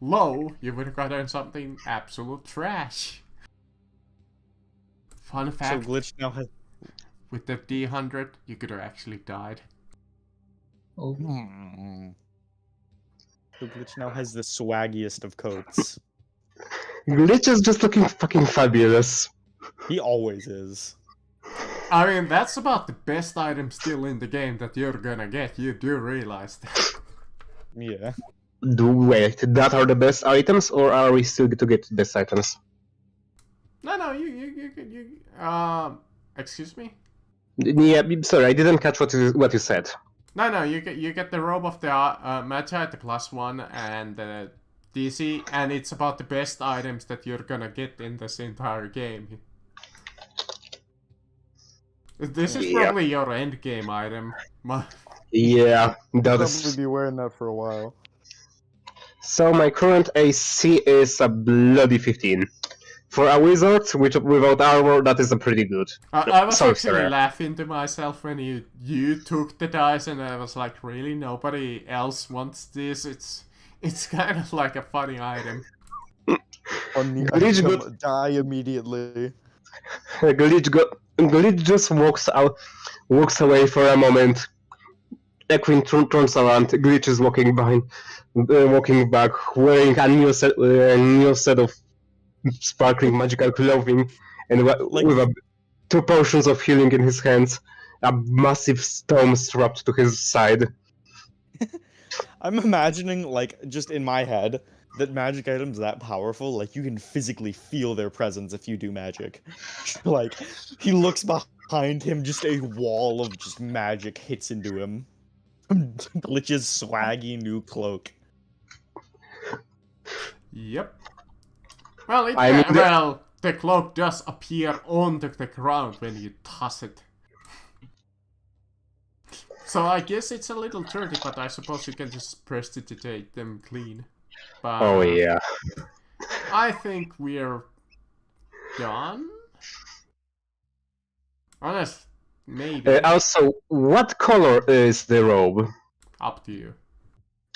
low, you would have gotten something absolute trash. Fun So fact: glitch now has. with the D100, you could have actually died. Oh, So glitch now has the swaggiest of coats. Glitch is just looking fucking fabulous. He always is. I mean, that's about the best item still in the game that you're gonna get. You do realize that. Yeah. Wait, that are the best items, or are we still to get the best items? No, you excuse me? Yeah, sorry, I didn't catch what you said. No, you get the robe of the Magi, the +1, and the DC, and it's about the best items that you're gonna get in this entire game. This is Yeah. probably your end game item. Yeah, that Probably is. be wearing that for a while. So my current AC is a bloody 15. For a wizard without armor, that is a pretty good. I was Sorry, actually sorry. laughing to myself when you took the dice, and I was like, really, nobody else wants this? It's kind of like a funny item. Glitch I got- die immediately. Glitch just walks away for a moment. Equine turns around. Glitch is walking back, wearing a new set of sparkling magical clothing, and with 2 potions of healing in his hands, a massive stone strapped to his side. I'm imagining, like, just in my head, that magic items that powerful, like, you can physically feel their presence if you do magic. Like, he looks behind him, just a wall of just magic hits into him. Glitch's swaggy new cloak. Yep. Well, the cloak does appear onto the ground when you toss it. So I guess it's a little dirty, but I suppose you can just prestidigitate them clean. But, Oh yeah. I think we're done. Honest, maybe. Also, what color is the robe? Up to you.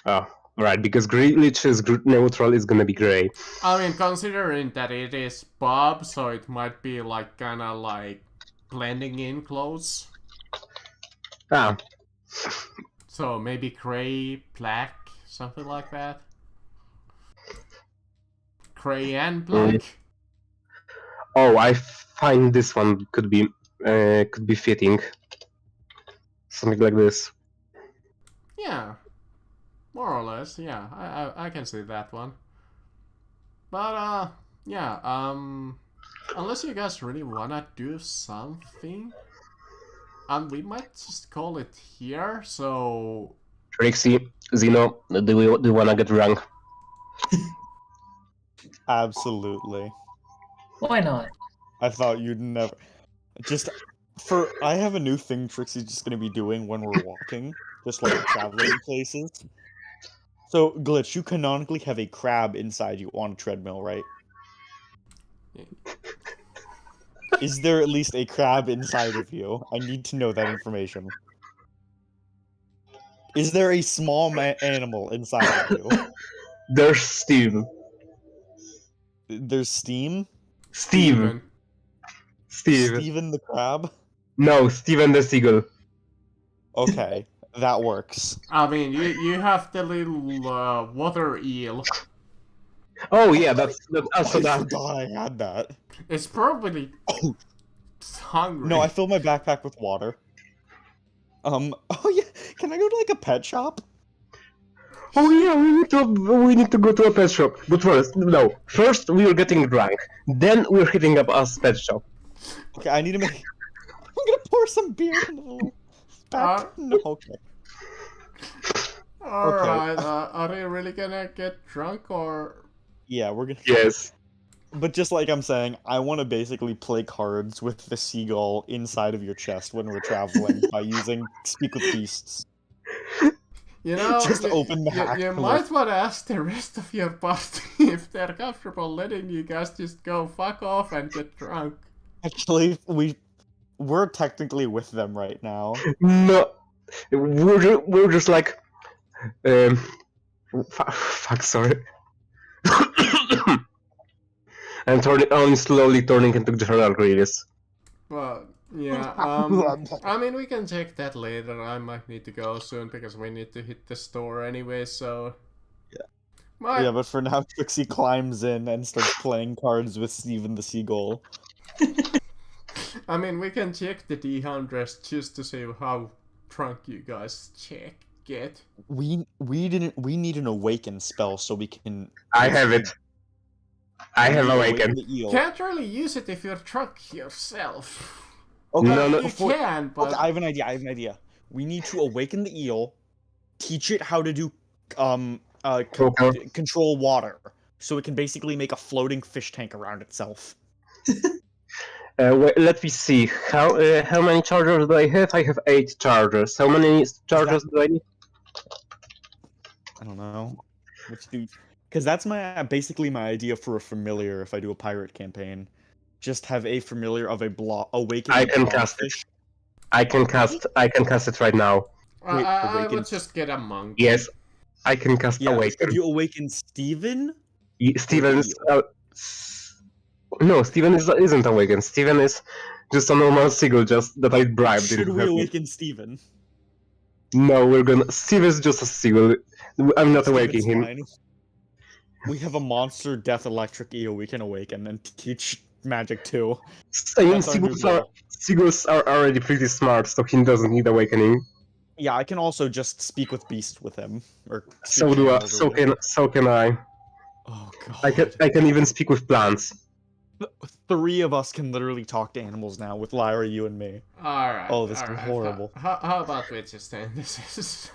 Oh, right, because Glitch's neutral is gonna be gray. I mean, considering that it is Bob, so it might be like kinda like blending in clothes. Ah, So maybe gray, black, something like that. Gray and black. oh, I find this one could be fitting. Something like this. Yeah, more or less. Yeah, I can see that one. But yeah. Unless you guys really wanna do something, we might just call it here. So Trixie, Zeno, do you wanna get drunk? Absolutely. Why not? I thought you'd never. I have a new thing Trixie's just gonna be doing when we're walking, just like traveling places. So, Glitch, you canonically have a crab inside you on a treadmill, right? Is there at least a crab inside of you? I need to know that information. Is there a small animal inside of you? There's Steve. There's Steam? Steve. Steven the crab? No, Steven the seagull. Okay, that works. I mean, you have the little water eel. Oh yeah, that's also I that. forgot I had that. It's probably hungry. No, I filled my backpack with water. Oh yeah, can I go to like a pet shop? Oh yeah, we need to go to a pet shop. But first we are getting drunk. Then we're hitting up a pet shop. Okay, I need to make. I'm gonna pour some beer in the little. No, okay. Alright, are you really gonna get drunk or? Yeah, we're gonna. Yes. But just like I'm saying, I want to basically play cards with the seagull inside of your chest when we're traveling by using Speak with Beasts. You know, Just open the hack you list. might want to ask the rest of your party if they're comfortable letting you guys just go fuck off and get drunk. Actually, we're technically with them right now. No, we're just like, fuck, sorry. And slowly turning into General Grievous. But yeah, I mean, we can check that later. I might need to go soon because we need to hit the store anyway. So yeah. Yeah, but for now, Trixie climbs in and starts playing cards with Steven the Seagull. I mean, we can check the D100 just to see how drunk you guys get. We need an awaken spell so we can. I have it. I have Awaken awakened. the eel. Can't really use it if you're drunk yourself. Okay, No, no. You before- can, but Okay, I have an idea. We need to awaken the eel, teach it how to do Okay. control water, so it can basically make a floating fish tank around itself. Wait, let me see. How many chargers do I have? I have 8 chargers. How many chargers do I need? I don't know. Which do? Because that's basically my idea for a familiar. If I do a pirate campaign, just have a familiar of a awakened I can cast it. blobfish. I can cast it right now. Wait, I would awaken- just get a monk. Yes, I can cast Yeah, awaken. if you awaken Steven, Steven's no, Steven isn't awakened. Steven is just a normal seagull, just that I bribed should into we having. awaken Steven? No, we're gonna. Steve is just a seagull. I'm not awakening him. Fine. We have a monster death electric eel we can awaken and teach magic too. I mean, That's our new seagulls are already pretty smart, so he doesn't need awakening. Yeah, I can also just speak with beast with him. Or So speak do I. animals or So can I. Oh god. I can even speak with plants. 3 of us can literally talk to animals now with Lyra, you, and me. Alright. Oh, this is alright. horrible. How about we just end this?